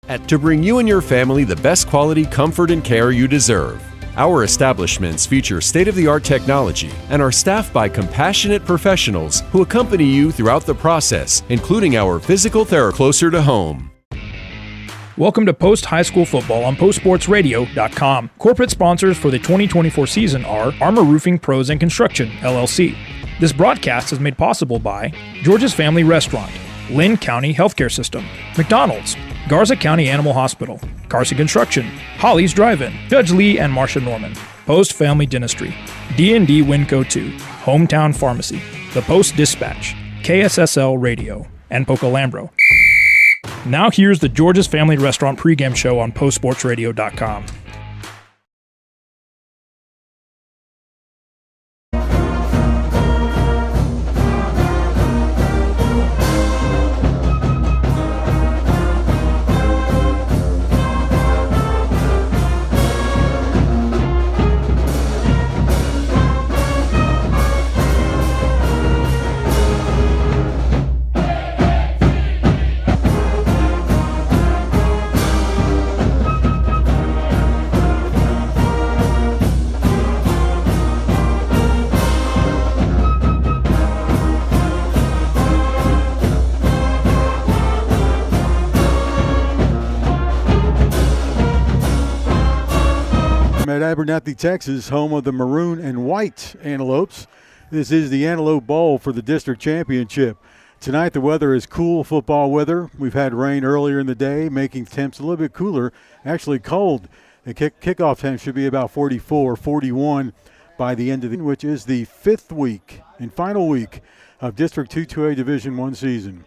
To bring you and your family the best quality comfort and care you deserve. Our establishments feature state-of-the-art technology and are staffed by compassionate professionals who accompany you throughout the process, including our physical therapy closer to home. Welcome to Post High School Football on postsportsradio.com. Corporate sponsors for the 2024 season are Armor Roofing Pros and Construction, LLC. This broadcast is made possible by George's Family Restaurant, Lynn County Healthcare System, McDonald's, Garza County Animal Hospital, Carson Construction, Holly's Drive-In, Judge Lee and Marcia Norman, Post Family Dentistry, D&D Winco 2, Hometown Pharmacy, The Post Dispatch, KSSL Radio, and Pocalambro. Now here's the George's Family Restaurant pregame show on postsportsradio.com. At Abernathy, Texas, home of the maroon and white Antelopes. This is the Antelope Bowl for the district championship. Tonight the weather is cool football weather. We've had rain earlier in the day, making temps a little bit cooler, actually cold. The kickoff temp should be about 44, 41 by the end of the week, which is the fifth week and final week of District 2-2A Division I season.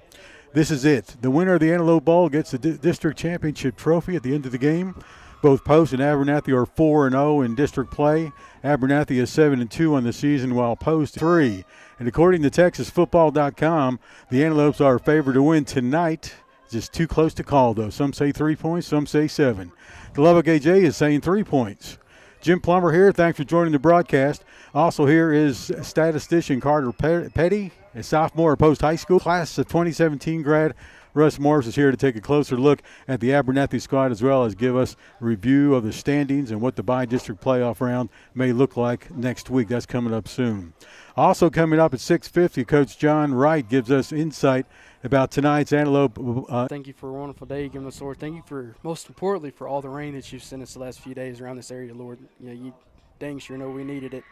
This is it. The winner of the Antelope Bowl gets the district championship trophy at the end of the game. Both Post and Abernathy are 4-0 in district play. Abernathy is 7-2 on the season, while Post 3. And according to TexasFootball.com, the Antelopes are favored to win tonight. Just too close to call, though. Some say 3 points, some say 7. The Lubbock AJ is saying 3 points. Jim Plummer here. Thanks for joining the broadcast. Also here is statistician Carter Petty, a sophomore at Post High School. Class of 2017 grad. Russ Morris is here to take a closer look at the Abernathy squad, as well as give us a review of the standings and what the bi-district playoff round may look like next week. That's coming up soon. Also coming up at 6:50, Coach John Wright gives us insight about tonight's Antelope. Thank you for a wonderful day. Give us, Lord. Thank you for, most importantly, for all the rain that you've sent us the last few days around this area, Lord. You dang sure know we needed it.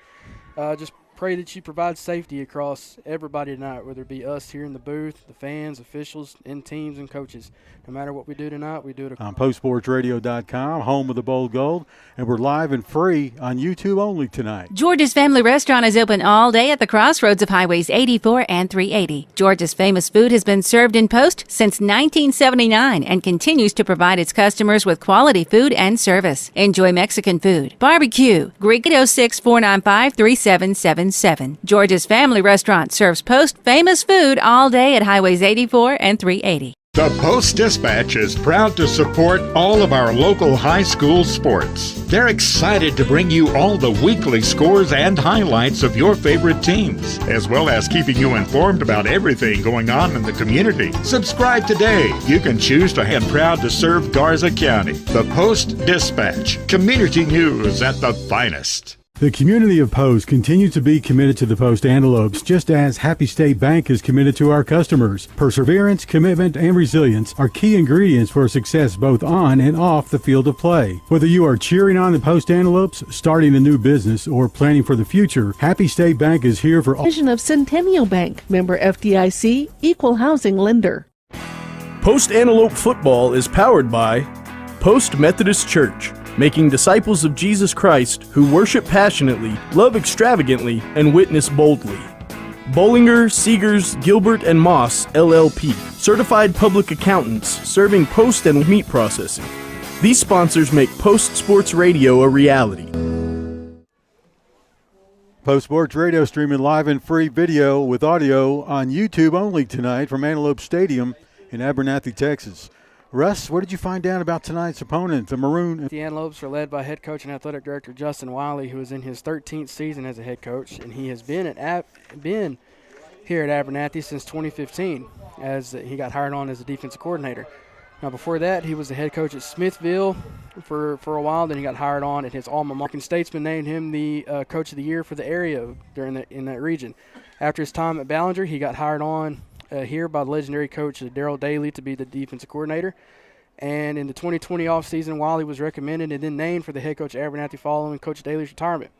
Just pray that you provide safety across everybody tonight, whether it be us here in the booth, the fans, officials, and teams and coaches. No matter what we do tonight, we do it on postsportsradio.com, home of the Bold Gold, and we're live and free on YouTube only tonight. George's Family Restaurant is open all day at the crossroads of Highways 84 and 380. George's famous food has been served in Post since 1979 and continues to provide its customers with quality food and service. Enjoy Mexican food, barbecue, Greek at 806-495-3777. George's Family Restaurant serves Post famous food all day at Highways 84 and 380. The Post Dispatch is proud to support all of our local high school sports. They're excited to bring you all the weekly scores and highlights of your favorite teams, as well as keeping you informed about everything going on in the community. Subscribe today. You can choose to and proud to serve Garza County. The Post Dispatch, community news at the finest. The community of Post continues to be committed to the Post Antelopes, just as Happy State Bank is committed to our customers. Perseverance, commitment, and resilience are key ingredients for success both on and off the field of play. Whether you are cheering on the Post Antelopes, starting a new business, or planning for the future, Happy State Bank is here for all. Division of Centennial Bank, member FDIC, equal housing lender. Post Antelope Football is powered by Post Methodist Church, making disciples of Jesus Christ who worship passionately, love extravagantly, and witness boldly. Bollinger, Seegers, Gilbert, and Moss, LLP, certified public accountants serving post and meat processing. These sponsors make Post Sports Radio a reality. Post Sports Radio streaming live and free video with audio on YouTube only tonight from Antelope Stadium in Abernathy, Texas. Russ, what did you find out about tonight's opponent, the Maroon? The Antelopes are led by head coach and athletic director Justin Wiley, who is in his 13th season as a head coach, and he has been here at Abernathy since 2015, as he got hired on as a defensive coordinator. Now, before that, he was the head coach at Smithville for a while. Then he got hired on at his alma mater. Statesman named him the coach of the year for the area in that region. After his time at Ballinger, he got hired on here by the legendary coach Darrell Daly to be the defensive coordinator. And in the 2020 offseason, Wiley was recommended and then named for the head coach at Abernathy following Coach Daly's retirement.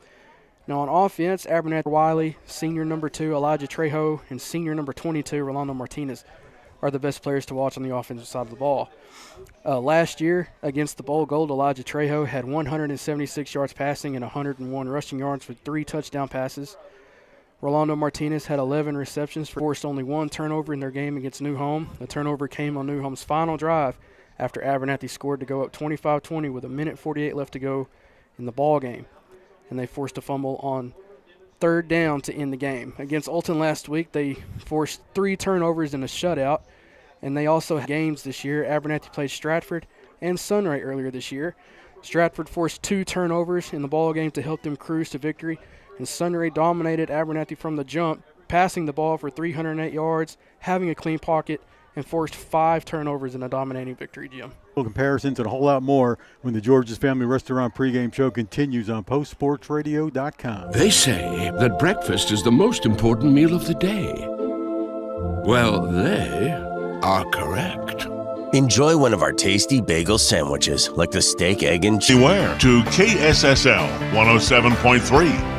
Now on offense, Abernathy, Wiley, senior number 2, Elijah Trejo, and senior number 22, Rolando Martinez, are the best players to watch on the offensive side of the ball. Last year, against the Bowl Gold, Elijah Trejo had 176 yards passing and 101 rushing yards with 3 touchdown passes. Rolando Martinez had 11 receptions, forced only 1 turnover in their game against New Home. The turnover came on New Home's final drive after Abernathy scored to go up 25-20 with 1:48 left to go in the ball game. And they forced a fumble on 3rd down to end the game. Against Olton last week, they forced 3 turnovers in a shutout. And they also had games this year. Abernathy played Stratford and Sunray earlier this year. Stratford forced 2 turnovers in the ball game to help them cruise to victory. And Sunray dominated Abernathy from the jump, passing the ball for 308 yards, having a clean pocket, and forced 5 turnovers in a dominating victory, Jim. Comparisons and a whole lot more when the George's Family Restaurant pregame show continues on postsportsradio.com. They say that breakfast is the most important meal of the day. Well, they are correct. Enjoy one of our tasty bagel sandwiches, like the steak, egg, and cheese. Beware to KSSL 107.3,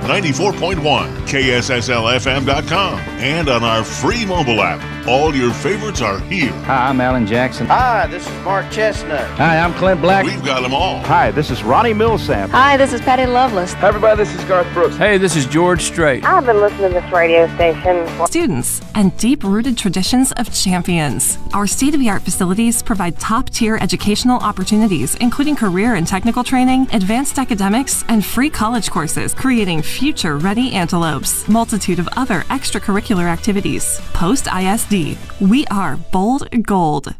94.1, KSSLFM.com, and on our free mobile app. All your favorites are here. Hi, I'm Alan Jackson. Hi, this is Mark Chestnut. Hi, I'm Clint Black. We've got them all. Hi, this is Ronnie Millsap. Hi, this is Patty Loveless. Hi, everybody, this is Garth Brooks. Hey, this is George Strait. I've been listening to this radio station. Students and deep-rooted traditions of champions. Our state-of-the-art facilities provide top-tier educational opportunities, including career and technical training, advanced academics, and free college courses, creating future-ready antelopes. Multitude of other extracurricular activities. Post ISD. We are bold gold.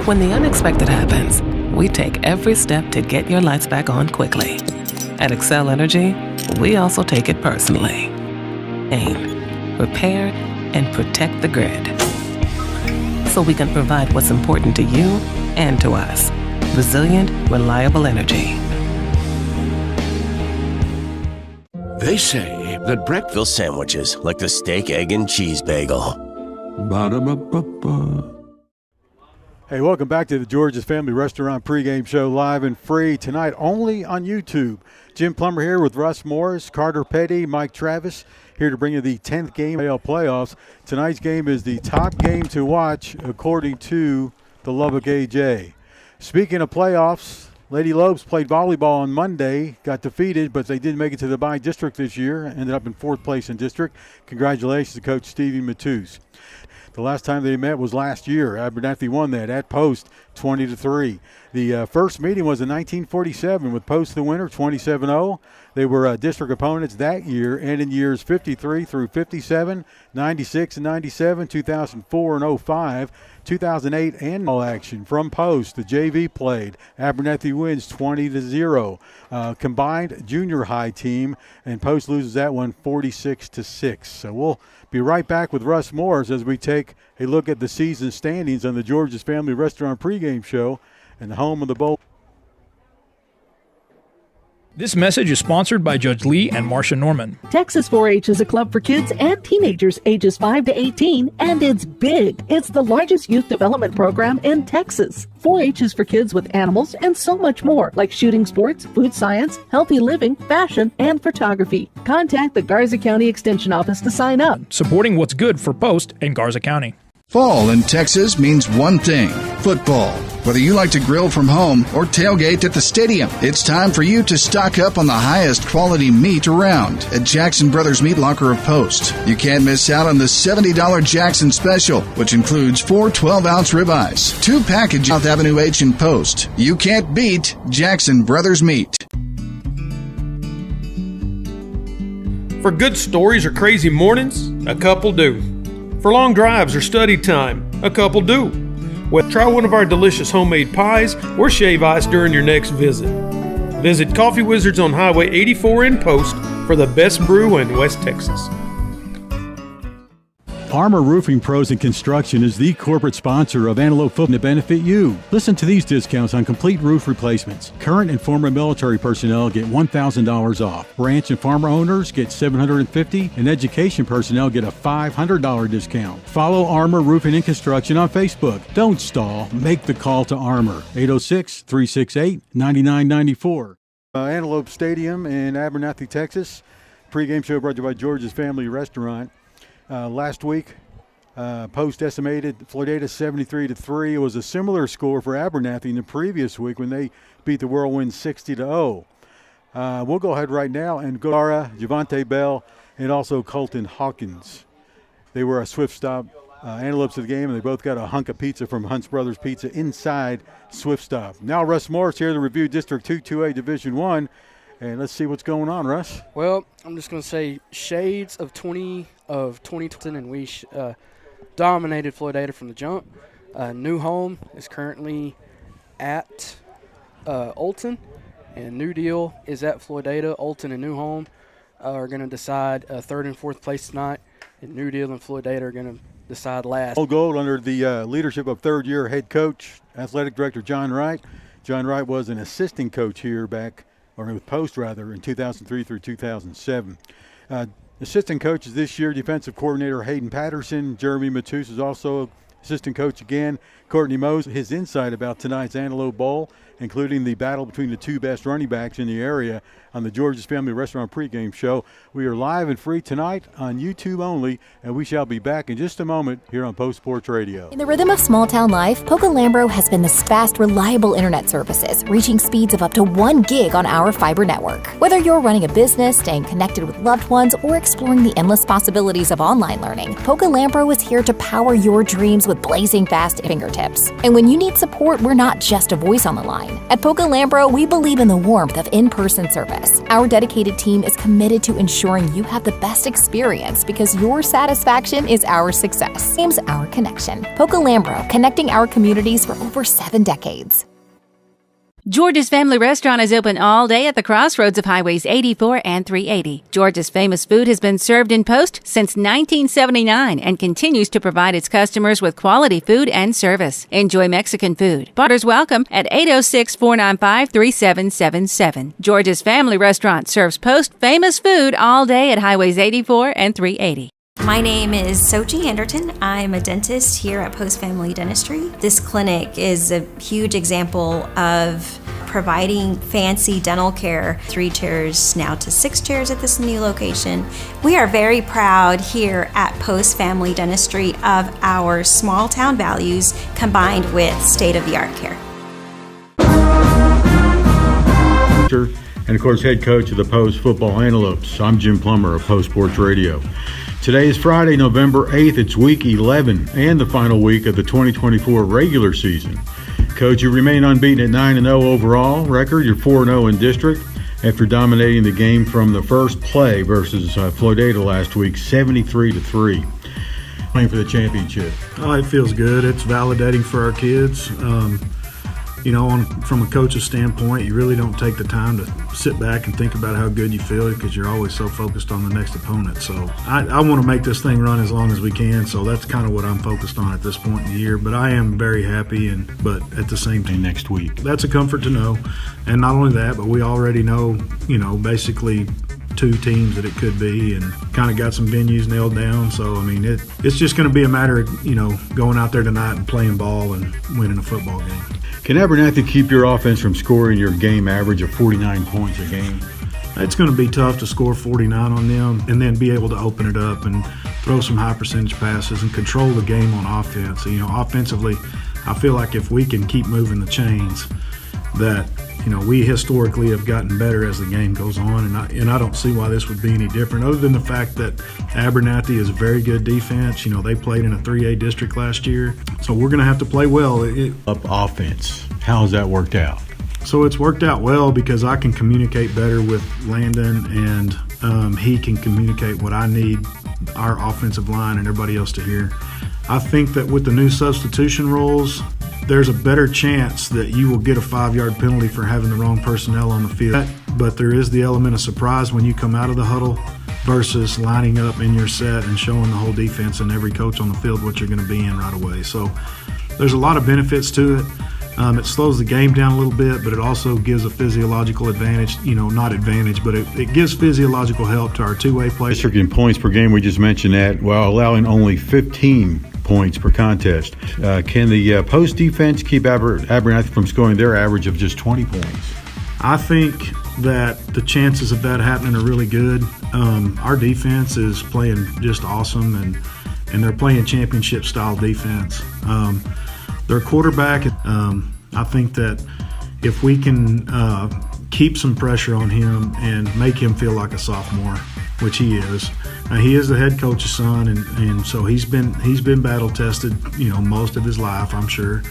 When the unexpected happens, we take every step to get your lights back on quickly. At Excel Energy, we also take it personally. Aim, repair, and protect the grid, so we can provide what's important to you and to us. Resilient, reliable energy. They say that breakfast sandwiches, like the steak, egg, and cheese bagel. Ba-da-ba-ba-ba. Hey, welcome back to the George's Family Restaurant pregame show, live and free tonight only on YouTube. Jim Plummer here with Russ Morris, Carter Petty, Mike Travis, here to bring you the 10th game of the playoffs. Tonight's game is the top game to watch according to the Lubbock AJ. Speaking of playoffs, Lady Lobes played volleyball on Monday, got defeated, but they did make it to the by-district this year, ended up in 4th place in district. Congratulations to Coach Stevie Matus. The last time they met was last year. Abernathy won that at Post 20-3. The first meeting was in 1947 with Post the winner, 27-0. They were district opponents that year, and in years 53 through 57, 96 and 97, 2004 and 05, 2008, and all action from Post. The JV played. Abernathy wins 20-0. Combined junior high team, and Post loses that one 46-6. So we'll be right back with Russ Morris as we take a look at the season standings on the George's Family Restaurant pregame show and the home of the bowl. This message is sponsored by Judge Lee and Marcia Norman. Texas 4-H is a club for kids and teenagers ages 5 to 18, and it's big. It's the largest youth development program in Texas. 4-H is for kids with animals and so much more, like shooting sports, food science, healthy living, fashion, and photography. Contact the Garza County Extension Office to sign up. Supporting what's good for Post and Garza County. Fall in Texas means one thing: football. Whether you like to grill from home or tailgate at the stadium, it's time for you to stock up on the highest quality meat around at Jackson Brothers Meat Locker of Post. You can't miss out on the $70 Jackson Special, which includes 4 12-ounce ribeyes, 2 packages South Avenue H in Post. You can't beat Jackson Brothers Meat. For good stories or crazy mornings, a couple do. For long drives or study time, a couple do. Well, try one of our delicious homemade pies or shave ice during your next visit. Visit Coffee Wizards on Highway 84 in Post for the best brew in West Texas. Armor Roofing Pros and Construction is the corporate sponsor of Antelope Football to benefit you. Listen to these discounts on complete roof replacements. Current and former military personnel get $1,000 off. Ranch and farmer owners get $750, and education personnel get a $500 discount. Follow Armor Roofing and Construction on Facebook. Don't stall. Make the call to Armor. 806-368-9994. Antelope Stadium in Abernathy, Texas. Pregame show brought to you by George's Family Restaurant. Last week, Post estimated Floydada 73-3. It was a similar score for Abernathy in the previous week when they beat the Whirlwind 60-0. We'll go ahead right now and go to Javante Bell and also Colton Hawkins. They were a swift stop antelopes of the game, and they both got a hunk of pizza from Hunt's Brothers Pizza inside Swift Stop. Now Russ Morris here to review District 2 2A Division 1. And let's see what's going on, Russ. Well, I'm just going to say shades of 2020, and we dominated Floydada from the jump. New Home is currently at Olton, and New Deal is at Floydada. Olton and New Home are going to decide third and fourth place tonight, and New Deal and Floydada are going to decide last. All gold under the leadership of third-year head coach, athletic director John Wright. John Wright was an assistant coach here back or with Post rather, in 2003 through 2007. Assistant coaches this year, defensive coordinator Hayden Patterson. Jeremy Matus is also assistant coach again. Courtney Mose, his insight about tonight's Antelope Bowl, including the battle between the two best running backs in the area on the George's Family Restaurant pregame show. We are live and free tonight on YouTube only, and we shall be back in just a moment here on Post Sports Radio. In the rhythm of small town life, Poca Lambro has been the fast, reliable internet services, reaching speeds of up to 1 gig on our fiber network. Whether you're running a business, staying connected with loved ones, or exploring the endless possibilities of online learning, Poca Lambro is here to power your dreams with blazing fast fingertips. And when you need support, we're not just a voice on the line. At Poca Lambro, we believe in the warmth of in-person service. Our dedicated team is committed to ensuring you have the best experience because your satisfaction is our success. Name's our connection. Poca Lambro, connecting our communities for over 7 decades. George's Family Restaurant is open all day at the crossroads of Highways 84 and 380. George's famous food has been served in Post since 1979 and continues to provide its customers with quality food and service. Enjoy Mexican food. Barter's welcome at 806-495-3777. George's Family Restaurant serves Post famous food all day at Highways 84 and 380. My name is Sochi Anderton. I'm a dentist here at Post Family Dentistry. This clinic is a huge example of providing fancy dental care. 3 chairs now to 6 chairs at this new location. We are very proud here at Post Family Dentistry of our small town values combined with state-of-the-art care. And of course, head coach of the Post Football Antelopes. I'm Jim Plummer of Post Sports Radio. Today is Friday, November 8th. It's week 11 and the final week of the 2024 regular season. Coach, you remain unbeaten at 9-0 overall record. You're 4-0 in district after dominating the game from the first play versus Floydada last week, 73-3. Playing for the championship. Oh, it feels good. It's validating for our kids. From a coach's standpoint, you really don't take the time to sit back and think about how good you feel because you're always so focused on the next opponent. So I want to make this thing run as long as we can. So that's kind of what I'm focused on at this point in the year. But I am very happy, but at the same time, next week. That's a comfort to know. And not only that, but we already know, basically 2 teams that it could be and kind of got some venues nailed down. So, it's just going to be a matter of, going out there tonight and playing ball and winning a football game. Can Abernathy keep your offense from scoring your game average of 49 points a game? It's going to be tough to score 49 on them and then be able to open it up and throw some high percentage passes and control the game on offense. Offensively, I feel like if we can keep moving the chains, that we historically have gotten better as the game goes on, and I don't see why this would be any different other than the fact that Abernathy is a very good defense. They played in a 3A district last year, so we're going to have to play well. Up offense, how has that worked out? So it's worked out well because I can communicate better with Landon, and he can communicate what I need our offensive line and everybody else to hear. I think that with the new substitution rules, there's a better chance that you will get a 5-yard penalty for having the wrong personnel on the field. But there is the element of surprise when you come out of the huddle versus lining up in your set and showing the whole defense and every coach on the field what you're going to be in right away. So there's a lot of benefits to it. It slows the game down a little bit, but it also gives a physiological advantage, not advantage, but it gives physiological help to our two-way play. District in points per game, we just mentioned that, while allowing only 15 points per contest. Can the post defense keep Abernathy from scoring their average of just 20 points? I think that the chances of that happening are really good. Our defense is playing just awesome, and they're playing championship-style defense. Their quarterback, I think that if we can keep some pressure on him and make him feel like a sophomore, which he is. He is the head coach's son, and so he's been battle tested, most of his life, I'm sure.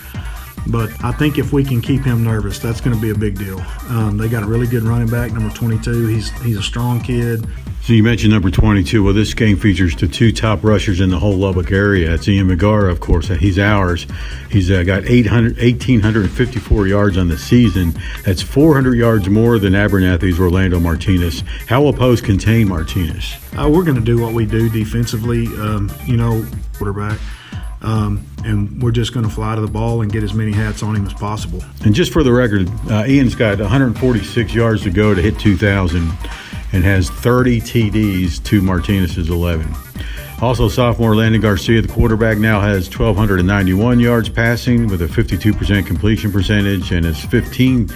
But I think if we can keep him nervous, that's going to be a big deal. They got a really good running back, number 22. He's a strong kid. So you mentioned number 22. Well, this game features the two top rushers in the whole Lubbock area. It's Ian McGarra, of course. He's ours. He's got 1,854 yards on the season. That's 400 yards more than Abernathy's Orlando Martinez. How will Post contain Martinez? We're going to do what we do defensively, quarterback. And we're just going to fly to the ball and get as many hats on him as possible. And just for the record, Ian's got 146 yards to go to hit 2,000 and has 30 TDs to Martinez's 11. Also, sophomore Landon Garcia, the quarterback, now has 1,291 yards passing with a 52% completion percentage and has 15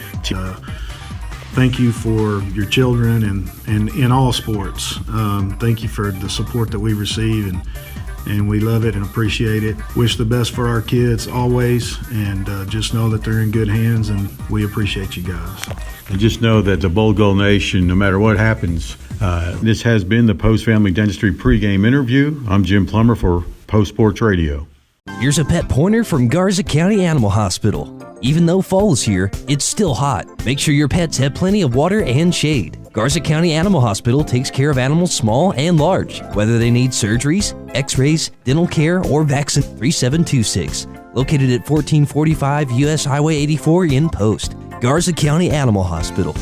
Thank you for your children and in all sports. Thank you for the support that we receive, and we love it and appreciate it. Wish the best for our kids always, and just know that they're in good hands, and we appreciate you guys. And just know that the Bold Goal Nation, no matter what happens, this has been the Post Family Dentistry pregame interview. I'm Jim Plummer for Post Sports Radio. Here's a pet pointer from Garza County Animal Hospital. Even though fall is here, it's still hot. Make sure your pets have plenty of water and shade. Garza County Animal Hospital takes care of animals small and large, whether they need surgeries, x-rays, dental care, or vaccine. 3726, located at 1445 U.S. Highway 84 in Post. Garza County Animal Hospital.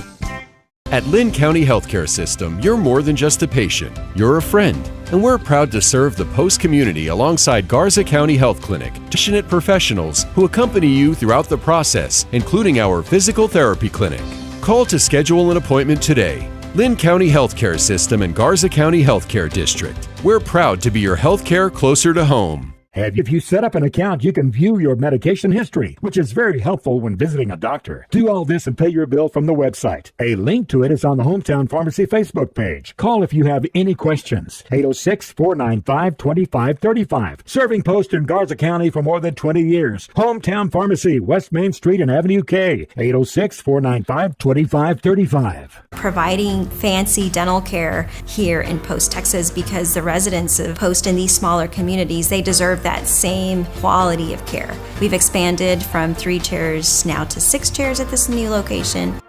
At Lynn County Healthcare System, you're more than just a patient. You're a friend. And we're proud to serve the Post community alongside Garza County Health Clinic, passionate professionals who accompany you throughout the process, including our physical therapy clinic. Call to schedule an appointment today. Lynn County Healthcare System and Garza County Healthcare District. We're proud to be your healthcare closer to home. If you set up an account, you can view your medication history, which is very helpful when visiting a doctor. Do all this and pay your bill from the website. A link to it is on the Hometown Pharmacy Facebook page. Call if you have any questions. 806-495-2535. Serving Post in Garza County for more than 20 years. Hometown Pharmacy, West Main Street and Avenue K. 806-495-2535. Providing fancy dental care here in Post, Texas, because the residents of Post in these smaller communities, they deserve that same quality of care. We've expanded from 3 chairs now to 6 chairs at this new location.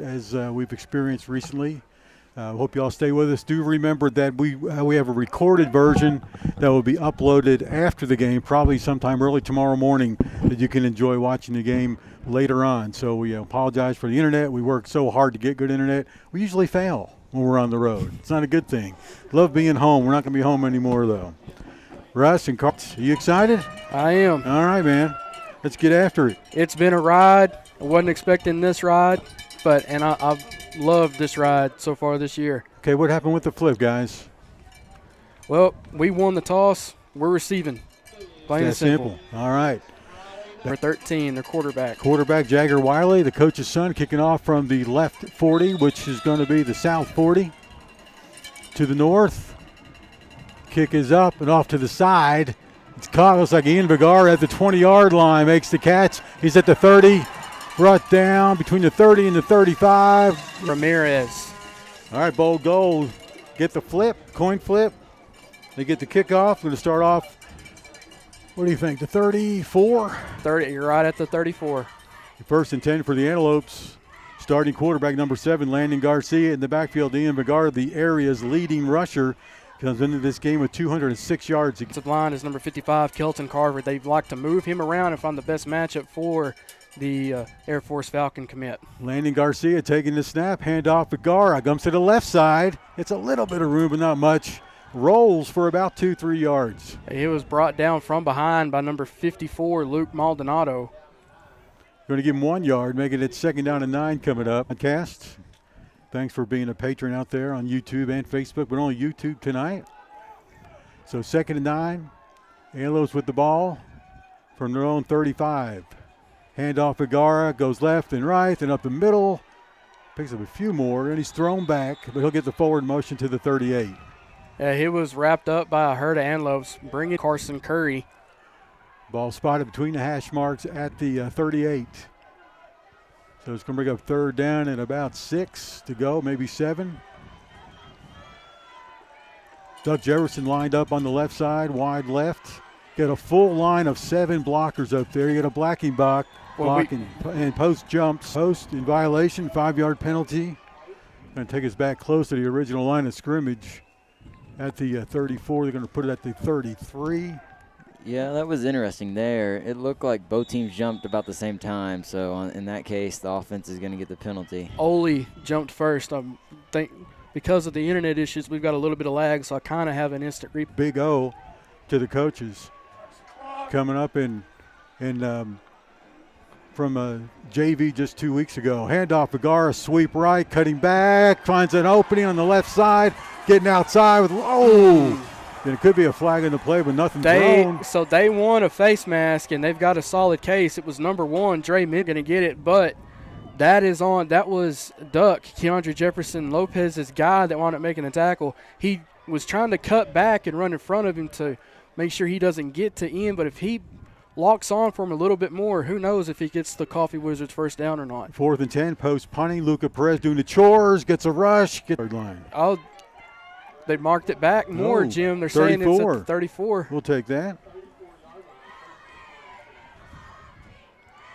As we've experienced recently. Hope you all stay with us. Do remember that we have a recorded version that will be uploaded after the game, probably sometime early tomorrow morning, that you can enjoy watching the game later on. So we apologize for the internet. We work so hard to get good internet. We usually fail when we're on the road. It's not a good thing. Love being home. We're not going to be home anymore, though. Russ and Carl, are you excited? I am. All right, man. Let's get after it. It's been a ride. I wasn't expecting this ride. And I've loved this ride so far this year. Okay, what happened with the flip, guys? Well, we won the toss. We're receiving. Plain and simple. All right. Number 13, their quarterback. Quarterback Jagger Wiley, the coach's son, kicking off from the left 40, which is going to be the south 40. To the north. Kick is up and off to the side. It's caught. Looks like Ian Vigar at the 20-yard line makes the catch. He's at the 30. Brought down between the 30 and the 35. Ramirez. All right, bold goal. Get the flip, coin flip. They get the kickoff. Going to start off, what do you think, the 34? 30, you're right at the 34. First and 10 for the Antelopes. Starting quarterback number 7, Landon Garcia. In the backfield, Ian Vigard, the area's leading rusher, comes into this game with 206 yards. The line is number 55, Kelton Carver. They'd like to move him around and find the best matchup for the Air Force Falcon commit. Landon Garcia taking the snap, handoff Vigara, comes to the left side. It's a little bit of room, but not much. Rolls for about 2-3 yards. He was brought down from behind by number 54, Luke Maldonado. Going to give him 1 yard, making it 2nd down and 9 coming up. Podcast. Thanks for being a patron out there on YouTube and Facebook, but only YouTube tonight. So 2nd and 9. Antelopes with the ball from their own 35. Handoff Vigara, goes left and right and up the middle. Picks up a few more, and he's thrown back, but he'll get the forward motion to the 38. Yeah, he was wrapped up by a herd of antelopes, bringing Carson Curry. Ball spotted between the hash marks at the 38. So it's going to bring up 3rd down and about 6 to go, maybe 7. Doug Jefferson lined up on the left side, wide left. Got a full line of 7 blockers up there. You got a blocking block and post jumps. Post in violation, 5-yard penalty. Going to take us back close to the original line of scrimmage at the 34. They're going to put it at the 33. Yeah, that was interesting there. It looked like both teams jumped about the same time, so in that case, the offense is going to get the penalty. Ole jumped first. I think because of the internet issues, we've got a little bit of lag, so I kind of have an instant replay. Big O to the coaches. Coming up from JV just 2 weeks ago. Handoff Vigara, sweep right, cutting back, finds an opening on the left side, getting outside with, and it could be a flag in the play, but nothing thrown. So they won a face mask, and they've got a solid case. It was number 1, Dre Mid going to get it, but that was Duck, Keandre Jefferson Lopez's guy that wound up making the tackle. He was trying to cut back and run in front of him to make sure he doesn't get to Ian, but if he locks on for him a little bit more, who knows if he gets the Coffee Wizards 1st down or not. 4th and 10, post punting. Luca Perez doing the chores, gets a rush, gets third line. They marked it back more, Jim. They're 34. saying it's at the 34. We'll take that.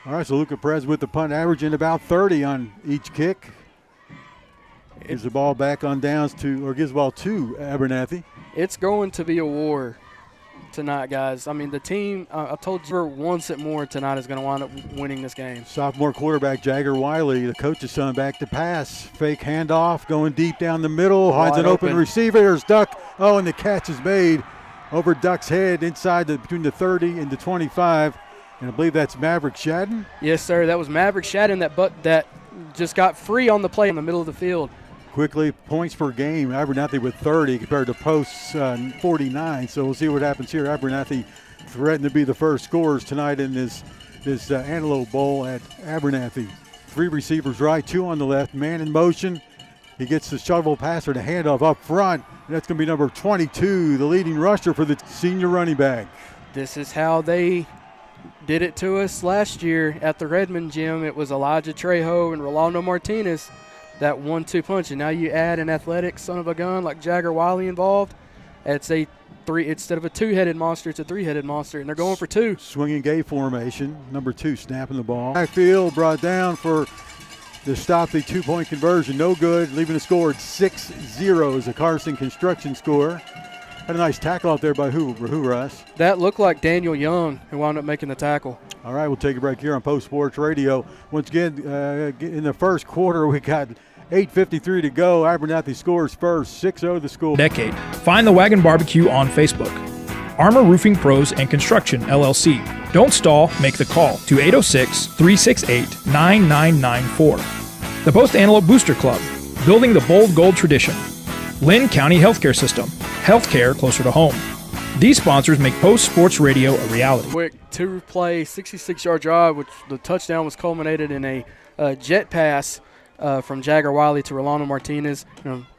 All right, so Luca Perez with the punt, averaging about 30 on each kick. Gives the ball back on downs gives the ball to Abernathy. It's going to be a war tonight, guys. I mean, the team, I told you, once it more tonight is going to wind up winning this game. Sophomore quarterback Jagger Wiley, the coach's son, back to pass. Fake handoff, going deep down the middle, finds an open receiver. There's Duck. And the catch is made over Duck's head inside between the 30 and the 25. And I believe that's Maverick Shadden. Yes, sir. That was Maverick Shadden that just got free on the play in the middle of the field. Quickly, points per game, Abernathy with 30 compared to Post's 49. So we'll see what happens here. Abernathy threatened to be the first scorers tonight in this Antelope Bowl at Abernathy. 3 receivers right, 2 on the left, man in motion. He gets the shovel passer to handoff up front. And that's going to be number 22, the leading rusher for the senior running back. This is how they did it to us last year at the Redmond Gym. It was Elijah Trejo and Rolando Martinez. That 1-2 punch, and now you add an athletic son of a gun like Jagger Wiley involved. It's a 3 instead of a 2-headed monster. It's a 3-headed monster, and they're going for 2. Swinging gate formation. Number 2 snapping the ball. Backfield brought down to stop the 2-point conversion. No good. Leaving the score at 6-0 as a Carson Construction score. Had a nice tackle out there by who, Russ? That looked like Daniel Young, who wound up making the tackle. All right, we'll take a break here on Post Sports Radio. Once again, in the first quarter, we got 8:53 to go. Abernathy scores first, 6-0 the score. Decade. Find the Wagon Barbecue on Facebook. Armor Roofing Pros and Construction, LLC. Don't stall, make the call to 806-368-9994. The Post Antelope Booster Club, building the bold gold tradition. Lynn County Healthcare System, healthcare closer to home. These sponsors make Post Sports Radio a reality. Quick 2-play, 66-yard drive, which the touchdown was culminated in a jet pass from Jagger Wiley to Rolando Martinez.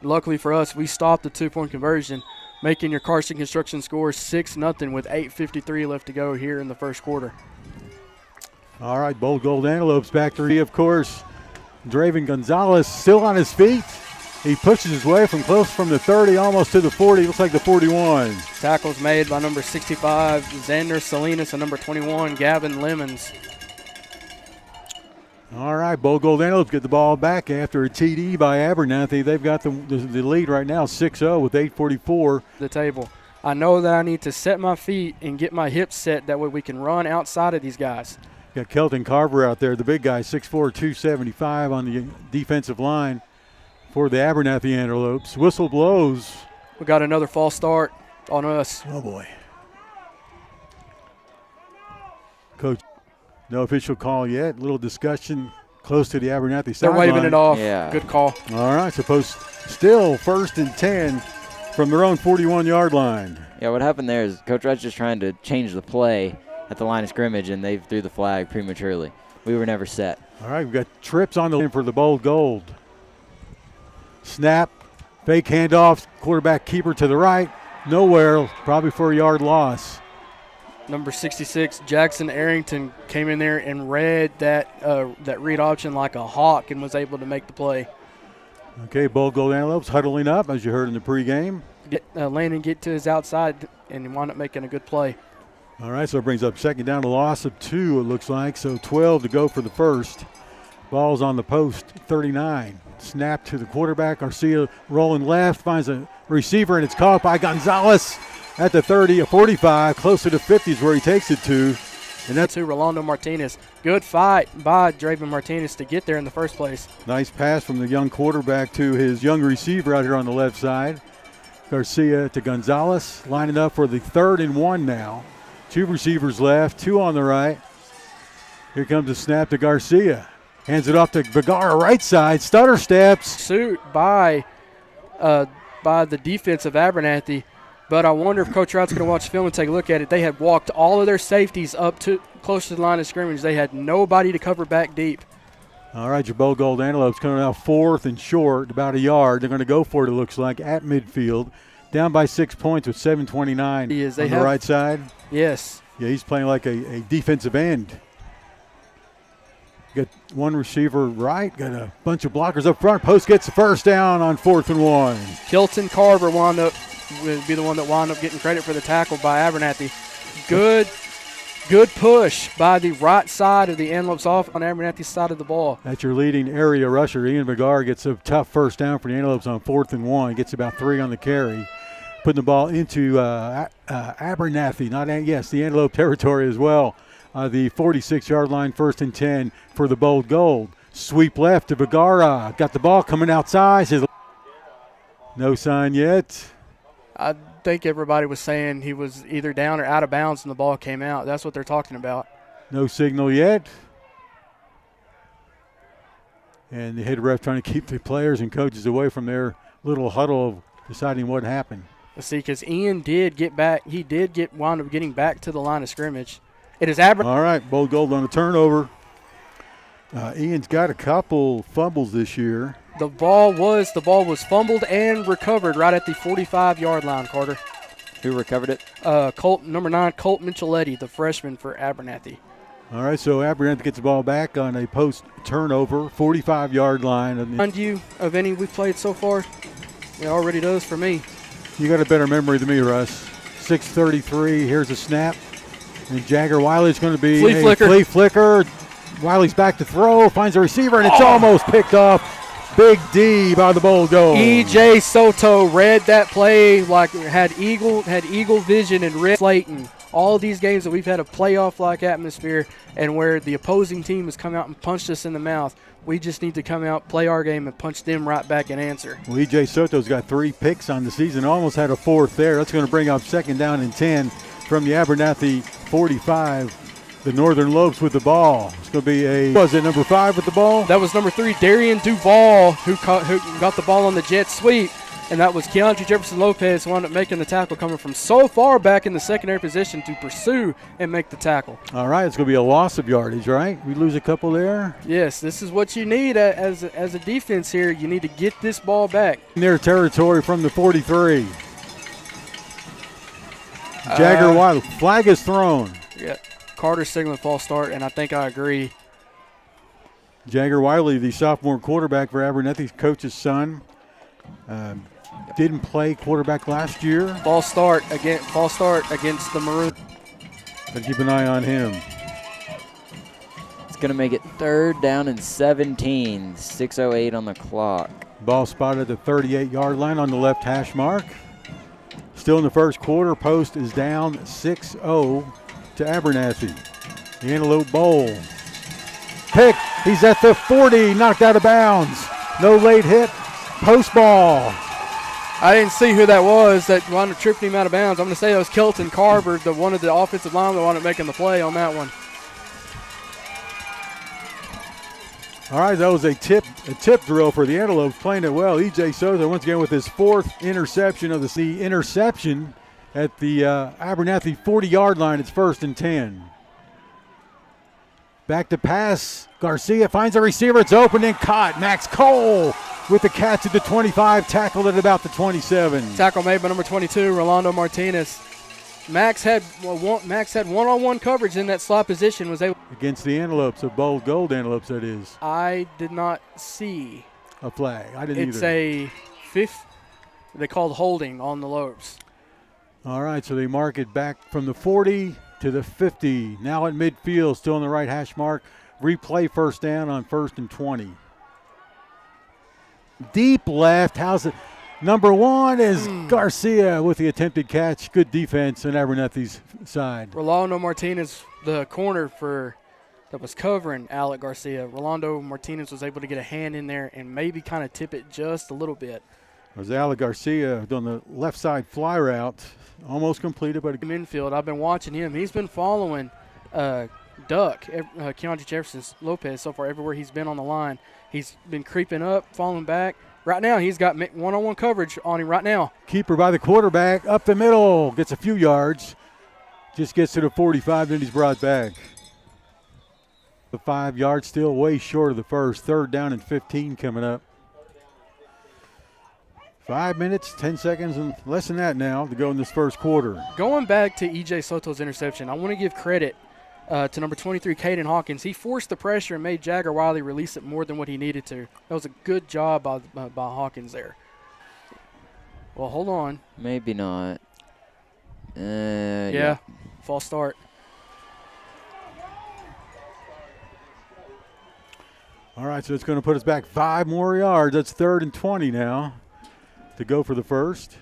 Luckily for us, we stopped the 2-point conversion, making your Carson Construction score 6-0 with 8:53 left to go here in the first quarter. All right, Bold Gold Antelopes back 3, of course. Draven Gonzalez still on his feet. He pushes his way from close from the 30 almost to the 40. Looks like the 41. Tackles made by number 65, Xander Salinas, and number 21, Gavin Lemons. All right, Bold Gold Antelopes get the ball back after a TD by Abernathy. They've got the lead right now, 6-0 with 8:44. The table. I know that I need to set my feet and get my hips set. That way we can run outside of these guys. Got Kelton Carver out there, the big guy, 6'4", 275 on the defensive line for the Abernathy Antelopes. Whistle blows. We got another false start on us. Oh, boy. Coach, no official call yet. Little discussion close to the Abernathy sideline. They're waving it off. Yeah. Good call. All right, still 1st and 10 from their own 41-yard line. Yeah, what happened there is Coach Wright's just trying to change the play at the line of scrimmage, and they threw the flag prematurely. We were never set. All right, we've got trips on the line for the Bold Gold. Snap, fake handoff, quarterback keeper to the right. Nowhere, probably for a yard loss. Number 66, Jackson Arrington, came in there and read that read option like a hawk and was able to make the play. Okay, Bold Gold Antelopes huddling up, as you heard in the pregame. Landon get to his outside and wind up making a good play. All right, so it brings up 2nd down, a loss of 2, it looks like. So 12 to go for the first. Ball's on the post, 39. Snap to the quarterback. Garcia rolling left, finds a receiver, and it's caught by Gonzalez at the 30, a 45. Close to the 50 is where he takes it to. And that's to Rolando Martinez. Good fight by Draven Martinez to get there in the first place. Nice pass from the young quarterback to his young receiver out here on the left side. Garcia to Gonzalez, lining up for the 3rd and 1 now. 2 receivers left, 2 on the right. Here comes the snap to Garcia. Hands it off to Vergara, right side, stutter steps. Suit by the defense of Abernathy, but I wonder if Coach Wright's going to watch film and take a look at it. They had walked all of their safeties up to close to the line of scrimmage. They had nobody to cover back deep. All right, your Bold Gold Antelopes coming out 4th and short, about a yard. They're going to go for it, it looks like, at midfield. Down by 6 points with 7:29 on the right side. Yes. Yeah, he's playing like a defensive end. Got one receiver right, got a bunch of blockers up front. Post gets the first down on 4th and 1. Kelton Carver would be the one that wound up getting credit for the tackle by Abernathy. Good push by the right side of the Antelopes off on Abernathy's side of the ball. That's your leading area rusher. Ian Vergara gets a tough first down for the Antelopes on 4th and 1. Gets about 3 on the carry. Putting the ball into Abernathy, the Antelope territory as well. The 46-yard line, 1st and 10 for the Bold Gold. Sweep left to Vergara. Got the ball coming outside. No sign yet. I think everybody was saying he was either down or out of bounds and the ball came out. That's what they're talking about. No signal yet. And the head ref trying to keep the players and coaches away from their little huddle of deciding what happened. Let's see, because Ian did get back. He did wound up getting back to the line of scrimmage. It is All right, Bold Gold on a turnover. Ian's got a couple fumbles this year. The ball was fumbled and recovered right at the 45-yard line, Carter. Who recovered it? Number 9, Colt Micheletti, the freshman for Abernathy. All right, so Abernathy gets the ball back on a post turnover, 45-yard line. Remind you of any we've played so far? It already does for me. You got a better memory than me, Russ. 6:33. Here's a snap. And Jagger Wiley's going to be flea flicker. Wiley's back to throw, finds a receiver, and it's almost picked off. Big D by the Bold Gold. E.J. Soto read that play like had eagle vision and read Slayton. All of these games that we've had a playoff-like atmosphere and where the opposing team has come out and punched us in the mouth, we just need to come out, play our game, and punch them right back and answer. Well, E.J. Soto's got 3 picks on the season, almost had a 4th there. That's going to bring up 2nd down and 10 from the Abernathy 45. The Northern Lopes with the ball. It's going to be was it number 5 with the ball? That was number 3, Darian Duval, who got the ball on the jet sweep. And that was Keandre Jefferson Lopez who wound up making the tackle, coming from so far back in the secondary position to pursue and make the tackle. All right, it's going to be a loss of yardage, right? We lose a couple there. Yes, this is what you need as a defense here. You need to get this ball back. In their territory from the 43. Jagger Wiley, flag is thrown. Yeah. Carter's signaling false start, and I think I agree. Jagger Wiley, the sophomore quarterback for Abernathy's coach's son, didn't play quarterback last year. False start against the Maroon. But keep an eye on him. It's going to make it 3rd down and 17, 6:08 on the clock. Ball spotted at the 38-yard line on the left hash mark. Still in the first quarter, Post is down 6-0 to Abernathy. The Antelope Bowl. Pick, he's at the 40, knocked out of bounds. No late hit, Post ball. I didn't see who that was that wound up tripping him out of bounds. I'm going to say it was Kelton Carver, one of the offensive linemen that wound up making the play on that one. All right, that was a tip drill for the Antelopes, playing it well. E.J. Soto once again with his 4th interception of the interception at the Abernathy 40-yard line. It's 1st and 10. Back to pass. Garcia finds a receiver. It's open and caught. Max Cole with the catch at the 25, tackled at about the 27. Tackle made by number 22, Rolando Martinez. Max had one-on-one coverage in that slot position. Was able against the Antelopes, of Bold Gold Antelopes, that is. I did not see a flag. I didn't either. It's a fifth. They called holding on the Lopes. All right, so they mark it back from the 40 to the 50. Now at midfield, still on the right hash mark. Replay 1st down on 1st and 20. Deep left. How's it? Number 1 is Garcia with the attempted catch. Good defense on Abernathy's side. Rolando Martinez, the corner that was covering Alec Garcia. Rolando Martinez was able to get a hand in there and maybe kind of tip it just a little bit. It was Alec Garcia on the left side fly route. Almost completed, but infield. I've been watching him. He's been following Duck, Keandre Jefferson Lopez so far everywhere he's been on the line. He's been creeping up, falling back. Right now, he's got one-on-one coverage on him right now. Keeper by the quarterback, up the middle, gets a few yards. Just gets to the 45, then he's brought back. The 5 yards still way short of the first. 3rd down and 15 coming up. 5 minutes, 10 seconds, and less than that now to go in this first quarter. Going back to E.J. Soto's interception, I want to give credit to number 23, Caden Hawkins. He forced the pressure and made Jagger Wiley release it more than what he needed to. That was a good job by Hawkins there. Well, hold on. Maybe not. Yeah, false start. All right, so it's going to put us back 5 more yards. That's 3rd and 20 now to go for the first.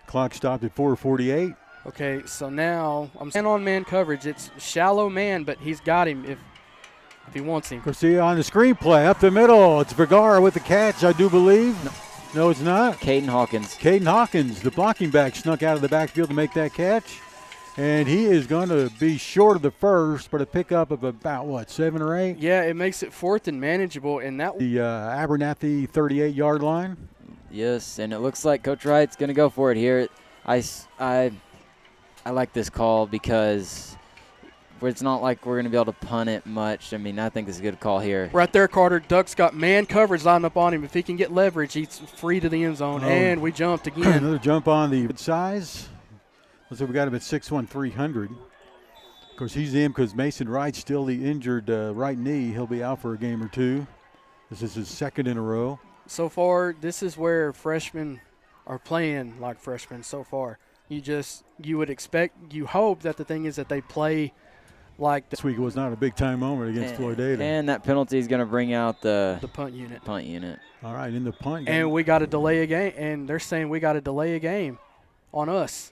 Clock stopped at 4:48. Okay, so now I'm man-on-man coverage. It's shallow man, but he's got him if he wants him. Garcia on the screenplay, up the middle. It's Vergara with the catch, I do believe. No, it's not. Caden Hawkins. Caden Hawkins, the blocking back, snuck out of the backfield to make that catch. And he is going to be short of the first, but a pickup of about, 7 or 8? Yeah, it makes it 4th and manageable. And that the Abernathy 38-yard line. Yes, and it looks like Coach Wright's going to go for it here. I like this call because it's not like we're going to be able to punt it much. I mean, I think it's a good call here. Right there, Carter. Duck's got man coverage lined up on him. If he can get leverage, he's free to the end zone. And we jumped again. Another jump on the size. Looks like we got him at 6'1", 300. Of course, he's in because Mason Wright's still the injured right knee. He'll be out for a game or 2. This is his 2nd in a row. So far, this is where freshmen are playing like freshmen so far. You would expect, you hope that the thing is that they play like this week was not a big time moment against Floydada. And that penalty is going to bring out the punt unit. All right, in the punt game. And we got to delay a game, and they're saying we got to delay a game on us.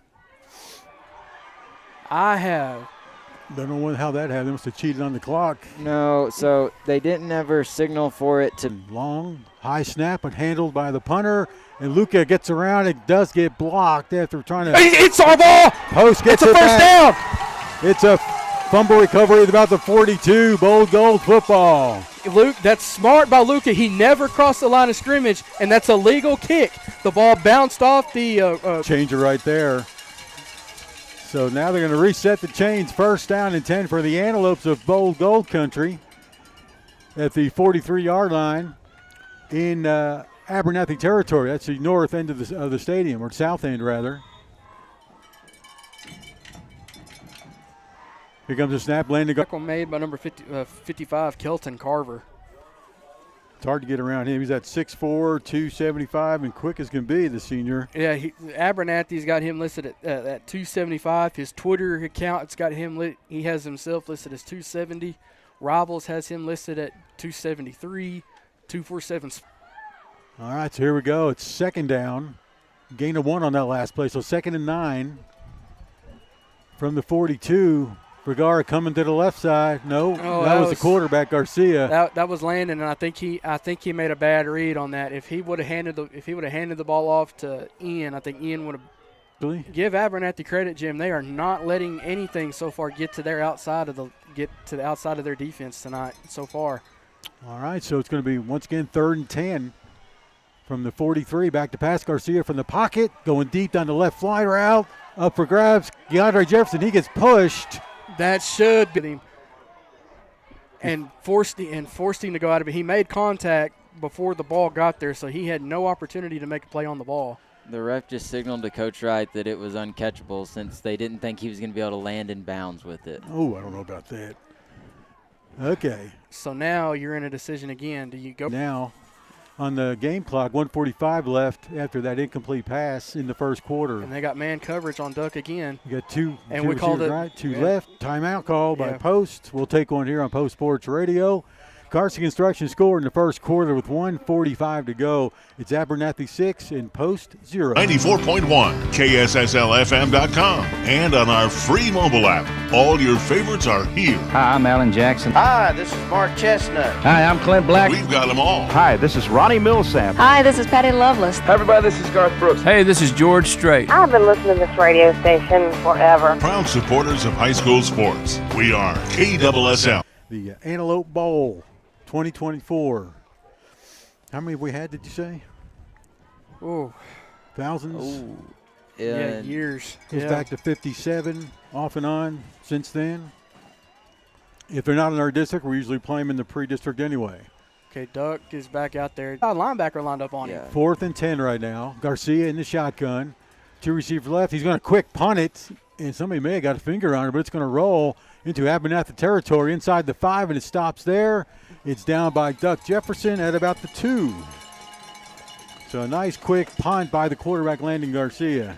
Don't know how that happened. They must have cheated on the clock. No, so they didn't ever signal for it to. Long, high snap, but handled by the punter. And Luca gets around. It does get blocked after trying to. It's our ball. Post gets it's a first down. It's a fumble recovery at about the 42. Bold Gold football. Luke, that's smart by Luca. He never crossed the line of scrimmage, and that's a legal kick. The ball bounced off the. Changer right there. So now they're going to reset the chains. 1st down and 10 for the Antelopes of Bold Gold Country at the 43-yard line in Abernathy territory. That's the north end of the stadium, or south end rather. Here comes a snap, landing. Tackle made by number 55, Kelton Carver. It's hard to get around him. He's at 6'4", 275, and quick as can be, the senior. Yeah, Abernathy's got him listed at 275. His Twitter account, it's got him he has himself listed as 270. Rivals has him listed at 273, 247. All right, so here we go. It's second down. Gain of 1 on that last play, so 2nd and 9 from the 42. Vergara coming to the left side. No, that was the quarterback, Garcia. That was Landon, and I think he made a bad read on that. If he would have handed the ball off to Ian, I think Ian would have. Really? Give Abernathy credit, Jim. They are not letting anything so far get to the outside of their defense tonight so far. All right, so it's going to be once again 3rd and 10 from the 43. Back to pass. Garcia from the pocket, going deep down the left fly route. Up for grabs. DeAndre Jefferson, he gets pushed. That should be him. And forced him to go out of it. He made contact before the ball got there, so he had no opportunity to make a play on the ball. The ref just signaled to Coach Wright that it was uncatchable since they didn't think he was going to be able to land in bounds with it. Oh, I don't know about that. Okay. So now you're in a decision again. Do you go? Now on the game clock, 1:45 left after that incomplete pass in the first quarter. And they got man coverage on Duck again. You got two we called it right, two left. Timeout call by Post. We'll take one here on Post Sports Radio. Carson Construction scored in the first quarter with 1:45 to go. It's Abernathy 6 and Post 0. 94.1, KSSLFM.com, and on our free mobile app. All your favorites are here. Hi, I'm Alan Jackson. Hi, this is Mark Chestnut. Hi, I'm Clint Black. We've got them all. Hi, this is Ronnie Millsap. Hi, this is Patty Lovelace. Hi, everybody, this is Garth Brooks. Hey, this is George Strait. I've been listening to this radio station forever. Proud supporters of high school sports. We are KSSL. The Antelope Bowl 2024. How many have we had, did you say? Oh. Thousands? Oh. Yeah, years. Goes back to 57 off and on since then. If they're not in our district, we usually play them in the pre-district anyway. Okay, Duck is back out there. Linebacker lined up on him. 4th and 10 right now. Garcia in the shotgun. 2 receivers left. He's going to quick punt it, and somebody may have got a finger on it, but it's going to roll into Abernathy territory inside the 5, and it stops there. It's down by Duck Jefferson at about the 2. So a nice quick punt by the quarterback, Landon Garcia.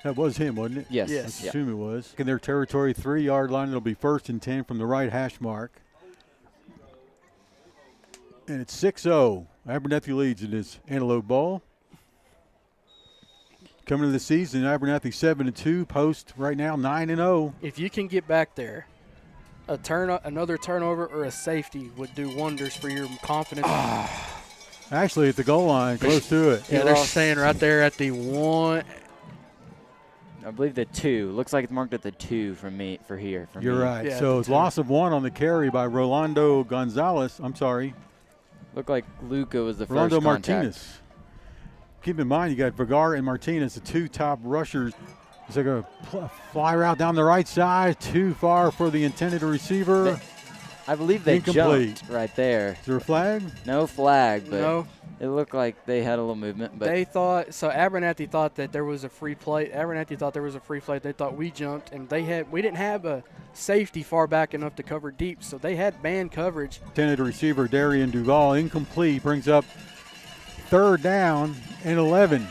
That was him, wasn't it? Yes. I assume it was. In their territory, 3-yard line. It'll be 1st and 10 from the right hash mark. And it's 6-0. Abernathy leads in this Antelope Bowl. Coming to the season, Abernathy 7-2. Post right now 9-0. If you can get back there, another turnover or a safety would do wonders for your confidence. Actually, at the goal line, close to it. Yeah, they're saying right there at the 1. I believe the 2. Looks like it's marked at the 2 for here. You're right. Yeah, so it's loss of 1 on the carry by Rolando Gonzalez. I'm sorry. Looked like Luca was the Rolando first contact. Martinez. Keep in mind, you got Vergara and Martinez, the 2 top rushers. It's like a fly route down the right side, too far for the intended receiver. I believe they jumped right there. Is there a flag? No flag, but No. It looked like they had a little movement. But They thought, so Abernathy thought that there was a free play. Abernathy thought there was a free play. They thought we jumped, and we didn't have a safety far back enough to cover deep, so they had man coverage. Intended receiver Darian Duval, incomplete, brings up 3rd down and 11.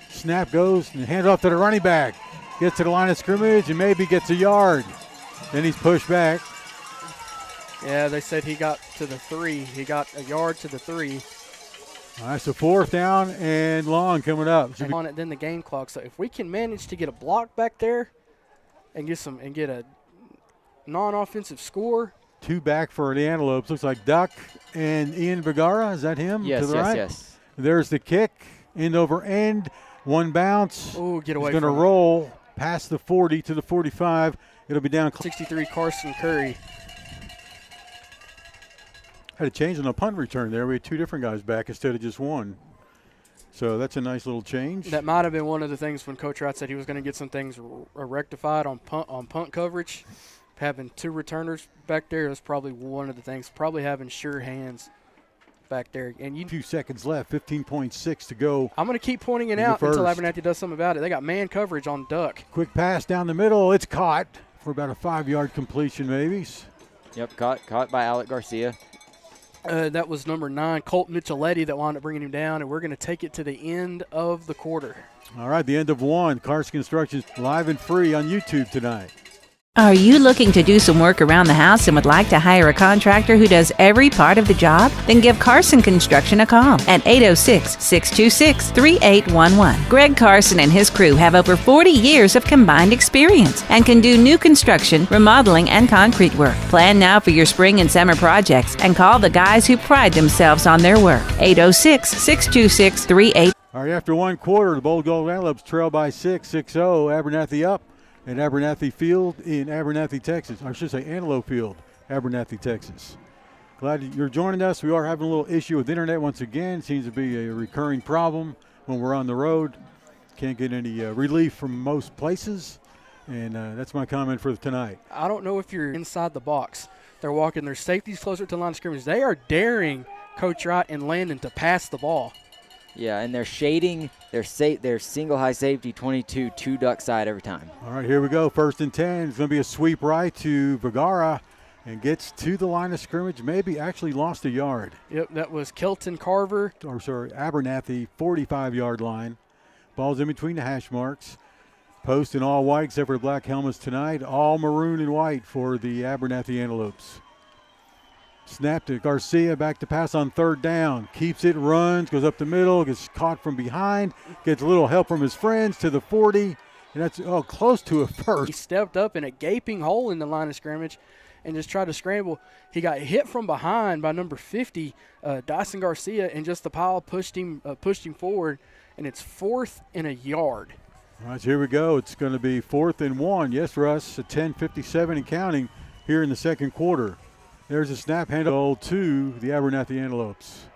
Snap goes and hands off to the running back. Gets to the line of scrimmage and maybe gets a yard. Then he's pushed back. Yeah, they said he got to the 3. He got a yard to the 3. All right, so 4th down and long coming up. On it, then the game clock. So if we can manage to get a block back there and get a non-offensive score. 2 back for the Antelopes. Looks like Duck and Ian Vergara. Is that him? Yes, to the right? yes. There's the kick, end over end, 1 bounce. Oh, get away He's going to roll past the 40 to the 45. It'll be down. 63, Carson Curry. Had a change on the punt return there. We had 2 different guys back instead of just 1. So that's a nice little change. That might have been one of the things when Coach Wright said he was going to get some things rectified on punt coverage. Having 2 returners back there was probably one of the things. Probably having sure hands back there. And 2 seconds left, 15.6 to go. I'm going to keep pointing it out until Abernathy does something about it. They got man coverage on Duck. Quick pass down the middle. It's caught for about a 5-yard completion maybe. Yep, caught by Alec Garcia. That was number 9, Colt Micheletti, that wound up bringing him down, and we're going to take it to the end of the quarter. All right, the end of one. Carson Construction live and free on YouTube tonight. Are you looking to do some work around the house and would like to hire a contractor who does every part of the job? Then give Carson Construction a call at 806-626-3811. Greg Carson and his crew have over 40 years of combined experience and can do new construction, remodeling, and concrete work. Plan now for your spring and summer projects and call the guys who pride themselves on their work. 806-626-3811. All right, after one quarter, the Bold Gold Antelopes trail by 6-0. Abernathy up at Abernathy Field in Abernathy, Texas. I should say Antelope Field, Abernathy, Texas. Glad you're joining us. We are having a little issue with internet once again. Seems to be a recurring problem when we're on the road. Can't get any relief from most places. And that's my comment for tonight. I don't know if you're inside the box. They're walking their safeties closer to the line of scrimmage. They are daring Coach Wright and Landon to pass the ball. Yeah, and they're shading their single high safety 22 two duck side every time. All right, here we go. 1st and 10. It's going to be a sweep right to Vergara and gets to the line of scrimmage. Maybe actually lost a yard. Yep, that was Kelton Carver. Abernathy, 45-yard line. Ball's in between the hash marks. Post in all white except for black helmets tonight. All maroon and white for the Abernathy Antelopes. Snap to Garcia, back to pass on 3rd down. Keeps it, runs, goes up the middle, gets caught from behind, gets a little help from his friends to the 40, and that's close to a first. He stepped up in a gaping hole in the line of scrimmage and just tried to scramble. He got hit from behind by number 50, Dyson Garcia, and just the pile pushed him forward, and it's 4th and a yard. All right, so here we go. It's going to be 4th and 1. Yes, Russ, at 10:57 and counting here in the second quarter. There's a snap handle to the Abernathy Antelopes.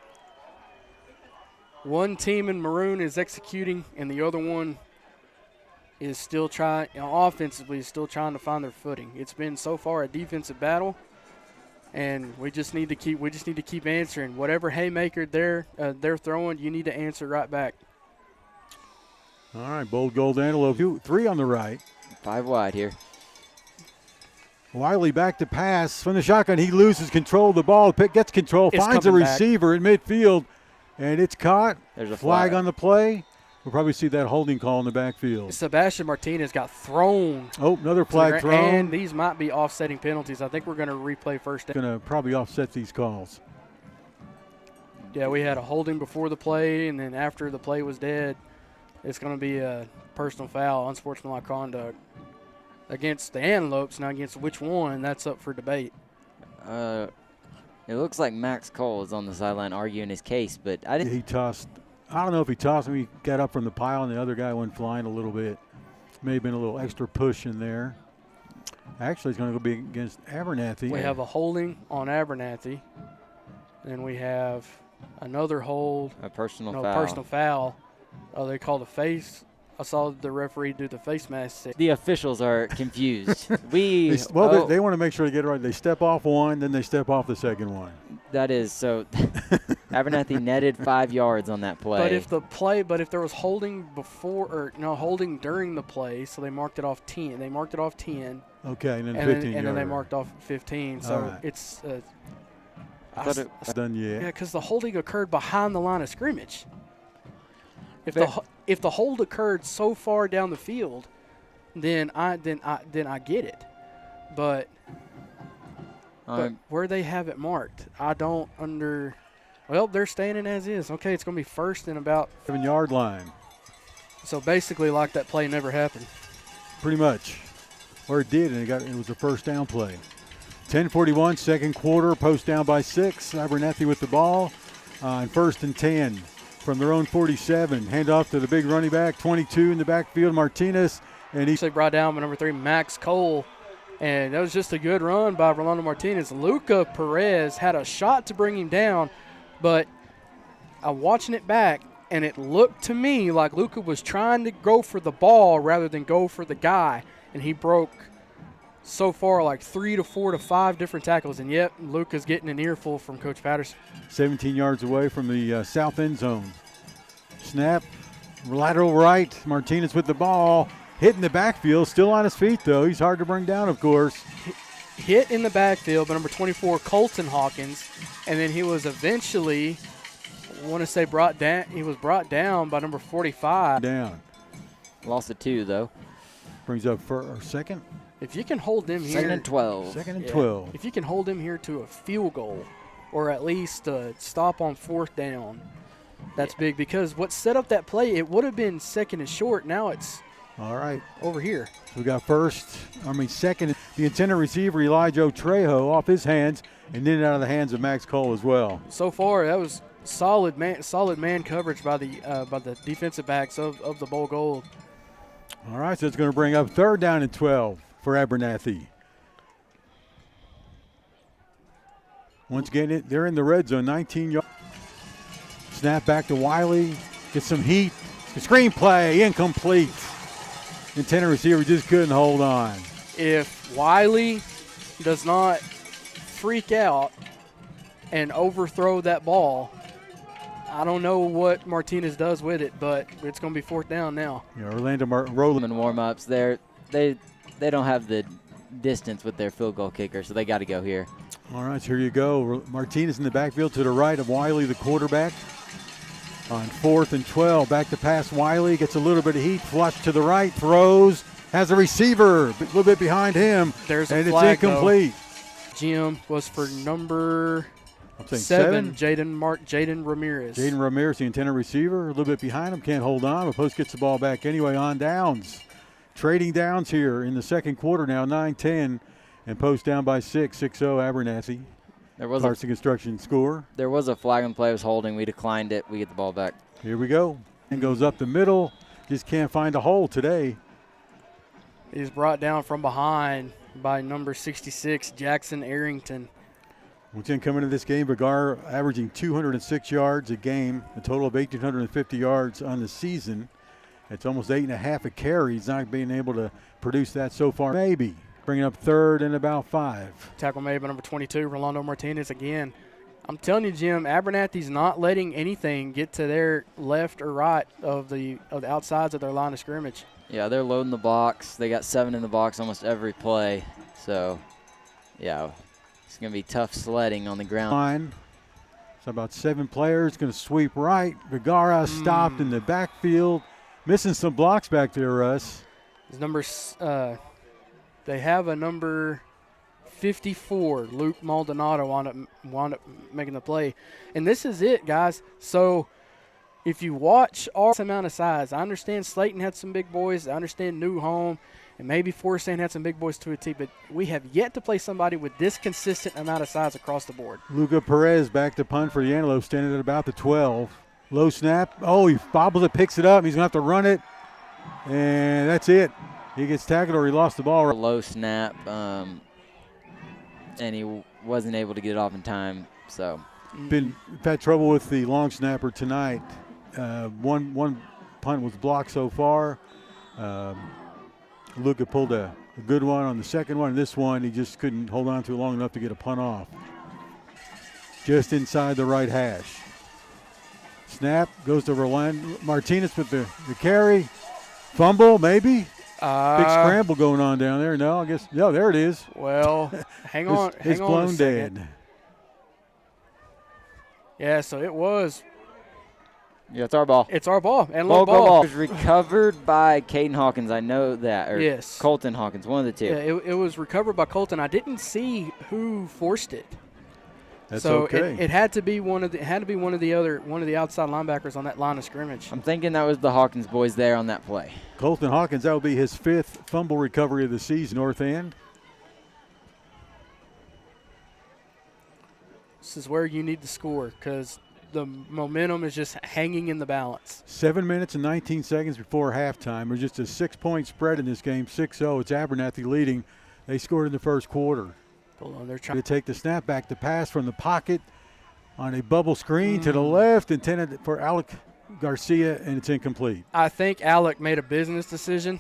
One team in maroon is executing, and the other one is still trying, offensively, is still trying to find their footing. It's been so far a defensive battle, and we just need to keep answering. Whatever haymaker they're throwing, you need to answer right back. All right, Bold Gold Antelope, 3 on the right. 5 wide here. Wiley back to pass from the shotgun. He loses control of the ball. Gets control, finds a receiver in midfield, and it's caught. There's a flag on the play. We'll probably see that holding call in the backfield. Sebastian Martinez got thrown. Oh, another flag thrown. And these might be offsetting penalties. I think we're going to replay first down. Going to probably offset these calls. Yeah, we had a holding before the play, and then after the play was dead, it's going to be a personal foul, unsportsmanlike conduct. Against the Antelopes, now against which one, that's up for debate. It looks like Max Cole is on the sideline arguing his case, but I didn't. He tossed. I don't know if he tossed him. He got up from the pile, and the other guy went flying a little bit. May have been a little extra push in there. Actually, it's going to be against Abernathy. We have a holding on Abernathy. Then we have another hold. A personal foul. Personal foul. They called a face. I saw the referee do the face mask. The officials are confused. They want to make sure they get it right. They step off one, then they step off the second one. That is so. Abernathy netted 5 yards on that play. But if there was holding holding during the play, so they marked it off 10. They marked it off 10. Okay, and then 15. And then they marked off 15. So right. It's. Done yet. Yeah, because the holding occurred behind the line of scrimmage. If the hold occurred so far down the field, then I get it. But where they have it marked, I don't under. Well, they're standing as is. Okay, it's going to be 1st and about 7-yard line. So basically, like that play never happened. Pretty much, or it did, and it was a first down play. 10:41, second quarter, post down by 6. Abernathy with the ball, and 1st and 10. From their own 47. Hand off to the big running back, 22 in the backfield, Martinez. And he brought down by number 3, Max Cole. And that was just a good run by Rolando Martinez. Luca Perez had a shot to bring him down, but I'm watching it back, and it looked to me like Luca was trying to go for the ball rather than go for the guy. And he broke so far like 3 to 4 to 5 different tackles. And yet, Luca's getting an earful from Coach Patterson. 17 yards away from the south end zone. Snap, lateral right. Martinez with the ball. Hit in the backfield, still on his feet, though. He's hard to bring down, of course. Hit in the backfield by number 24, Colton Hawkins, and then he was eventually, I want to say, brought down. He was brought down by number 45. Down. Lost of 2, though. Brings up for second. If you can hold him here. Second and 12. Second and 12. If you can hold him here to a field goal or at least a stop on 4th down, that's big, because what set up that play, it would have been second and short. Now it's all right over here. So we got second. The intended receiver, Elijah Trejo, off his hands and then out of the hands of Max Cole as well. So far, that was solid man coverage by the defensive backs of the Bowl Gold. All right, so it's going to bring up 3rd down and 12 for Abernathy. Once again, they're in the red zone, 19 yards. Snap back to Wiley, get some heat. Screen play, incomplete. Intended receiver just couldn't hold on. If Wiley does not freak out and overthrow that ball, I don't know what Martinez does with it, but it's going to be 4th down now. Yeah, Orlando rolling in warm-ups. They don't have the distance with their field goal kicker, so they got to go here. All right, so here you go. Martinez in the backfield to the right of Wiley, the quarterback. On 4th and 12, back to pass. Wiley gets a little bit of heat, flush to the right, throws, has a receiver a little bit behind him, There's a and flag, it's incomplete. Jim was for number 7. Jaden Ramirez. Jaden Ramirez, the intended receiver, a little bit behind him, can't hold on, but Post gets the ball back anyway on downs. Trading downs here in the second quarter now, 9-10, and Post down by 6, 6-0 Abernathy. There was Carson Construction score. There was a flag and play. It was holding. We declined it. We get the ball back. Here we go. And goes up the middle. Just can't find a hole today. He's brought down from behind by number 66, Jackson Arrington. Once again, coming into this game, Vergara averaging 206 yards a game, a total of 1,850 yards on the season. It's almost 8.5 a carry. He's not being able to produce that so far. Maybe. Bringing up 3rd and about 5. Tackle made by number 22, Rolando Martinez again. I'm telling you, Jim, Abernathy's not letting anything get to their left or right of the outsides of their line of scrimmage. Yeah, they're loading the box. They got 7 in the box almost every play. So, yeah, it's going to be tough sledding on the ground. Line. So about 7 players going to sweep right. Vergara stopped in the backfield. Missing some blocks back there, Russ. His numbers, they have a number 54, Luke Maldonado, wound up making the play. And this is it, guys. So if you watch our amount of size, I understand Slayton had some big boys. I understand New Home, and maybe Forest State had some big boys to a team. But we have yet to play somebody with this consistent amount of size across the board. Luca Perez back to punt for the Antelope, standing at about the 12. Low snap. Oh, he bobbles it, picks it up. He's going to have to run it. And that's it. He gets tackled or he lost the ball. Low snap, and he wasn't able to get it off in time. So We've had trouble with the long snapper tonight. One punt was blocked so far. Luca pulled a good one on the second one. This one, he just couldn't hold on to it long enough to get a punt off. Just inside the right hash. Snap goes to Rolando Martinez with the carry. Fumble, maybe. Big scramble going on down there. No, I guess. No, there it is. Well, hang on. It's blown dead. Yeah, so it was. Yeah, it's our ball. It's our ball. And low ball. It was recovered by Caden Hawkins. I know that. Or yes. Colton Hawkins, one of the two. Yeah, it was recovered by Colton. I didn't see who forced it. That's so okay. It had to be one of the outside linebackers on that line of scrimmage. I'm thinking that was the Hawkins boys there on that play. Colton Hawkins, that will be his 5th fumble recovery of the season, North End. This is where you need to score because the momentum is just hanging in the balance. 7 minutes and 19 seconds before halftime. There's just a 6-point spread in this game, 6-0. It's Abernathy leading. They scored in the first quarter. Hold on, they're trying to take the snap back to pass from the pocket on a bubble screen to the left, intended for Alec Garcia, and it's incomplete. I think Alec made a business decision,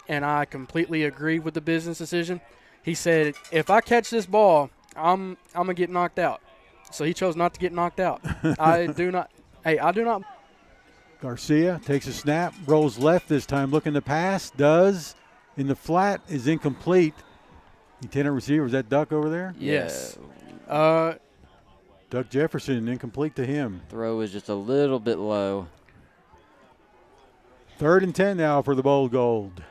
and I completely agree with the business decision. He said, if I catch this ball, I'm going to get knocked out. So he chose not to get knocked out. I do not. Garcia takes a snap, rolls left this time, looking to pass, does. In the flat, is incomplete. Lieutenant receiver, is that Duck over there? Yes. Duck Jefferson, incomplete to him. Throw is just a little bit low. 3rd and 10 now for the Bold Gold.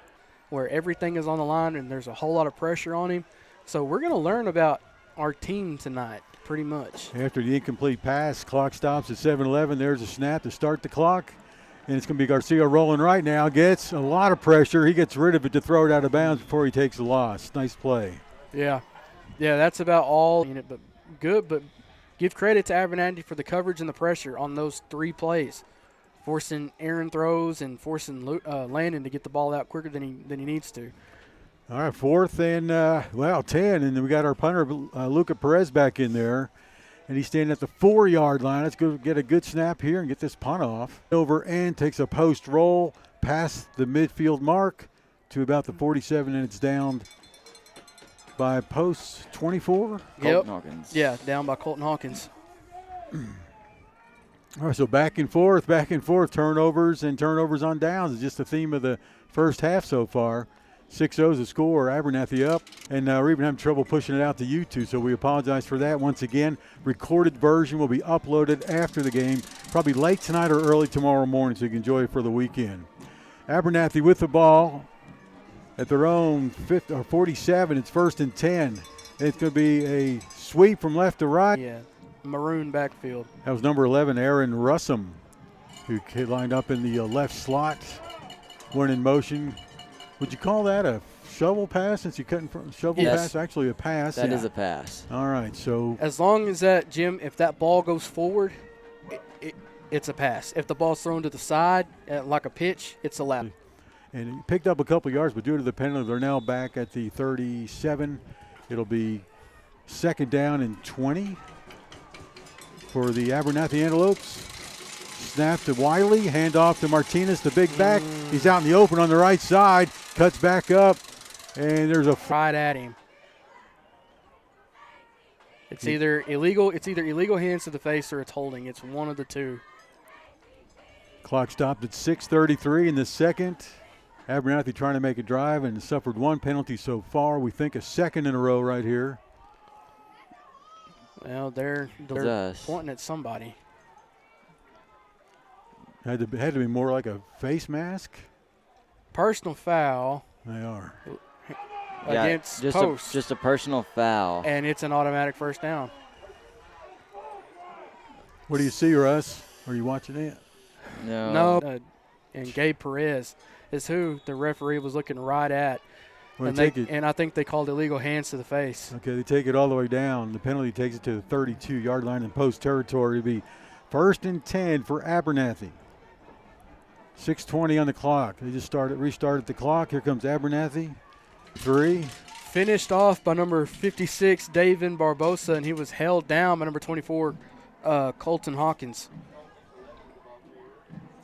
Where everything is on the line and there's a whole lot of pressure on him. So we're going to learn about our team tonight, pretty much. After the incomplete pass, clock stops at 7:11. There's a snap to start the clock. And it's going to be Garcia rolling right now. Gets a lot of pressure. He gets rid of it to throw it out of bounds before he takes the loss. Nice play. Yeah. Yeah, that's about all in it, but good. But give credit to Abernathy for the coverage and the pressure on those 3 plays, forcing Aaron throws and forcing Landon to get the ball out quicker than he needs to. All right, 4th and, 10. And then we got our punter, Luca Perez, back in there. And he's standing at the 4-yard line. Let's go get a good snap here and get this punt off. Over and takes a post roll past the midfield mark to about the 47, and it's down by post 24. Colton Hawkins. Yeah, down by Colton Hawkins. All right, so back and forth, turnovers and turnovers on downs is just the theme of the first half so far. 6-0's the score, Abernathy up, and we're even having trouble pushing it out to YouTube, so we apologize for that. Once again, recorded version will be uploaded after the game, probably late tonight or early tomorrow morning, so you can enjoy it for the weekend. Abernathy with the ball at their own 47. It's 1st and 10. It's going to be a sweep from left to right. Yeah, maroon backfield. That was number 11, Aaron Russum, who lined up in the left slot, went in motion. Would you call that a shovel pass since you couldn't pass? Actually a pass. That is a pass. All right, so. As long as that, Jim, if that ball goes forward, it's a pass. If the ball's thrown to the side like a pitch, it's a lap. And he picked up a couple of yards, but due to the penalty, they're now back at the 37. It'll be 2nd down and 20 for the Abernathy Antelopes. Snap to Wiley, handoff to Martinez, the big back. He's out in the open on the right side, cuts back up, and there's a right at him. It's either illegal hands to the face or it's holding. It's one of the two. Clock stopped at 6:33 in the second. Abernathy trying to make a drive and suffered 1 penalty so far. We think a 2nd in a row right here. Well, they're pointing at somebody. Had to be more like a face mask. Personal foul. They are. Against Post. Just a personal foul. And it's an automatic 1st down. What do you see, Russ? Are you watching it? No. And Gabe Perez is who the referee was looking right at. Well, and I think they called illegal hands to the face. Okay, they take it all the way down. The penalty takes it to the 32-yard line in Post territory. It'll be 1st and 10 for Abernathy. 6:20 on the clock. They just restarted the clock. Here comes Abernathy. 3. Finished off by number 56, David Barbosa, and he was held down by number 24, Colton Hawkins.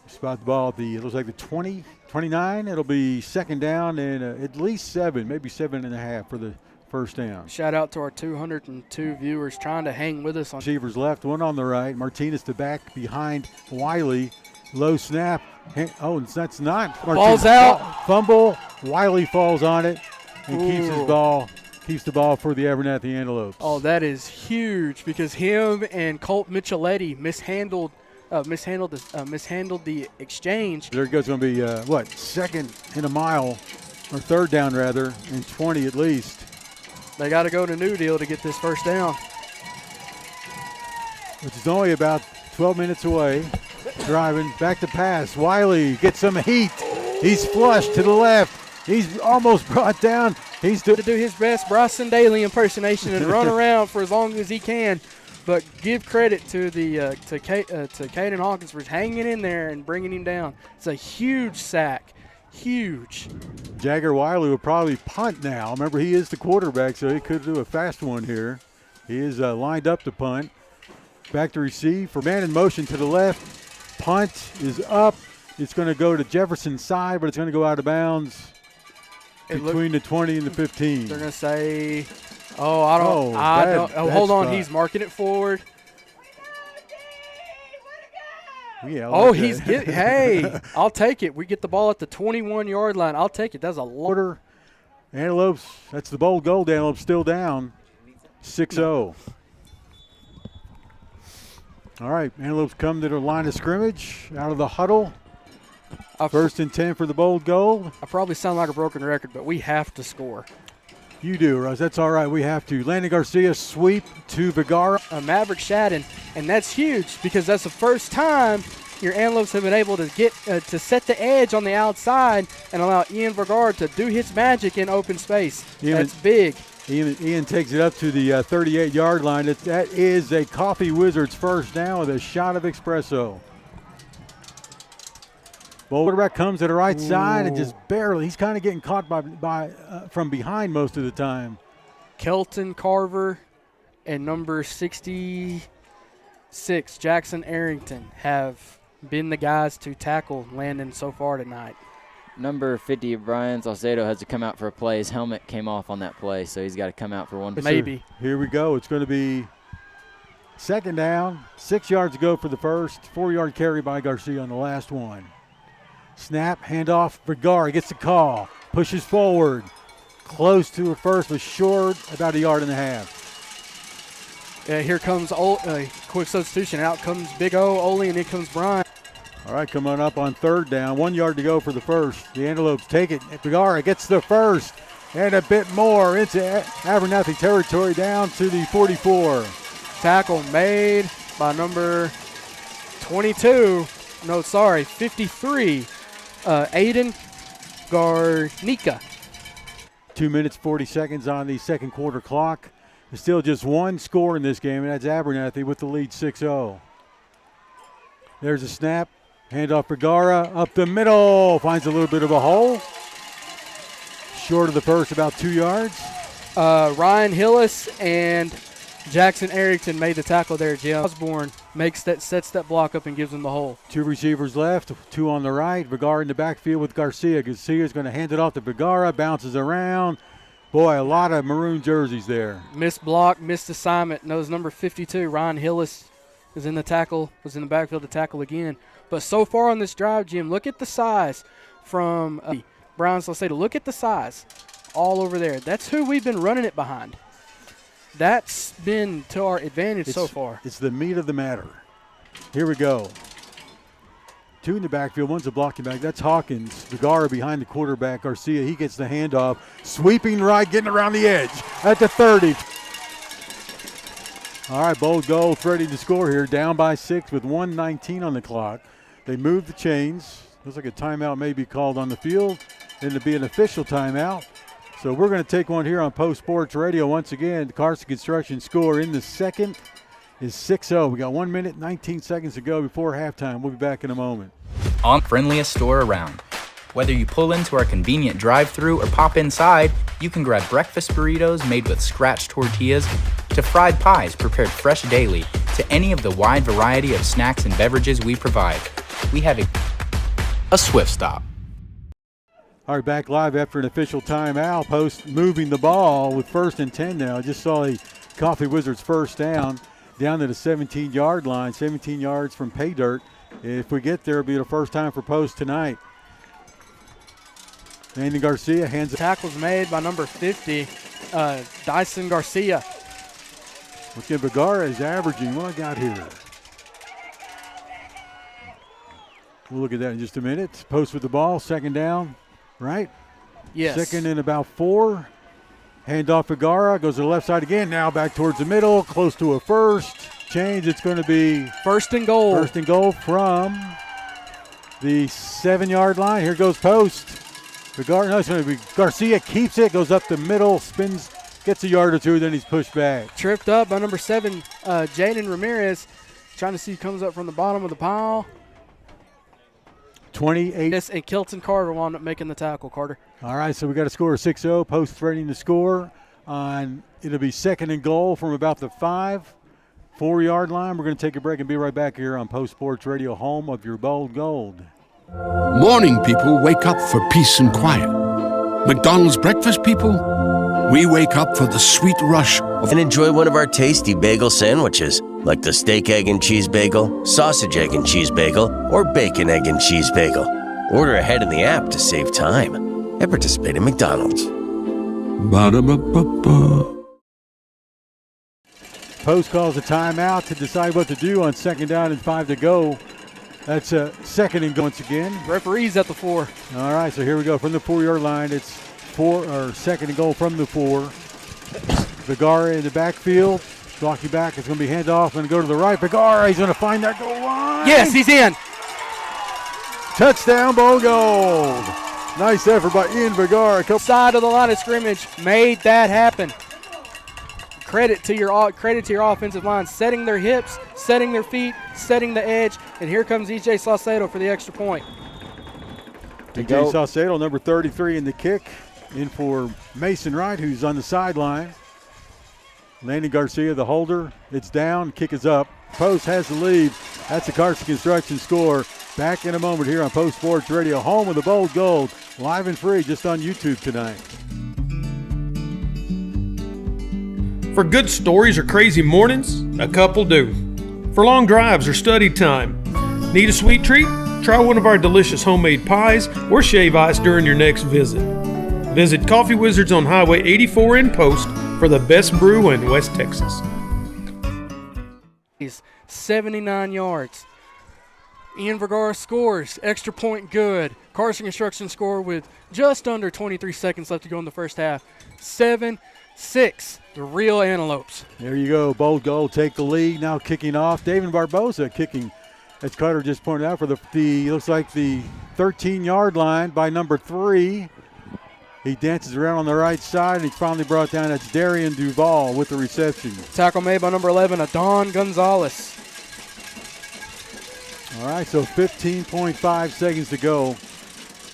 Spot the ball at it looks like the 20, 29. It'll be 2nd down and at least 7, maybe 7.5 for the 1st down. Shout out to our 202 viewers trying to hang with us. Receivers left, one on the right. Martinez to back behind Wiley. Low snap. That's not. Ball's out. Fumble. Wiley falls on it and keeps the ball for the Abernathy Antelopes. Oh, that is huge because him and Colt Micheletti mishandled the exchange. There goes going to be 2nd and a mile, or 3rd down rather, and 20 at least. They got to go to New Deal to get this 1st down. Which is only about 12 minutes away. Driving back to pass. Wiley gets some heat. He's flushed to the left. He's almost brought down. He's to do his best Bryson Daly impersonation and run around for as long as he can. But give credit to Caden Hawkins for hanging in there and bringing him down. It's a huge sack. Huge. Jagger Wiley will probably punt now. Remember, he is the quarterback, so he could do a fast one here. He is lined up to punt. Back to receive for man in motion to the left. Punt is up. It's going to go to Jefferson's side, but it's going to go out of bounds between the 20 and the 15. They're going to say, hold on. He's marking it forward. Yeah. Hey, I'll take it. We get the ball at the 21-yard line. I'll take it. That's a lot. Antelopes, that's the bold goal. Antelopes still down 6-0. All right, Antelopes come to the line of scrimmage, out of the huddle. First and 10 for the bold goal. I probably sound like a broken record, but we have to score. You do, Russ. That's all right. We have to. Landon Garcia sweep to Vergara. Maverick Shadden, and that's huge because that's the first time your Antelopes have been able to get to set the edge on the outside and allow Ian Vergara to do his magic in open space. That's big. Ian takes it up to the 38-yard line. That is a Coffee Wizards first down with a shot of espresso. Quarterback comes to the right side and just barely. He's kind of getting caught from behind most of the time. Kelton Carver and number 66, Jackson Arrington, have been the guys to tackle Landon so far tonight. Number 50, Brian Salcedo, has to come out for a play. His helmet came off on that play, so he's got to come out for one. Maybe. Here we go. It's going to be second down. 6 yards to go for the first. 4-yard carry by Garcia on the last one. Snap, handoff, Vergara gets the call, pushes forward, close to a first, but short, about 1.5 yards. Here comes quick substitution. Out comes Big Ole, and in comes Brian. All right, coming up on third down. 1 yard to go for the first. The Antelopes take it. Vergara gets the first and a bit more into Abernathy territory down to the 44. Tackle made by number 53. Aiden Garnica. 2 minutes, 40 seconds on the second quarter clock. There's still just one score in this game, and that's Abernathy with the lead 6-0. There's a snap. Handoff Vergara up the middle. Finds a little bit of a hole. Short of the first, about 2 yards. Ryan Hillis and Jackson Arrington made the tackle there. Jim Osborne sets that block up and gives them the hole. 2 receivers left, 2 on the right. Vergara in the backfield with Garcia. Garcia's going to hand it off to Vergara, bounces around. Boy, a lot of maroon jerseys there. Missed block, missed assignment. Knows number 52, Ryan Hillis, was in the backfield to tackle again. But so far on this drive, Jim, look at the size from Brian Salcedo. Look at the size all over there. That's who we've been running it behind. That's been to our advantage so far. It's the meat of the matter. Here we go. 2 in the backfield. One's a blocking back. That's Hawkins. Vergara behind the quarterback. Garcia, he gets the handoff. Sweeping right, getting around the edge at the 30. All right, bold goal, ready to score here. Down by 6 with 1:19 on the clock. They move the chains. Looks like a timeout may be called on the field. And it'll be an official timeout. So we're going to take one here on Post Sports Radio. Once again, the Carson Construction score in the second is 6-0. We got 1 minute, 19 seconds to go before halftime. We'll be back in a moment. On friendliest store around. Whether you pull into our convenient drive-thru or pop inside, you can grab breakfast burritos made with scratched tortillas to fried pies prepared fresh daily to any of the wide variety of snacks and beverages we provide. We have a Swift Stop. All right, back live after an official timeout. Post moving the ball with 1st and 10 now. I just saw a Coffee Wizards first down to the 17-yard line, 17 yards from pay dirt. If we get there, it'll be the first time for Post tonight. Andy Garcia hands it. Tackles made by number 50, Dyson Garcia. Look at Vergara is averaging. What I got here? We'll look at that in just a minute. Post with the ball, second down, right? Yes. Second and about 4. Handoff Vergara, goes to the left side again. Now back towards the middle, close to a first. Change, it's going to be first and goal. First and goal from the 7-yard line. Here goes Post. Vergara, no, it's going to be Garcia, keeps it, goes up the middle, spins, gets a yard or 2, then he's pushed back. Tripped up by number 7, Jaden Ramirez, trying to see who comes up from the bottom of the pile. 28. Yes, and Kelton Carter wound up making the tackle, Carter. All right, so we got a score of 6-0. Post threatening to score on, it'll be second and goal from about the 4-yard line. We're going to take a break and be right back here on Post Sports Radio, home of your bold gold. Morning people wake up for peace and quiet. McDonald's breakfast people We wake up for the sweet rush and enjoy one of our tasty bagel sandwiches, like the steak, egg, and cheese bagel, sausage, egg, and cheese bagel, or bacon, egg, and cheese bagel. Order ahead in the app to save time and participate in McDonald's. Ba-da-ba-ba-ba. Post calls a timeout to decide what to do on 2nd down and 5 to go. That's a 2nd and go once again. Referee's at the 4. All right, so here we go from the 4-yard line. It's 2nd and goal from the 4. Vergara in the backfield. Walking back, it's going to be hand off and go to the right. Vergara, he's going to find that goal line. Yes, he's in. Touchdown, Bowl Gold. Nice effort by Ian Vergara. Side of the line of scrimmage made that happen. Credit to your offensive line, setting their hips, setting their feet, setting the edge, and here comes E.J. Saucedo for the extra point. E.J. Saucedo, number 33 in the kick, in for Mason Wright, who's on the sideline. Landon Garcia, the holder. It's down, kick is up. Post has the lead. That's the Carson Construction score. Back in a moment here on Post Sports Radio, home of the Bold Gold, live and free just on YouTube tonight. For good stories or crazy mornings, a couple do. For long drives or study time, need a sweet treat? Try one of our delicious homemade pies or shave ice during your next visit. Visit Coffee Wizards on Highway 84 in Post for the best brew in West Texas. 79 yards. Ian Vergara scores. Extra point good. Carson Construction score with just under 23 seconds left to go in the first half. 7-6. The real Antelopes. There you go. Bold Gold take the lead. Now kicking off. David Barbosa kicking, as Carter just pointed out, for the looks like the 13-yard line by number 3. He dances around on the right side, and he's finally brought down. That's Darian Duval with the reception. Tackle made by number 11, Adon Gonzalez. All right, so 15.5 seconds to go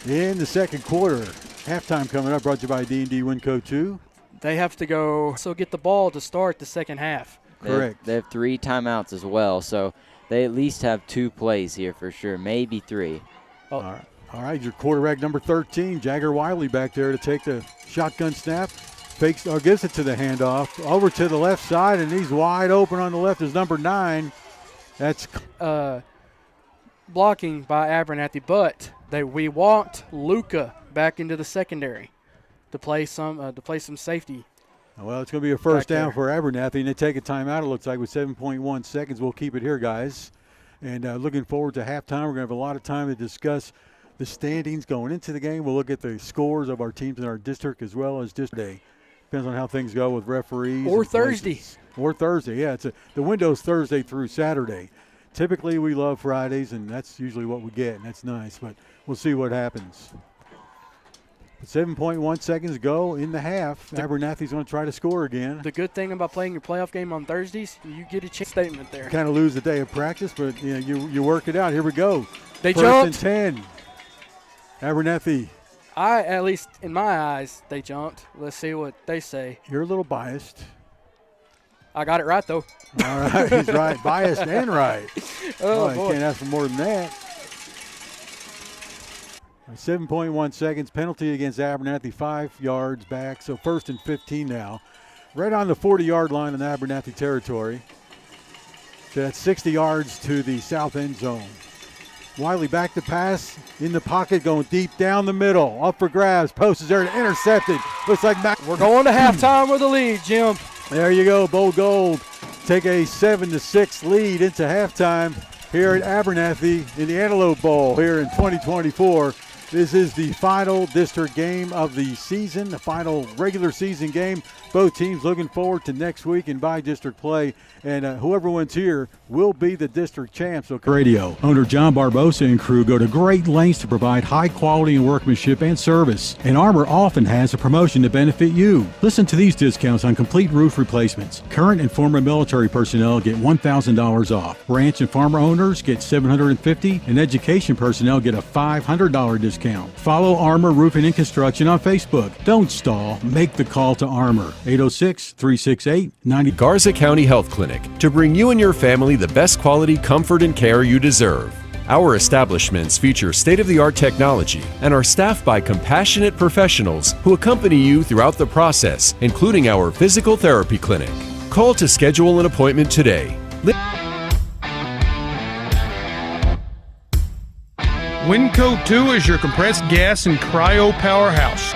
in the second quarter. Halftime coming up, brought to you by D&D Winco 2. They have to go, so get the ball to start the second half. Correct. They have 3 timeouts as well, so they at least have 2 plays here for sure, maybe 3. Oh. All right, your quarterback number 13, Jagger Wiley, back there to take the shotgun snap. Fakes or gives it to the handoff over to the left side, and he's wide open on the left is number 9. That's blocking by Abernathy, but we want Luca back into the secondary to play some safety. Well, it's going to be a first down for Abernathy, and they take a timeout, it looks like, with 7.1 seconds. We'll keep it here, guys. And looking forward to halftime. We're going to have a lot of time to discuss the standings going into the game. We'll look at the scores of our teams in our district as well as district day. Depends on how things go with referees. Or Thursday. Or Thursday, yeah. The window's Thursday through Saturday. Typically, we love Fridays, and that's usually what we get, and that's nice. But we'll see what happens. 7.1 seconds to go in the half. Abernathy's going to try to score again. The good thing about playing your playoff game on Thursdays, you get a chance statement there. Kind of lose the day of practice, but you work it out. Here we go. They jumped. 1st and 10. Abernathy. At least in my eyes, they jumped. Let's see what they say. You're a little biased. I got it right, though. All right, he's right. Biased and right. Oh, boy. Can't ask for more than that. 7.1 seconds. Penalty against Abernathy, 5 yards back. So 1st and 15 now. Right on the 40-yard line in the Abernathy territory. So that's 60 yards to the south end zone. Wiley back to pass in the pocket, going deep down the middle. Up for grabs. Post is there and intercepted. Looks like we're going to halftime with the lead, Jim. There you go. Bold Gold take a 7-6 lead into halftime here at Abernathy in the Antelope Bowl here in 2024. This is the final district game of the season, the final regular season game. Both teams looking forward to next week in by-district play, and whoever wins here will be the district champs. So Radio owner John Barbosa and crew go to great lengths to provide high quality and workmanship and service. And Armor often has a promotion to benefit you. Listen to these discounts on complete roof replacements. Current and former military personnel get $1,000 off. Ranch and farmer owners get $750, and education personnel get a $500 discount. Follow Armor Roofing and Construction on Facebook. Don't stall. Make the call to Armor. 806-368-90. Garza County Health Clinic, to bring you and your family the best quality comfort and care you deserve. Our establishments feature state-of-the-art technology and are staffed by compassionate professionals who accompany you throughout the process, including our physical therapy clinic. Call to schedule an appointment today. Winco 2 is your compressed gas and cryo powerhouse.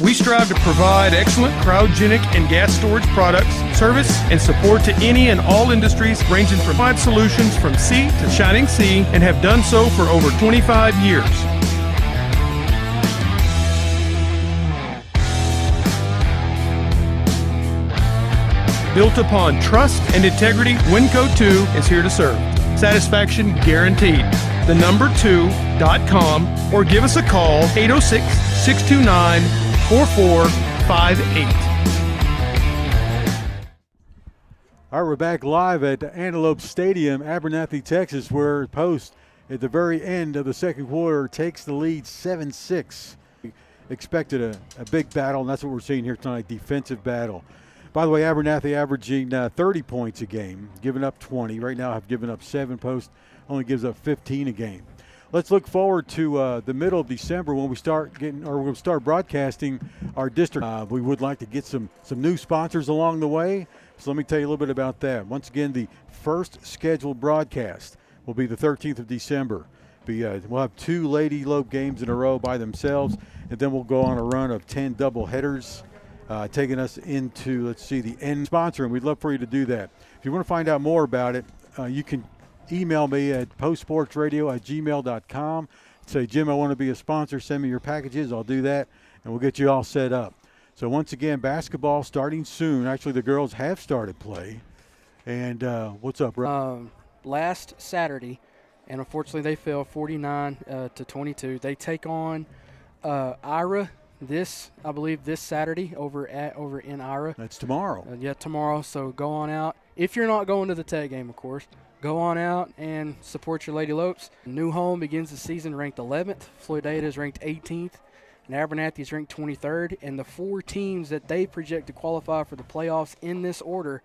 We strive to provide excellent cryogenic and gas storage products, service, and support to any and all industries ranging from wide solutions from sea to shining sea, and have done so for over 25 years. Built upon trust and integrity, Winco 2 is here to serve. Satisfaction guaranteed. The number 2.com or give us a call 806-629-4458. All right, we're back live at Antelope Stadium, Abernathy, Texas, where Post at the very end of the second quarter takes the lead 7-6. Expected a big battle, and that's what we're seeing here tonight, defensive battle. By the way, Abernathy averaging 30 points a game, giving up 20. Right now I've given up 7. Post only gives up 15 a game. Let's look forward to the middle of December when we start we'll start broadcasting our district. We would like to get some new sponsors along the way. So let me tell you a little bit about that. Once again, the first scheduled broadcast will be the 13th of December. We'll have 2 Lady Lope games in a row by themselves, and then we'll go on a run of 10 double headers, taking us into, the end sponsor, and we'd love for you to do that. If you want to find out more about it, you can email me at postsportsradio@gmail.com. Say, Jim, I want to be a sponsor. Send me your packages. I'll do that, and we'll get you all set up. So once again, basketball starting soon. Actually, the girls have started play. And what's up, Rob? Last Saturday, and unfortunately they fell 49-22. They take on Ira this Saturday over in Ira. That's tomorrow. Tomorrow. So go on out. If you're not going to the Tech game, of course, go on out and support your Lady Lopes. New Home begins the season ranked 11th. Floydada is ranked 18th. And Abernathy is ranked 23rd. And the 4 teams that they project to qualify for the playoffs in this order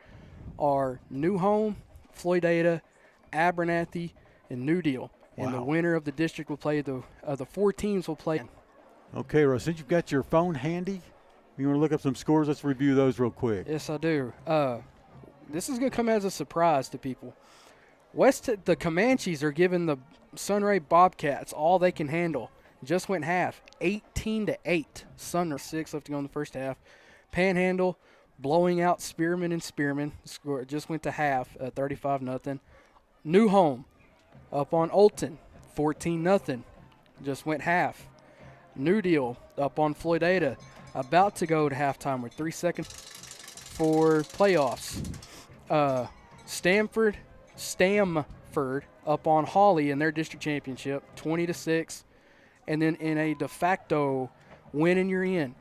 are New Home, Floydada, Abernathy, and New Deal. Wow. And the winner of the district will play the 4 teams will play. Okay, Russ, since you've got your phone handy, you want to look up some scores? Let's review those real quick. Yes, I do. This is going to come as a surprise to people. The Comanches are giving the Sunray Bobcats all they can handle. Just went half, 18-8. Sunray 6 left to go in the first half. Panhandle blowing out Spearman and Spearman. Score just went to half, 35-0. New Home up on Olton, 14-0. Just went half. New Deal up on Floydada, about to go to halftime with 3 seconds for playoffs. Stamford up on Hawley in their district championship, 20-6. And then in a de facto win and you're in,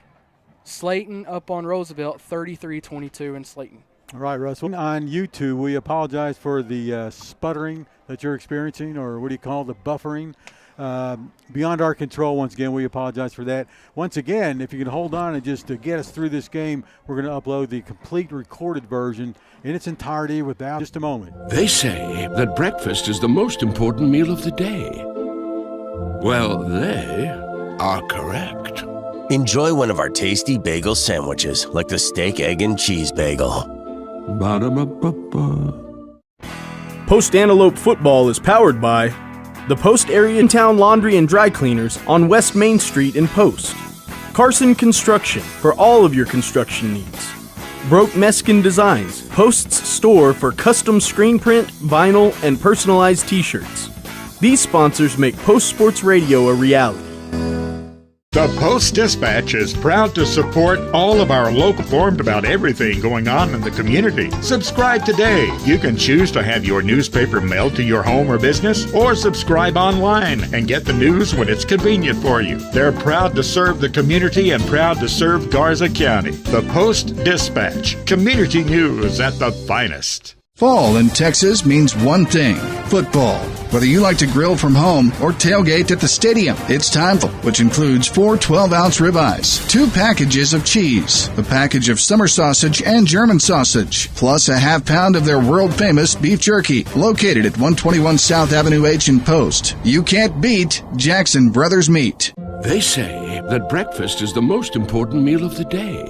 Slayton up on Roosevelt, 33-22 in Slayton. All right, Russ. On YouTube, we apologize for the sputtering that you're experiencing, or what do you call the buffering? Beyond our control, once again, we apologize for that. Once again, if you can hold on and just to get us through this game, we're going to upload the complete recorded version in its entirety without just a moment. They say that breakfast is the most important meal of the day. Well, they are correct. Enjoy one of our tasty bagel sandwiches, like the steak, egg, and cheese bagel. Ba-da-ba-ba-ba. Post Antelope Football is powered by the Post Area in Town Laundry and Dry Cleaners on West Main Street in Post. Carson Construction for all of your construction needs. Broke Meskin Designs, Post's store for custom screen print, vinyl, and personalized t-shirts. These sponsors make Post Sports Radio a reality. The Post-Dispatch is proud to support all of our local informed about everything going on in the community. Subscribe today. You can choose to have your newspaper mailed to your home or business, or subscribe online and get the news when it's convenient for you. They're proud to serve the community and proud to serve Garza County. The Post-Dispatch. Community news at the finest. Fall in Texas means one thing: football. Whether you like to grill from home or tailgate at the stadium, it's time for, which includes 4 12-ounce ribeyes, 2 packages of cheese, a package of summer sausage and German sausage, plus a half pound of their world-famous beef jerky, located at 121 South Avenue H in Post. You can't beat Jackson Brothers Meat. They say that breakfast is the most important meal of the day.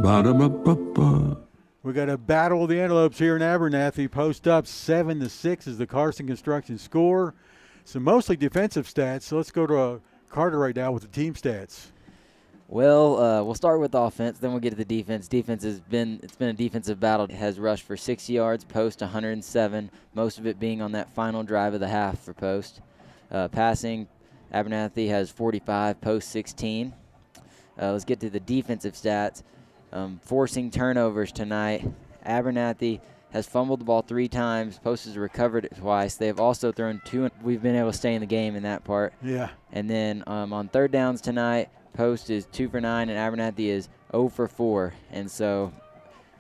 Ba-da-ba-ba-ba. We got a battle of the Antelopes here in Abernathy. Post up 7-6 is the Carson Construction score. Some mostly defensive stats. So let's go to Carter right now with the team stats. Well, we'll start with offense, then we'll get to the defense. Defense it's been a defensive battle. It has rushed for 60 yards, Post 107, most of it being on that final drive of the half for Post. Passing, Abernathy has 45, Post 16. Let's get to the defensive stats. Forcing turnovers tonight. Abernathy has fumbled the ball 3 times. Post has recovered it twice. They have also thrown 2. We've been able to stay in the game in that part. Yeah. And then on third downs tonight, Post is 2 for 9 and Abernathy is 0 for 4. And so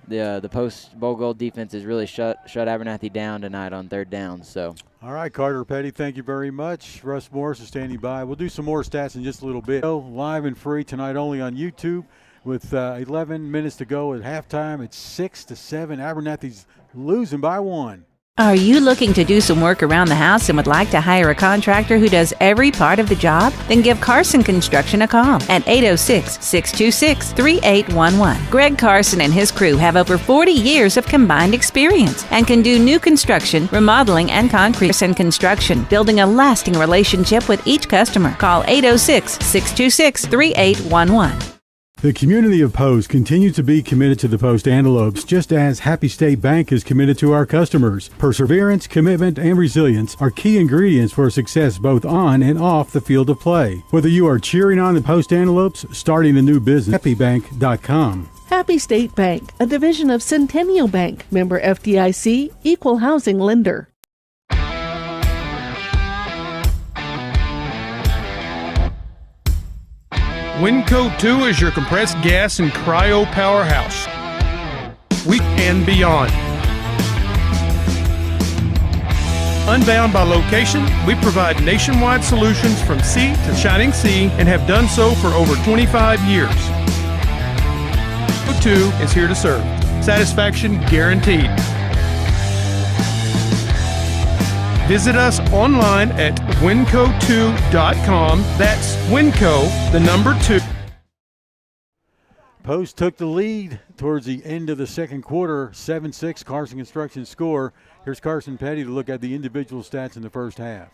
the Post Bowl Gold defense has really shut Abernathy down tonight on third down. So. All right, Carter Petty, thank you very much. Russ Morris is standing by. We'll do some more stats in just a little bit. Live and free tonight only on YouTube. With 11 minutes to go at halftime, it's 6-7. Abernathy's losing by 1. Are you looking to do some work around the house and would like to hire a contractor who does every part of the job? Then give Carson Construction a call at 806-626-3811. Greg Carson and his crew have over 40 years of combined experience and can do new construction, remodeling, and concrete and construction, building a lasting relationship with each customer. Call 806-626-3811. The community of Post continues to be committed to the Post Antelopes, just as Happy State Bank is committed to our customers. Perseverance, commitment, and resilience are key ingredients for success both on and off the field of play. Whether you are cheering on the Post Antelopes, starting a new business, happybank.com. Happy State Bank, a division of Centennial Bank, member FDIC, equal housing lender. Winco 2 is your compressed gas and cryo powerhouse. We and beyond. Unbound by location, we provide nationwide solutions from sea to shining sea and have done so for over 25 years. Winco 2 is here to serve. Satisfaction guaranteed. Visit us online at winco2.com. That's Winco, the number 2. Post took the lead towards the end of the second quarter, 7-6 Carson Construction score. Here's Carson Petty to look at the individual stats in the first half.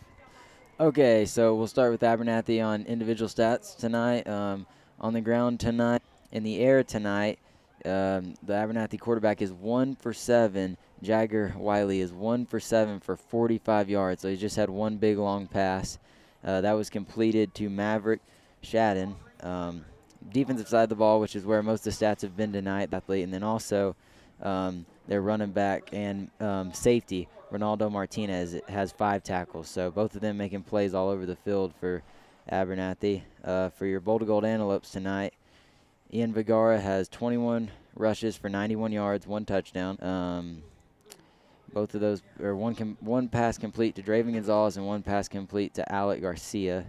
Okay, so we'll start with Abernathy on individual stats tonight. On the ground tonight, in the air tonight, the Abernathy quarterback is 1 for 7. Jagger Wiley is 1 for 7 for 45 yards. So he just had one big long pass. That was completed to Maverick Shadden. Defensive side of the ball, which is where most of the stats have been tonight, and then also their running back and safety, Ronaldo Martinez, has 5 tackles. So both of them making plays all over the field for Abernathy. For your Bowl to Gold Antelopes tonight, Ian Vigara has 21 rushes for 91 yards, 1 touchdown. Both of those, or one pass complete to Draven Gonzalez and 1 pass complete to Alec Garcia.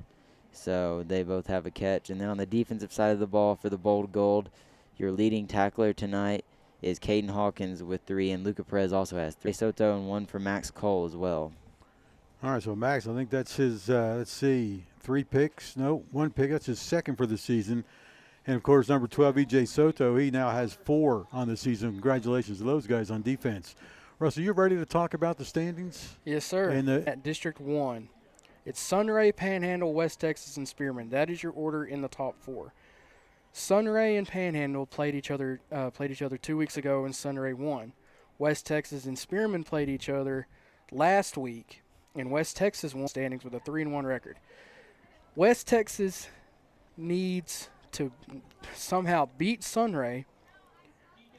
So they both have a catch. And then on the defensive side of the ball for the Bowl to Gold, your leading tackler tonight is Caden Hawkins with 3, and Luca Perez also has 3. Soto and 1 for Max Cole as well. All right, so Max, I think that's his, 3 picks. No, 1 pick. That's his second for the season. And, of course, number 12, E.J. Soto, he now has 4 on the season. Congratulations to those guys on defense. Russell, you ready to talk about the standings? Yes, sir. At District 1, it's Sunray, Panhandle, West Texas, and Spearman. That is your order in the top 4. Sunray and Panhandle played each other 2 weeks ago, and Sunray won. West Texas and Spearman played each other last week, and West Texas won standings with a 3-1 record. West Texas needs to somehow beat Sunray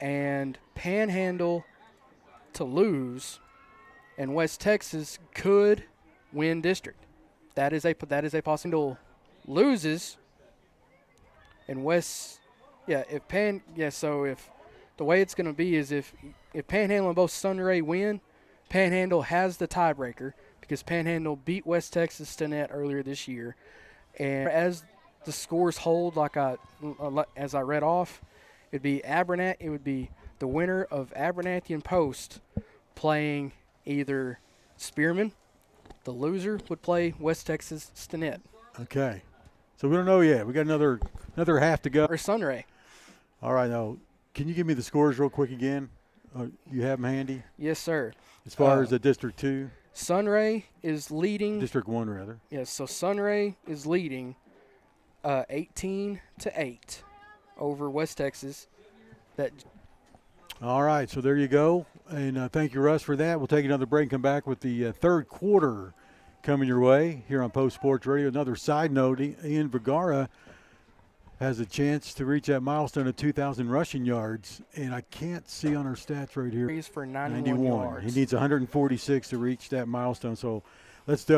and Panhandle to lose, and West Texas could win district. That is a possibility. Loses, and so if the way it's going to be is if Panhandle and both Sunray win, Panhandle has the tiebreaker. because Panhandle beat West Texas Stinnett earlier this year. And as the scores hold, as I read off, it'd be Abernathy. It would be the winner of Abernathy and Post playing either Spearman. The loser would play West Texas Stinnett. Okay. So we don't know yet. We got another half to go. Or Sunray. All right. Now, can you give me the scores real quick again? You have them handy? Yes, sir. As far as the District 2? Sunray is leading. District 1, rather. Yes, so Sunray is leading 18-8 over West Texas. All right, so there you go. And thank you, Russ, for that. We'll take another break and come back with the third quarter coming your way here on Post Sports Radio. Another side note, Ian Vergara has a chance to reach that milestone of 2,000 rushing yards, and I can't see on our stats right here. He's for 91 yards. He needs 146 to reach that milestone. So let's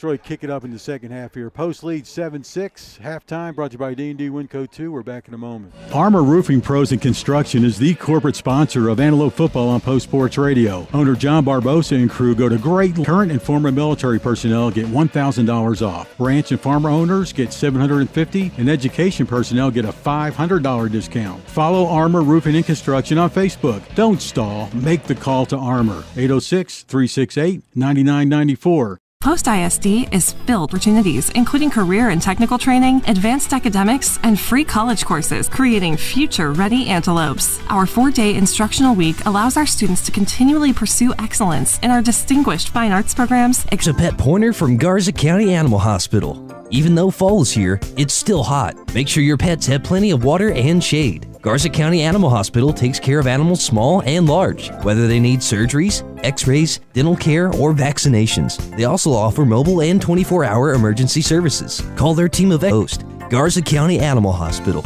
really kick it up in the second half here. Post lead 7-6. Halftime brought to you by D&D Winco 2. We're back in a moment. Armor Roofing Pros and Construction is the corporate sponsor of Antelope Football on Post Sports Radio. Owner John Barbosa and crew go to great. Current and former military personnel get $1,000 off. Ranch and farmer owners get $750, and education personnel get a $500 discount. Follow Armor Roofing and Construction on Facebook. Don't stall. Make the call to Armor. 806-368-9994. Post ISD is filled with opportunities, including career and technical training, advanced academics, and free college courses, creating future-ready antelopes. Our 4-day instructional week allows our students to continually pursue excellence in our distinguished fine arts programs. It's a pet pointer from Garza County Animal Hospital. Even though fall is here, it's still hot. Make sure your pets have plenty of water and shade. Garza County Animal Hospital takes care of animals small and large, whether they need surgeries, x-rays, dental care, or vaccinations. They also offer mobile and 24-hour emergency services. Call their team of hosts, Garza County Animal Hospital.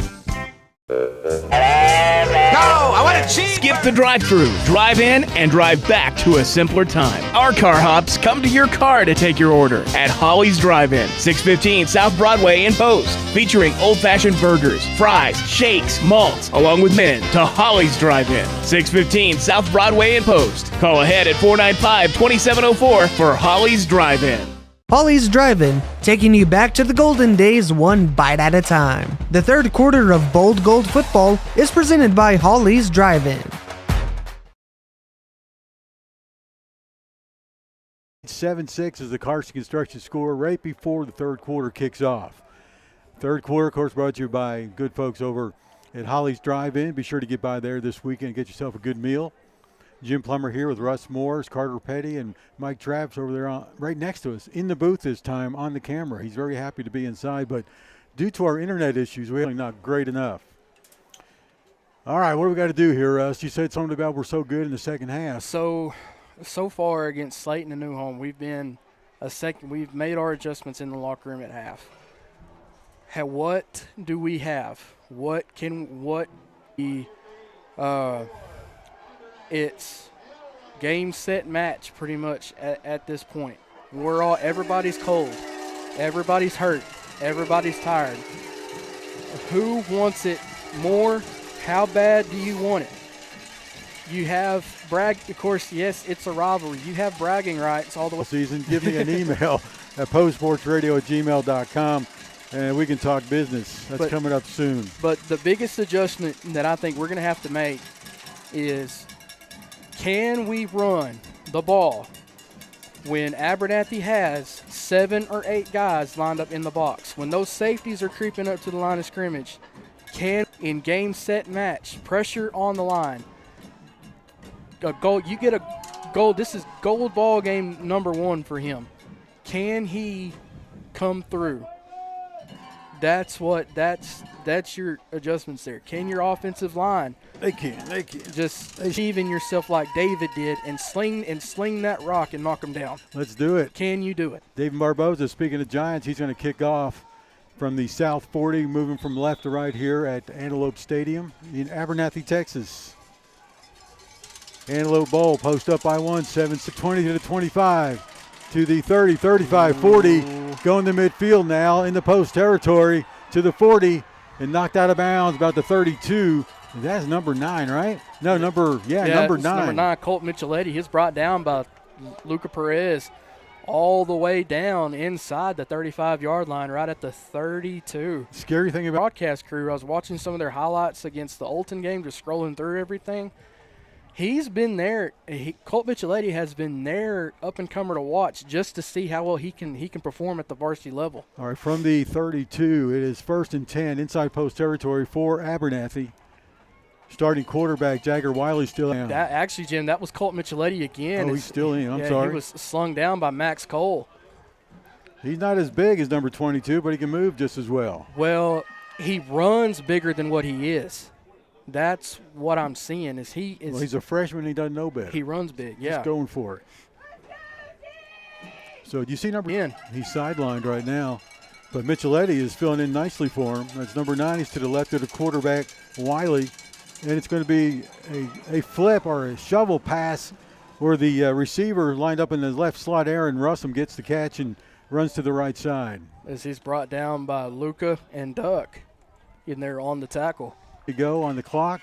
I want to cheese. Skip the drive-thru, drive in, and drive back to a simpler time. Our car hops come to your car to take your order at Holly's Drive-In, 615 South Broadway in Post, featuring old-fashioned burgers, fries, shakes, malts, along with men to Holly's Drive-In, 615 South Broadway in Post. Call ahead at 495-2704 for Holly's Drive-In. Holly's Drive-In, taking you back to the golden days one bite at a time. The third quarter of Bold Gold Football is presented by Holly's Drive-In. 7-6 is the Carson Construction score right before the third quarter kicks off. Third quarter, of course, brought to you by good folks over at Holly's Drive-In. Be sure to get by there this weekend and get yourself a good meal. Jim Plummer here with Russ Morris, Carter Petty, and Mike Traps over there right next to us in the booth this time on the camera. He's very happy to be inside, but due to our internet issues, we're not great enough. All right, what do we got to do here, Russ? You said something about we're so good in the second half. So far against Slayton and New Home, we've made our adjustments in the locker room at half. What do we have? It's game, set, match pretty much at this point. Everybody's cold. Everybody's hurt. Everybody's tired. Who wants it more? How bad do you want it? You have of course, yes, it's a rivalry. You have bragging rights all the way. Season, give me an email at postsportsradio@gmail.com, and we can talk business. That's coming up soon. But the biggest adjustment that I think we're going to have to make is, can we run the ball when Abernathy has 7 or 8 guys lined up in the box? When those safeties are creeping up to the line of scrimmage, in game, set, match, pressure on the line, a goal, you get a goal. This is gold ball game number 1 for him. Can he come through? That's your adjustments there. Can your offensive line? They can. Just achieving yourself like David did and sling that rock and knock them down. Let's do it. Can you do it? David Barbosa, speaking of Giants, he's going to kick off from the South 40, moving from left to right here at Antelope Stadium in Abernathy, Texas. Antelope Bowl, post up by 1, 7-20 to the 25, to the 30, 35, 40, going to midfield now in the post territory to the 40, and knocked out of bounds about the 32. That's number 9, right? No, number 9. Number 9, Colt Micheletti. He's brought down by Luca Perez all the way down inside the 35-yard line, right at the 32. Scary thing about broadcast crew, I was watching some of their highlights against the Olton game, just scrolling through everything. He's been there. Colt Micheletti has been there, up-and-comer to watch, just to see how well he can perform at the varsity level. All right, from the 32, it is 1st and 10, inside post territory for Abernathy. Starting quarterback Jagger Wiley still down. Actually, Jim, that was Colt Micheletti again. Oh, he's still in. I'm sorry. He was slung down by Max Cole. He's not as big as number 22, but he can move just as well. Well, he runs bigger than what he is. That's what I'm seeing. Well, he's a freshman. He doesn't know better. He runs big. Yeah, he's going for it. So do you see number 10? He's sidelined right now, but Micheletti is filling in nicely for him. That's number 9. He's to the left of the quarterback Wiley. And it's going to be a flip or a shovel pass where the receiver lined up in the left slot, Aaron Russum, gets the catch and runs to the right side. As he's brought down by Luca and Duck in there on the tackle. You go on the clock.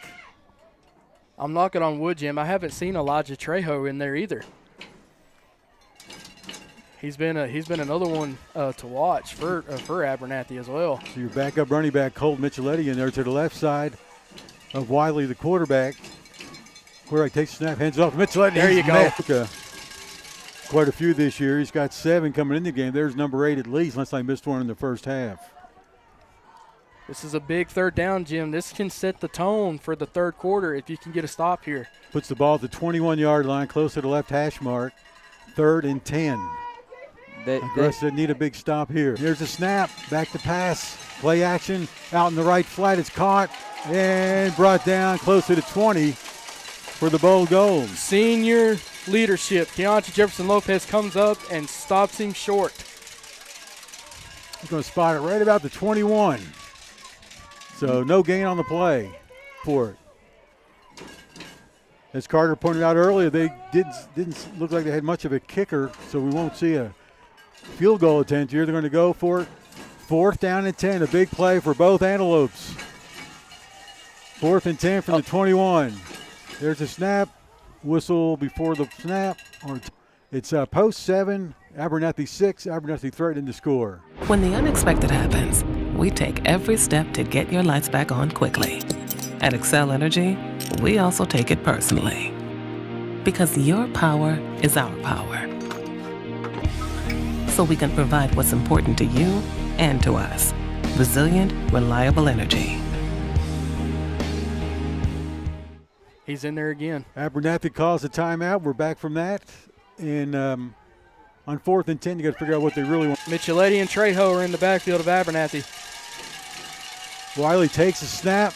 I'm knocking on wood, Jim. I haven't seen Elijah Trejo in there either. He's been another one to watch for Abernathy as well. So your backup running back, Colt Micheletti, in there to the left side of Wiley, the quarterback. Quarterback takes a snap, hands off to Micheletti. There you go. Quite a few this year. He's got 7 coming in the game. There's number 8 at least, unless I missed one in the first half. This is a big third down, Jim. This can set the tone for the third quarter if you can get a stop here. Puts the ball at the 21-yard line, close to the left hash mark. 3rd and 10. They need a big stop here. Here's a snap, back to pass, play action, out in the right flat. It's caught and brought down close to the 20 for the bowl goal. Senior leadership. Keontae Jefferson Lopez comes up and stops him short. He's going to spot it right about the 21. So no gain on the play for it. As Carter pointed out earlier, they didn't look like they had much of a kicker, so we won't see a field goal attempt here. They're going to go for it. 4th down and 10, a big play for both Antelopes. 4th and 10 from the 21. There's a snap, whistle before the snap. It's post 7, Abernathy 6, Abernathy threatening to score. When the unexpected happens, we take every step to get your lights back on quickly. At Excel Energy, we also take it personally. Because your power is our power. So we can provide what's important to you and to us. Resilient, reliable energy. He's in there again. Abernathy calls a timeout. We're back from that. And on 4th and 10, you got to figure out what they really want. Micheletti and Trejo are in the backfield of Abernathy. Wiley takes a snap.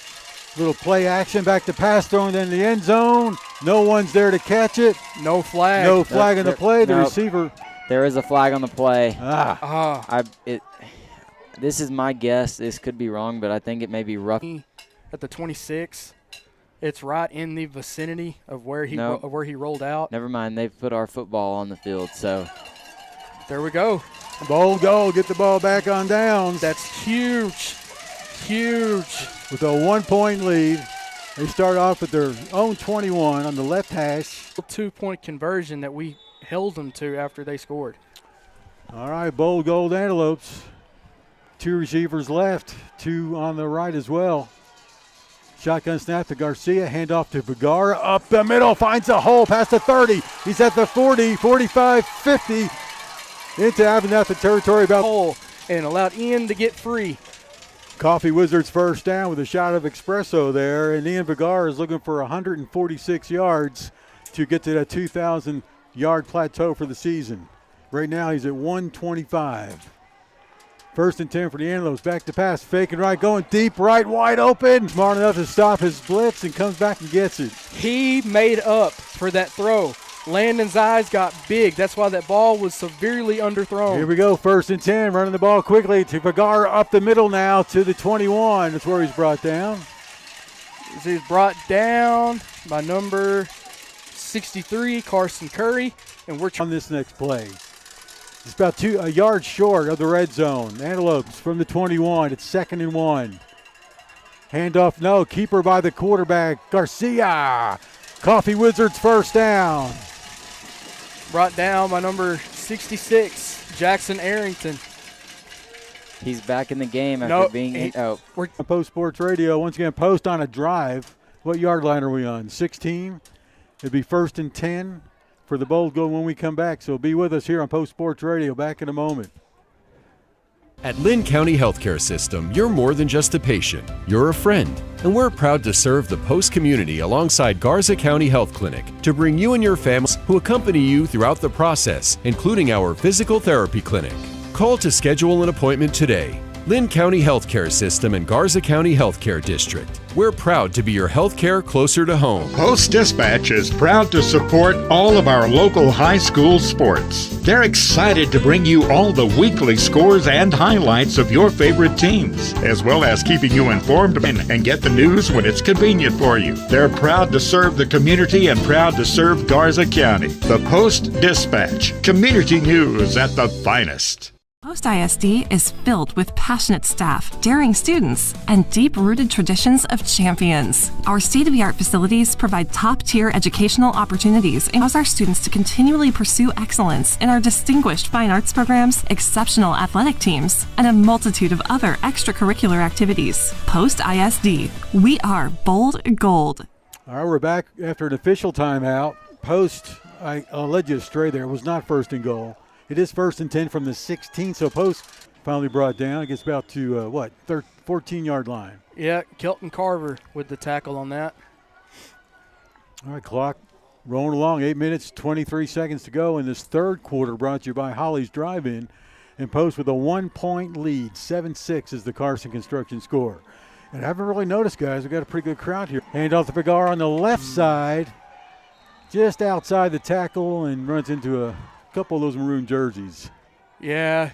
Little play action, back to pass, throwing in the end zone. No one's there to catch it. No flag. No flag on the play. The receiver. There is a flag on the play. This is my guess. This could be wrong, but I think it may be rough. At the 26. It's right in the vicinity of where he rolled out. Never mind. They've put our football on the field, so. There we go. Bold goal. Get the ball back on downs. That's huge. Huge. With a 1-point lead, they start off with their own 21 on the left hash. 2-point conversion that we held them to after they scored. All right, bold gold Antelopes. 2 receivers left, 2 on the right as well. Shotgun snap to Garcia, handoff to Vergara, up the middle, finds a hole past the 30. He's at the 40, 45, 50, into Abernathy territory about hole, and allowed Ian to get free. Coffee Wizards first down with a shot of espresso there, and Ian Vergara is looking for 146 yards to get to that 2,000-yard plateau for the season. Right now he's at 125. 1st and 10 for the Antelopes. Back to pass, faking right, going deep right, wide open. Smart enough to stop his blitz and comes back and gets it. He made up for that throw. Landon's eyes got big. That's why that ball was severely underthrown. Here we go, 1st and 10, running the ball quickly to Vergara up the middle now to the 21. That's where he's brought down. He's brought down by number 63, Carson Curry. And we're on this next play. It's about a yard short of the red zone. Antelopes from the 21. It's 2nd and 1. Handoff, no. Keeper by the quarterback, Garcia. Coffee Wizards first down. Brought down by number 66, Jackson Arrington. He's back in the game after being out. We're on Post Sports Radio. Once again, Post on a drive. What yard line are we on? 16? It'd be 1st and 10 for the Bold Gold when we come back. So be with us here on Post Sports Radio. Back in a moment. At Lynn County Healthcare System, you're more than just a patient. You're a friend. And we're proud to serve the Post community alongside Garza County Health Clinic to bring you and your families who accompany you throughout the process, including our physical therapy clinic. Call to schedule an appointment today. Lynn County Healthcare System and Garza County Healthcare District. We're proud to be your healthcare closer to home. Post-Dispatch is proud to support all of our local high school sports. They're excited to bring you all the weekly scores and highlights of your favorite teams, as well as keeping you informed and get the news when it's convenient for you. They're proud to serve the community and proud to serve Garza County. The Post-Dispatch, community news at the finest. Post ISD is filled with passionate staff, daring students, and deep-rooted traditions of champions. Our state-of-the-art facilities provide top-tier educational opportunities and cause our students to continually pursue excellence in our distinguished fine arts programs, exceptional athletic teams, and a multitude of other extracurricular activities. Post ISD, we are Bold Gold. All right, we're back after an official timeout. Post, I'll let you astray there. It was not 1st and goal. It is 1st and 10 from the 16, so Post finally brought down. It gets about to, 14-yard line. Yeah, Kelton Carver with the tackle on that. All right, clock rolling along. 8 minutes, 23 seconds to go in this third quarter, brought to you by Holly's Drive-In. And Post with a 1-point lead. 7-6 is the Carson Construction score. And I haven't really noticed, guys, we've got a pretty good crowd here. Hand off to Pagar on the left side, just outside the tackle, and runs into a couple of those maroon jerseys. Yeah,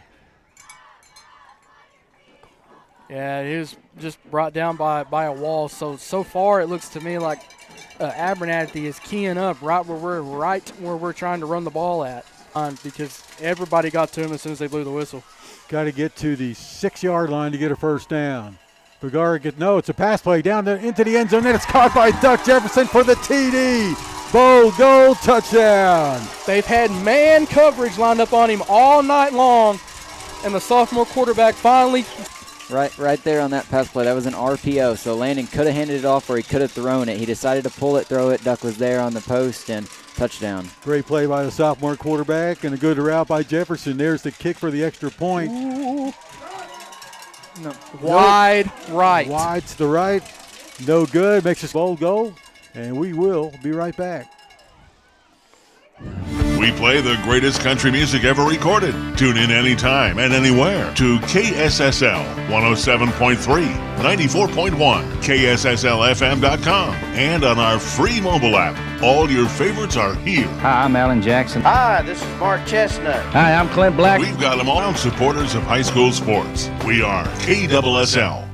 he was just brought down by a wall. So far it looks to me like Abernathy is keying up right where we're trying to run the ball at, because everybody got to him as soon as they blew the whistle. Got to get to the 6-yard line to get a first down. It's a pass play down there into the end zone, and it's caught by Duck Jefferson for the TD. Bold Gold touchdown. They've had man coverage lined up on him all night long, and the sophomore quarterback finally. Right there on that pass play, that was an RPO, so Landon could have handed it off or he could have thrown it. He decided to pull it, throw it. Duck was there on the post, and touchdown. Great play by the sophomore quarterback and a good route by Jefferson. There's the kick for the extra point. No. Wide right. Wide to the right. No good. Makes us Bold Gold. And we will be right back. We play the greatest country music ever recorded. Tune in anytime and anywhere to KSSL 107.3, 94.1, KSSLFM.com, and on our free mobile app. All your favorites are here. Hi, I'm Alan Jackson. Hi, this is Mark Chestnut. Hi, I'm Clint Black. We've got them all, supporters of high school sports. We are KSSL.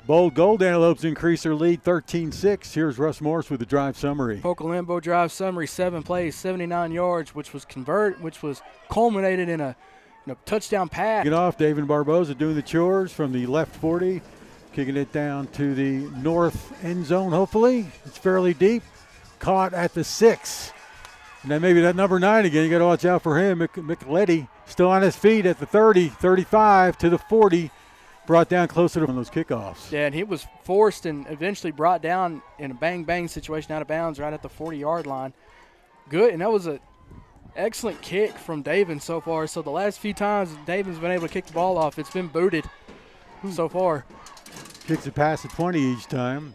Bold Gold Antelopes increase their lead 13-6. Here's Russ Morris with the drive summary. Pocolimbo drive summary, 7 plays, 79 yards, which was culminated in a touchdown pass. Get off, David Barboza doing the chores from the left 40, kicking it down to the north end zone, hopefully. It's fairly deep. Caught at the 6. And then maybe that number 9 again. You got to watch out for him. Micheletti still on his feet at the 30, 35 to the 40. Brought down closer to one of those kickoffs. Yeah, and he was forced and eventually brought down in a bang-bang situation out of bounds right at the 40-yard line. Good, and that was an excellent kick from David so far. So the last few times David's been able to kick the ball off, it's been booted so far. Kicks it past the 20 each time.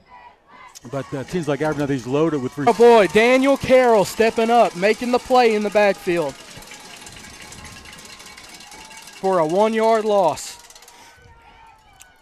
But it seems like Abernathy's loaded with Oh, boy, Daniel Carroll stepping up, making the play in the backfield for a 1-yard loss.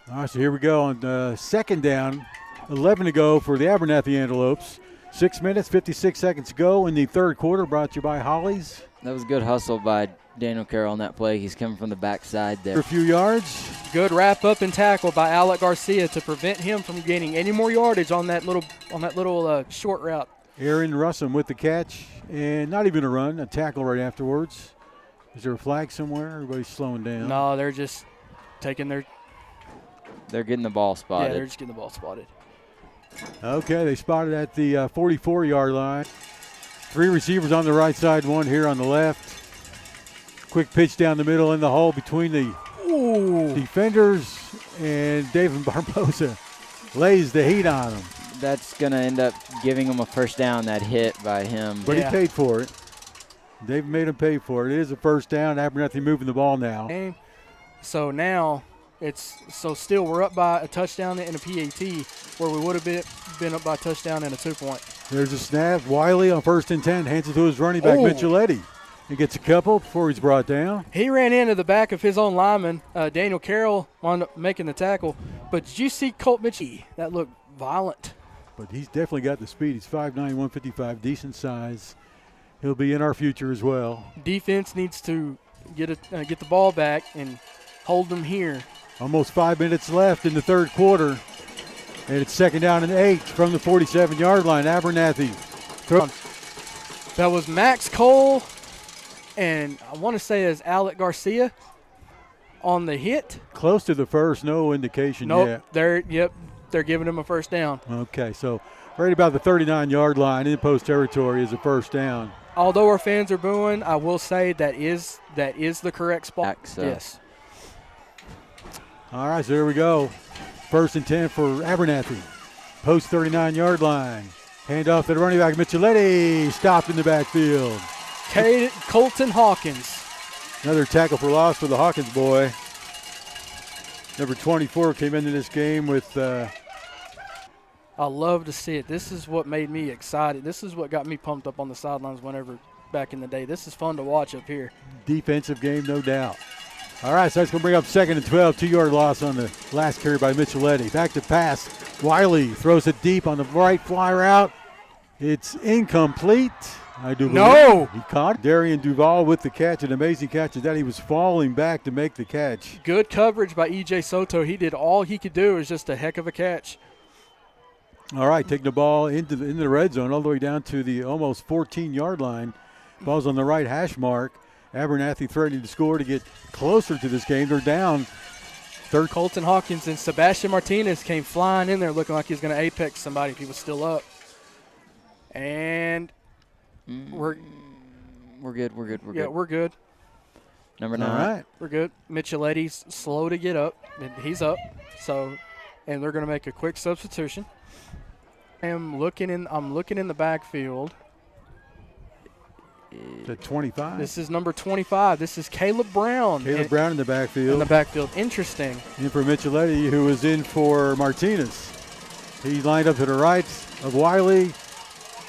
All right, so here we go on second down, 11 to go for the Abernathy Antelopes. 6 minutes, 56 seconds to go in the third quarter, brought to you by Holly's. That was good hustle by Daniel Carroll on that play. He's coming from the backside there. For a few yards. Good wrap up and tackle by Alec Garcia to prevent him from gaining any more yardage on that little short route. Aaron Russum with the catch, and not even a run, a tackle right afterwards. Is there a flag somewhere? Everybody's slowing down. No, they're just taking their... They're getting the ball spotted. Yeah, they're just getting the ball spotted. Okay, they spotted at the 44-yard line. Three receivers on the right side, one here on the left. Quick pitch down the middle in the hole between the defenders, and David Barbosa lays the heat on him. That's going to end up giving him a first down, that hit by him. But he paid for it. They've made him pay for it. It is a first down. Abernathy moving the ball now. So now still we're up by a touchdown and a PAT where we would have been up by a touchdown and a 2-point. There's a snap. Wiley on 1st and 10 hands it to his running back, Micheletti. He gets a couple before he's brought down. He ran into the back of his own lineman. Daniel Carroll wound up making the tackle. But did you see Colt Mitchell? That looked violent. But he's definitely got the speed. He's 5'9", 155, decent size. He'll be in our future as well. Defense needs to get the ball back and hold them here. Almost 5 minutes left in the third quarter. And it's 2nd down and 8 from the 47-yard line. Abernathy. That was Max Cole and I want to say as Alec Garcia on the hit. Close to the first, no indication yet. They're giving him a first down. Okay, so right about the 39-yard line in post territory is a first down. Although our fans are booing, I will say that is the correct spot. Yes. All right, so here we go. 1st and 10 for Abernathy. Post 39-yard line. Hand off to the running back, Micheletti. Stopped in the backfield. Colton Hawkins. Another tackle for loss for the Hawkins boy. Number 24 came into this game with I love to see it. This is what made me excited. This is what got me pumped up on the sidelines whenever back in the day. This is fun to watch up here. Defensive game, no doubt. All right, so that's going to bring up 2nd and 12. 2-yard loss on the last carry by Micheletti. Back to pass. Wiley throws it deep on the right fly route. It's incomplete. I do believe. No. He caught Darian Duval with the catch. An amazing catch is that he was falling back to make the catch. Good coverage by E.J. Soto. He did all he could do. It was just a heck of a catch. All right, taking the ball into the red zone all the way down to the almost 14-yard line. Ball's on the right hash mark. Abernathy threatening to score to get closer to this game. They're down. Third. Colton Hawkins and Sebastian Martinez came flying in there looking like he was going to apex somebody if he was still up. And we're good. Yeah, we're good. Number 9. All right. We're good. Micheletti's slow to get up. And he's up. And they're going to make a quick substitution. I'm looking in the backfield. The 25. This is number 25. This is Caleb Brown. Brown in the backfield. Interesting. In for Micheletti, who was in for Martinez. He lined up to the right of Wiley.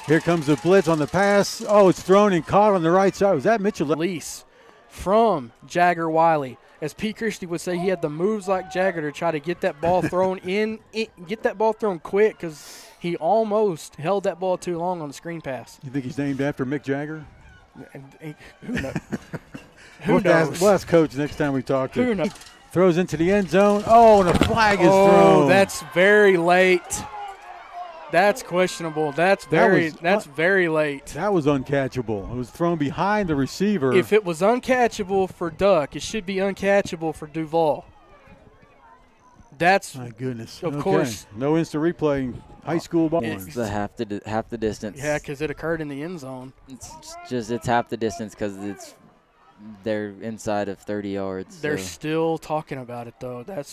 Here comes the blitz on the pass. Oh, it's thrown and caught on the right side. Was that Micheletti? Release from Jagger Wiley. As Pete Christie would say, he had the moves like Jagger to try to get that ball thrown get that ball thrown quick because he almost held that ball too long on the screen pass. You think he's named after Mick Jagger? Who knows? Who knows? We'll ask Coach next time we talk to him. Who knows? Throws into the end zone. Oh, and a flag is thrown. Oh, that's very late. That's questionable. That's very late. That was uncatchable. It was thrown behind the receiver. If it was uncatchable for Duck, it should be uncatchable for Duval. That's my goodness. Of course, no instant replay. High school ball. It's half the distance. Yeah, because it occurred in the end zone. It's half the distance because they're inside of 30 yards. They're still talking about it though. I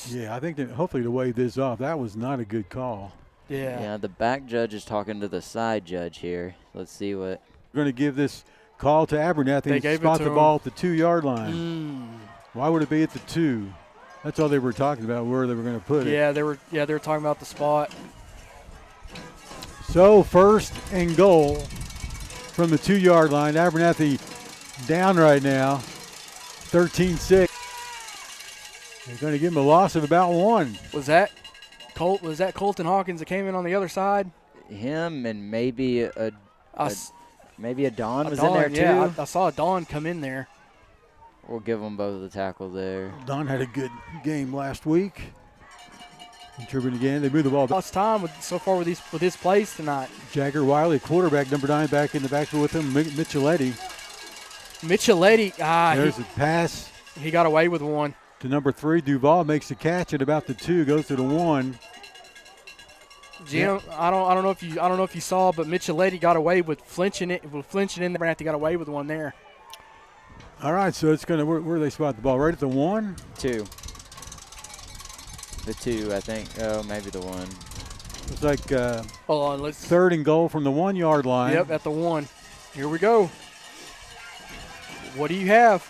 think that hopefully to wave this off. That was not a good call. Yeah, the back judge is talking to the side judge here. Let's see what. We're going to give this call to Abernathy and spot the ball at the 2-yard line. Why would it be at the 2? That's all they were talking about, where they were going to put it. Yeah, they were talking about the spot. So 1st and goal from the 2-yard line. Abernathy down right now, 13-6. They're going to give him a loss of about 1. Was that Colton Hawkins that came in on the other side? Him and maybe a Don was in there too. Yeah, I saw a Don come in there. We'll give them both the tackle there. Don had a good game last week. Contributing again. They moved the ball. Lost time so far with his plays tonight. Jagger Wiley, quarterback, number 9, back in the backfield with him. Micheletti. There's a pass. He got away with one. To number 3, Duval makes the catch at about the 2, goes to the 1. Jim, Yeah. I don't know if you saw, but Micheletti got away with flinching in. Abernathy got away with one there. All right, so it's gonna. Where do they spot the ball? Right at the 1. 2. The 2, I think. Oh, maybe the 1. It's like Hold on, let's. 3rd and goal from the 1 yard line. Yep, at the 1. Here we go. What do you have?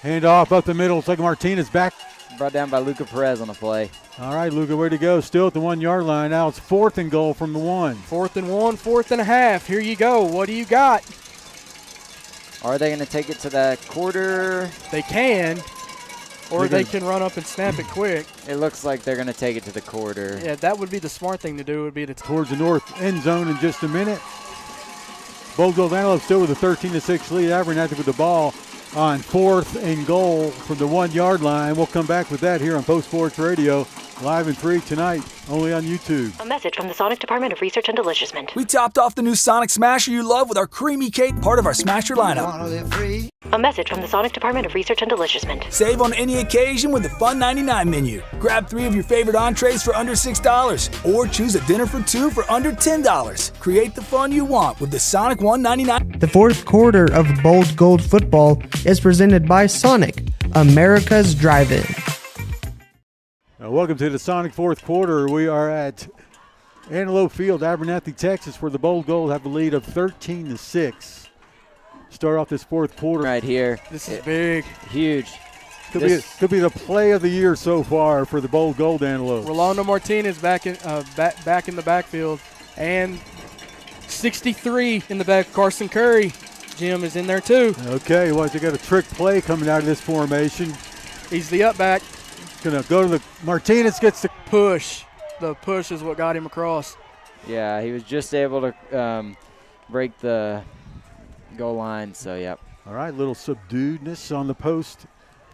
Hand off up the middle. It's like Martinez back. Brought down by Luca Perez on the play. All right, Luca, way to go. Still at the 1 yard line. Now it's 4th and goal from the 1. 4th and 1, 4th and a half. Here you go. What do you got? Are they going to take it to the quarter? They can, or they can run up and snap it quick. It looks like they're going to take it to the quarter. Yeah, that would be the smart thing to do. Would be to towards the north end zone in just a minute. Bold Gold Antelope still with a 13-6 lead. Abernathy with the ball on 4th and goal from the 1 yard line. We'll come back with that here on Post Sports Radio, live and free tonight, only on YouTube. A message from the Sonic Department of Research and Deliciousment. We topped off the new Sonic Smasher you love with our creamy cake, part of our Smasher lineup. A message from the Sonic Department of Research and Deliciousment. Save on any occasion with the Fun 99 menu. Grab 3 of your favorite entrees for under $6, or choose a dinner for 2 for under $10. Create the fun you want with the Sonic 199. The fourth quarter of Bold Gold Football is presented by Sonic, America's Drive-In. Welcome to the Sonic fourth quarter. We are at Antelope Field, Abernathy, Texas, where the Bold Gold have a lead of 13-6. Start off this fourth quarter right here. This is big, huge. Could be the play of the year so far for the Bold Gold Antelope. Rolando Martinez back in the backfield, and 63 in the back. Carson Curry, Jim, is in there too. Okay, well, they got a trick play coming out of this formation. He's the up back. Gonna go to the Martinez gets the push. The push is what got him across. Yeah, he was just able to break the goal line. So yep. All right, little subduedness on the post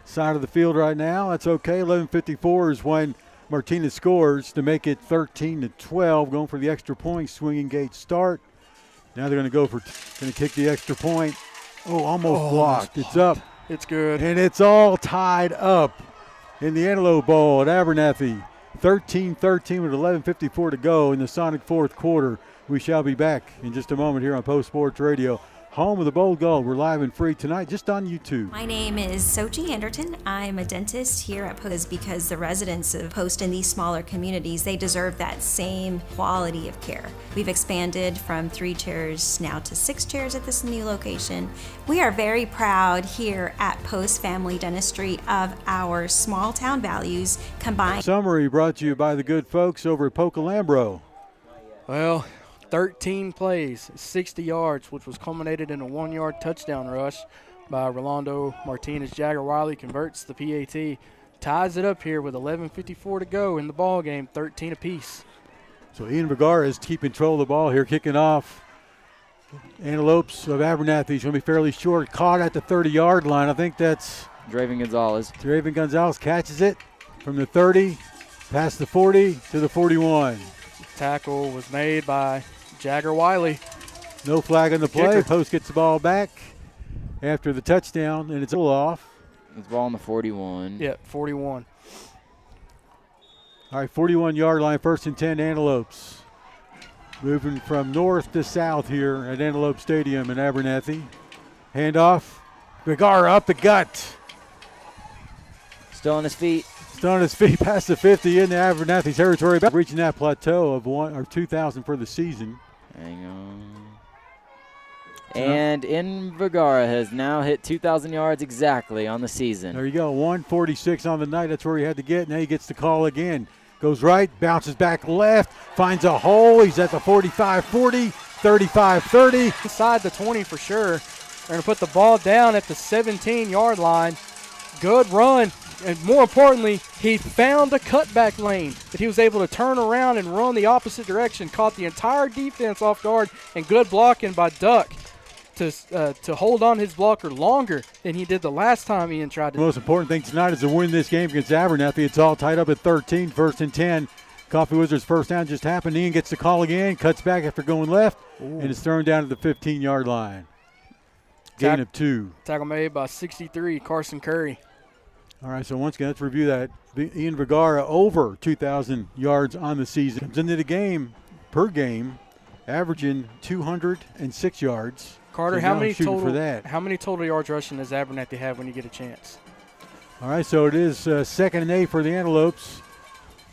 side of the field right now. That's okay. 11:54 is when Martinez scores to make it 13-12. Going for the extra point. Swinging gate start. Now they're going to kick the extra point. Oh, almost blocked. It's up. It's good. And it's all tied up in the Antelope Bowl at Abernathy. 13-13 with 11:54 to go in the Sonic fourth quarter. We shall be back in just a moment here on Post Sports Radio, home of the Bold Gold. We're live and free tonight just on YouTube. My name is Sochi Anderton. I'm a dentist here at Post because the residents of Post in these smaller communities, they deserve that same quality of care. We've expanded from 3 chairs now to 6 chairs at this new location. We are very proud here at Post Family Dentistry of our small town values combined. Summary brought to you by the good folks over at Pocalambro. Well, 13 plays, 60 yards, which was culminated in a 1-yard touchdown rush by Rolando Martinez. Jagger Wiley converts the PAT, ties it up here with 11:54 to go in the ball game, 13 apiece. So Ian Vergara is keeping control of the ball here, kicking off. Antelopes of Abernathy is going to be fairly short, caught at the 30-yard line. I think that's Draven Gonzalez. Draven Gonzalez catches it from the 30, past the 40 to the 41. Tackle was made by Jagger Wiley. No flag on the play. Kicker. Post gets the ball back after the touchdown, and it's a little off. It's ball on the 41. Yeah, 41. All right, 41-yard line, 1st and 10 Antelopes. Moving from north to south here at Antelope Stadium in Abernathy. Handoff. Vergara up the gut. Still on his feet. Still on his feet past the 50 in the Abernathy territory. About reaching that plateau of 2,000 for the season. Hang on. And In Vergara has now hit 2,000 yards exactly on the season. There you go, 146 on the night. That's where he had to get. Now he gets the call again. Goes right, bounces back left, finds a hole. He's at the 45-40, 35-30. Inside the 20 for sure. They're going to put the ball down at the 17-yard line. Good run. And more importantly, he found a cutback lane that he was able to turn around and run the opposite direction. Caught the entire defense off guard, and good blocking by Duck to hold on his blocker longer than he did the last time Ian tried to. The most important thing tonight is to win this game against Abernathy. It's all tied up at 13, 1st and 10. Coffee Wizards' first down just happened. Ian gets the call again, cuts back after going left, and it's thrown down to the 15-yard line. Gain of 2. Tackle made by 63, Carson Curry. All right, so once again, let's review that. Ian Vergara over 2,000 yards on the season. Comes into the game per game, averaging 206 yards. Carter, so how many total yards rushing does Abernathy have when you get a chance? All right, so it is 2nd and 8 for the Antelopes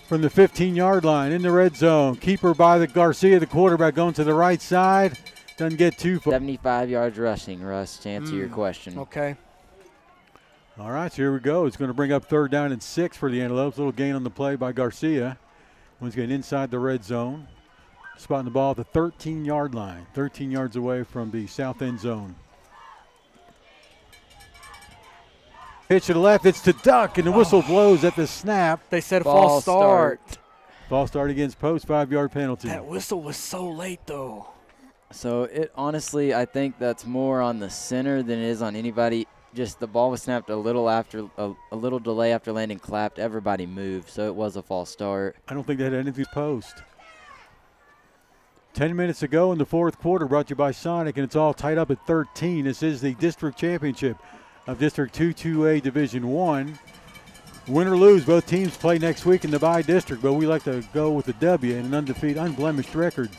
from the 15-yard line in the red zone. Keeper by the Garcia, the quarterback, going to the right side. Doesn't get too far. 75 yards rushing, Russ, to answer your question. Okay. All right, so here we go. It's going to bring up 3rd down and 6 for the Antelopes. A little gain on the play by Garcia. One's getting inside the red zone. Spotting the ball at the 13-yard line, 13 yards away from the south end zone. Pitch to the left, it's to Duck, and the whistle blows at the snap. They said a false start. False start against Post, 5-yard penalty. That whistle was so late, though. So it honestly, I think that's more on the center than it is on anybody. Just the ball was snapped a little delay after landing, clapped. Everybody moved, so it was a false start. I don't think that had anything to Post. 10 minutes ago in the 4th quarter, brought to you by Sonic, and it's all tied up at 13. This is the district championship of District 2-2A Division 1. Win or lose, both teams play next week in the bye district, but we like to go with the W and an undefeated, unblemished record.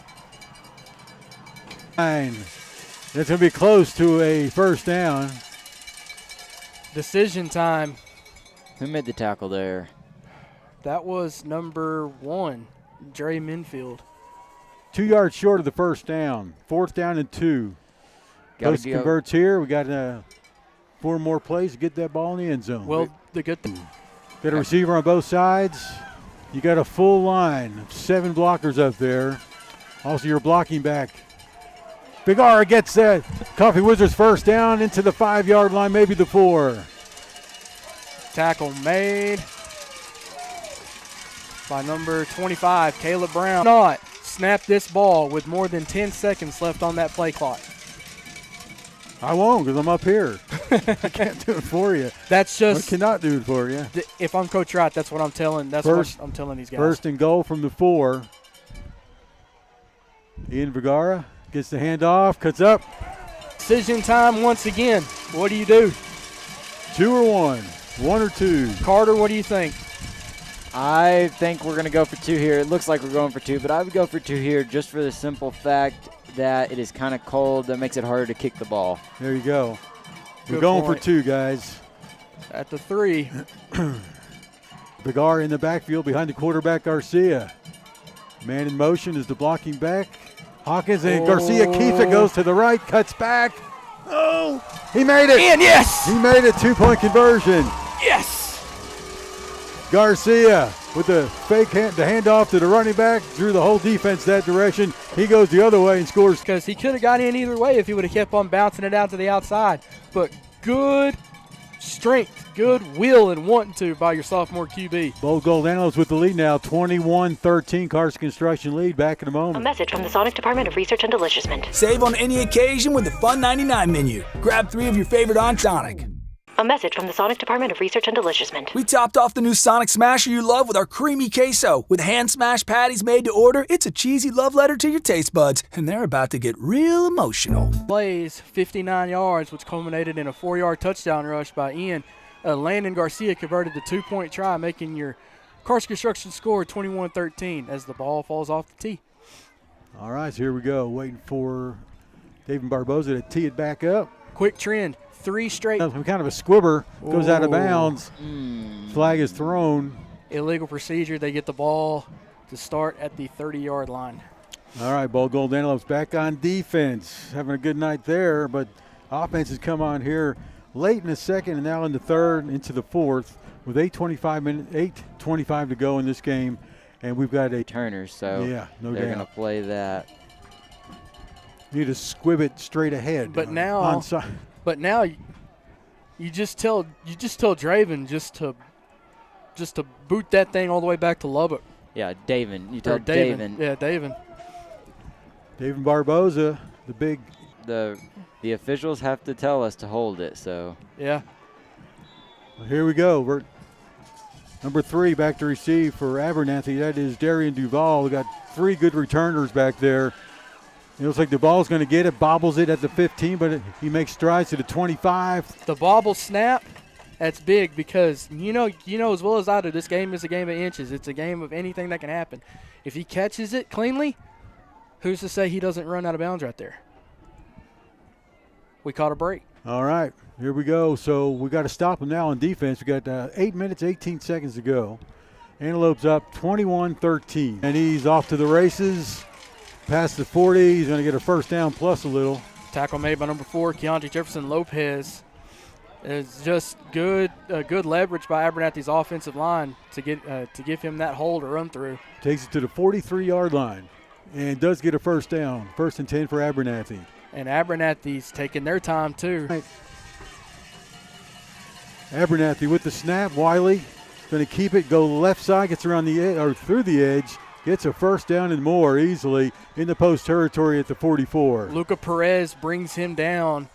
It's going to be close to a first down. Decision time. Who made the tackle there? That was number 1, Dre Minfield. 2 yards short of the first down. 4th down and 2. Post converts here. We got 4 more plays to get that ball in the end zone. Well, the good thing. Got a receiver on both sides. You got a full line of 7 blockers up there. Also, your blocking back. Vergara gets that Coffee Wizards first down into the 5-yard line, maybe the 4. Tackle made by number 25, Caleb Brown. Not snap this ball with more than 10 seconds left on that play clock. I won't, because I'm up here. I can't do it for you. That's just. I cannot do it for you. If I'm Coach Wright, that's what I'm telling. What I'm telling these guys. 1st and goal from the 4. Ian Vergara gets the handoff, cuts up. Decision time once again. What do you do? 2 or 1? 1 or 2? Carter, what do you think? I think we're going to go for 2 here. It looks like we're going for 2, but I would go for 2 here just for the simple fact that it is kind of cold. That makes it harder to kick the ball. There you go. Good we're going point. for 2, guys. At the 3. Vergara in the backfield behind the quarterback, Garcia. Man in motion is the blocking back. Hawkins and Garcia keeps it, goes to the right, cuts back. Oh, he made it. And yes. He made it, 2-point conversion. Yes. Garcia with the fake the handoff to the running back, drew the whole defense that direction. He goes the other way and scores. Because he could have got in either way if he would have kept on bouncing it out to the outside. But good strength, good will, and wanting to by your sophomore QB. Bold Gold Antelopes with the lead now, 21-13. Carson Construction lead. Back in a moment. A message from the Sonic Department of Research and Deliciousment. Save on any occasion with the Fun 99 menu. Grab 3 of your favorite on Sonic. A message from the Sonic Department of Research and Deliciousment. We topped off the new Sonic Smasher you love with our creamy queso. With hand-smashed patties made to order, it's a cheesy love letter to your taste buds, and they're about to get real emotional. Plays 59 yards, which culminated in a 4-yard touchdown rush by Ian. Landon Garcia converted the 2-point try, making your Carson Construction score 21-13 as the ball falls off the tee. All right, so here we go. Waiting for David Barboza to tee it back up. Quick trend. 3 straight. Some kind of a squibber goes out of bounds. Flag is thrown. Illegal procedure. They get the ball to start at the 30-yard line. All right, Bold Gold Antelopes back on defense. Having a good night there, but offense has come on here late in the 2nd and now in the 3rd into the 4th with 8:25 to go in this game. And we've got a Turner, so yeah, no they're doubt. going to play that. Need to squib it straight ahead. But now you just tell Draven just to boot that thing all the way back to Lubbock. Yeah, Davin. You tell Davin. Yeah, Davin. David Barboza, the big. The officials have to tell us to hold it. So yeah. Well, here we go. Number 3 back to receive for Abernathy. That is Darian Duvall. We got 3 good returners back there. It looks like the ball's going to get it, bobbles it at the 15, but he makes strides to the 25. The bobble snap, That's big because you know as well as I do, this game is a game of inches. It's a game of anything that can happen. If he catches it cleanly, who's to say he doesn't run out of bounds right there? We caught a break. All right, here we go. So we got to stop him now on defense. We got 8 minutes, 18 seconds to go. Antelope's up 21-13. And he's off to the races. Past the 40. He's going to get a first down plus a little. Tackle made by number 4, Keandre Jefferson Lopez. It's just good leverage by Abernathy's offensive line to give him that hole to run through. Takes it to the 43-yard line and does get a first down. 1st and 10 for Abernathy. And Abernathy's taking their time too. Right. Abernathy with the snap. Wiley going to keep it, go left side, gets around the edge, or through the edge, gets a first down and more easily in the post territory at the 44. Luca Perez brings him down.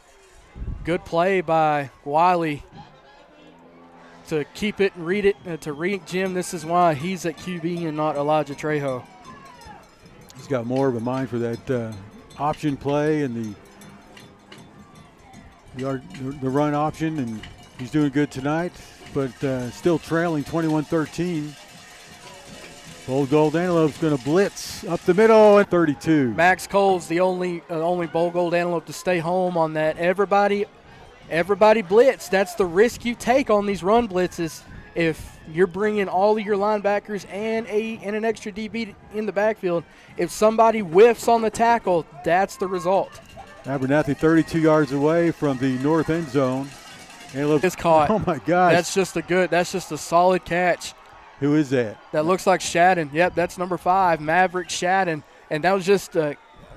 Good play by Wiley to keep it and read it, to read Jim. This is why he's at QB and not Elijah Trejo. He's got more of a mind for that option play and the run option, and he's doing good tonight, but still trailing 21-13. Bold Gold Antelope's going to blitz up the middle at 32. Max Cole's the only Bold Gold Antelope to stay home on that. Everybody blitz. That's the risk you take on these run blitzes. If you're bringing all of your linebackers and an extra DB in the backfield, if somebody whiffs on the tackle, that's the result. Abernathy 32 yards away from the north end zone. Antelope is caught. Oh my gosh. That's just a solid catch. Who is that? That looks like Shadden. Yep, that's number 5, Maverick Shadden. And that was just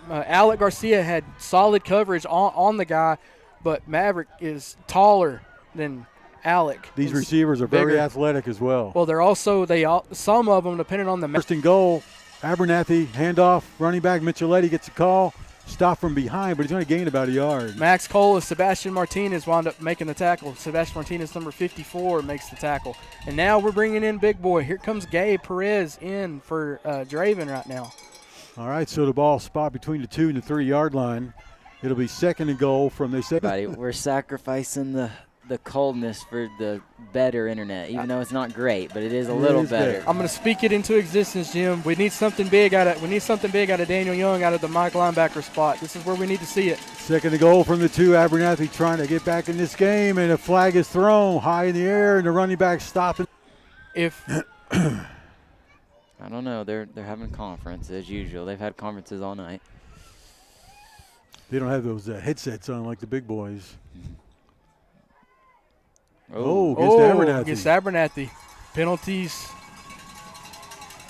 Alec Garcia had solid coverage on the guy, but Maverick is taller than Alec. These receivers are very athletic as well. Well, some of them, depending on the first and goal, Abernathy handoff, running back Micheletti gets a call. Stop from behind, but he's going to gain about a yard. Max Cole and Sebastian Martinez wound up making the tackle. Sebastian Martinez, number 54, makes the tackle. And now we're bringing in big boy. Here comes Gabe Perez in for Draven right now. All right, so the ball spot between the 2 and the 3 yard line. It'll be 2nd and goal from they say. We're sacrificing the coldness for the better internet, even though it's not great, but it is a little better. I'm going to speak it into existence, Jim. We need something big out of Daniel Young out of the Mike linebacker spot. This is where we need to see it. 2nd and goal from the 2. Abernathy trying to get back in this game, and a flag is thrown high in the air, and the running back stopping. If I don't know, they're having a conference as usual. They've had conferences all night. They don't have those headsets on like the big boys. Against Abernathy. Penalties.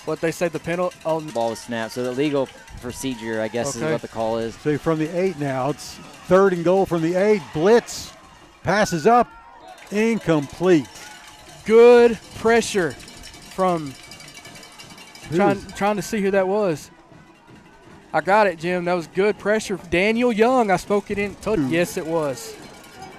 What they say, the penalty. The ball was snapped. So the legal procedure, I guess, is what the call is. So from the 8 now. It's 3rd and goal from the 8. Blitz. Passes up. Incomplete. Good pressure from trying to see who that was. I got it, Jim. That was good pressure. Daniel Young, I spoke it in. Yes, it was.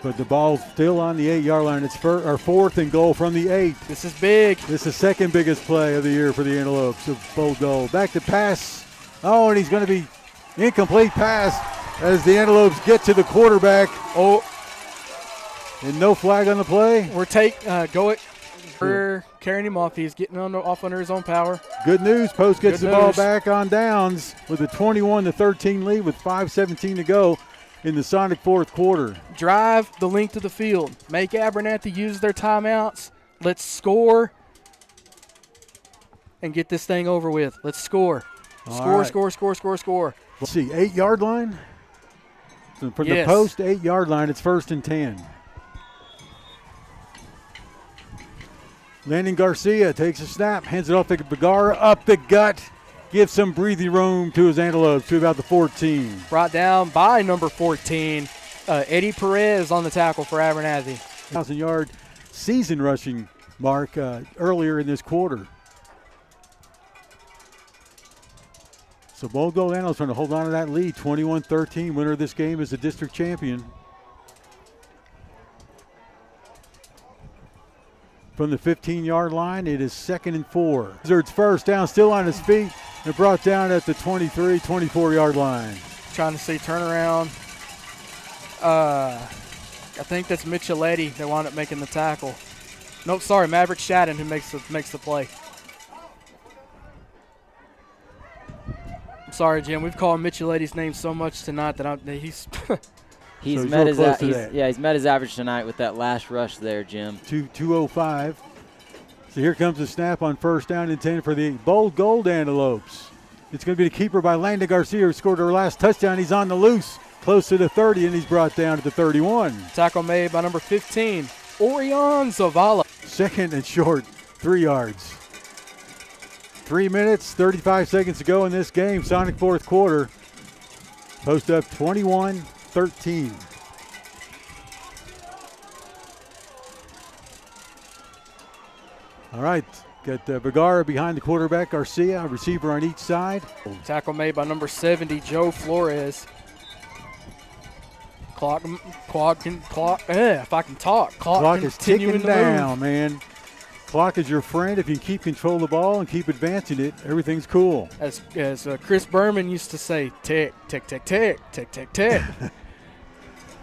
But the ball's still on the 8 yard line. It's 4th and goal from the 8. This is big. This is the 2nd biggest play of the year for the Antelopes of Bold Gold. Back to pass. Oh, and he's going to be incomplete pass as the Antelopes get to the quarterback. Oh, and no flag on the play. We're carrying him off. He's getting off under his own power. Good news. Post gets the ball back on downs with a 21-13 lead with 5:17 to go in the Sonic 4th quarter. Drive the length of the field. Make Abernathy use their timeouts. Let's score and get this thing over with. Let's score. Score. Let's see, 8 yard line. So from the post 8 yard line, it's 1st and 10. Landon Garcia takes a snap, hands it off to Begara, up the gut, gives some breathing room to his Antelopes to about the 14. Brought down by number 14, Eddie Perez on the tackle for Abernathy. 1,000-yard season rushing mark earlier in this quarter. So Bold Gold Antelopes trying to hold on to that lead, 21-13. Winner of this game is the district champion. From the 15-yard line, it is 2nd and 4. Wizards first down, still on his feet, and brought down at the 23, 24-yard line. Trying to see turnaround. I think that's Micheletti that wound up making the tackle. Nope, sorry, Maverick Shadden who makes the play. I'm sorry, Jim. We've called Micheletti's name so much tonight that he's he's so met his he's met his average tonight with that last rush there, Jim. 2:05. So here comes the snap on first down and 10 for the Bold Gold Antelopes. It's going to be the keeper by Landon Garcia, who scored her last touchdown. He's on the loose, close to the 30, and he's brought down to the 31. Tackle made by number 15, Orion Zavala. Second and short, 3 yards. 3 minutes, 35 seconds to go in this game. Sonic fourth quarter. Post up 21-13. All right, got Vergara behind the quarterback, Garcia, receiver on each side. Tackle made by number 70, Joe Flores. If I can talk. Clock is ticking down, man. Clock is your friend. If you keep control of the ball and keep advancing it, everything's cool. As Chris Berman used to say, tick, tick, tick, tick, tick, tick, tick.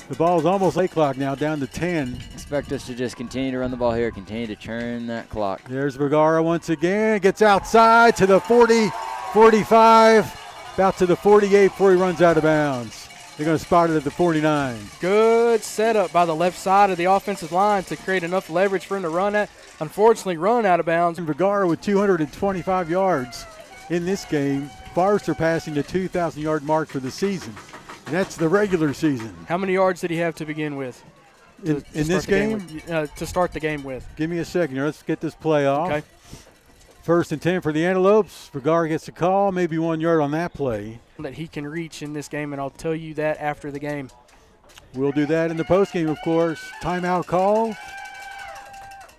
The ball's almost late clock now, down to 10. Expect us to just continue to run the ball here, continue to churn that clock. There's Vergara once again. Gets outside to the 40, 45, about to the 48 before he runs out of bounds. They're going to spot it at the 49. Good setup by the left side of the offensive line to create enough leverage for him to run at. Unfortunately, run out of bounds. Vergara with 225 yards in this game, far surpassing the 2,000-yard mark for the season. And that's the regular season. How many yards did he have to begin with? In this game? To start the game with. Give me a second here. Let's get this play off. Okay. First and 10 for the Antelopes. Vergara gets a call, maybe 1 yard on that play. That he can reach in this game, and I'll tell you that after the game. We'll do that in the postgame, of course. Timeout call.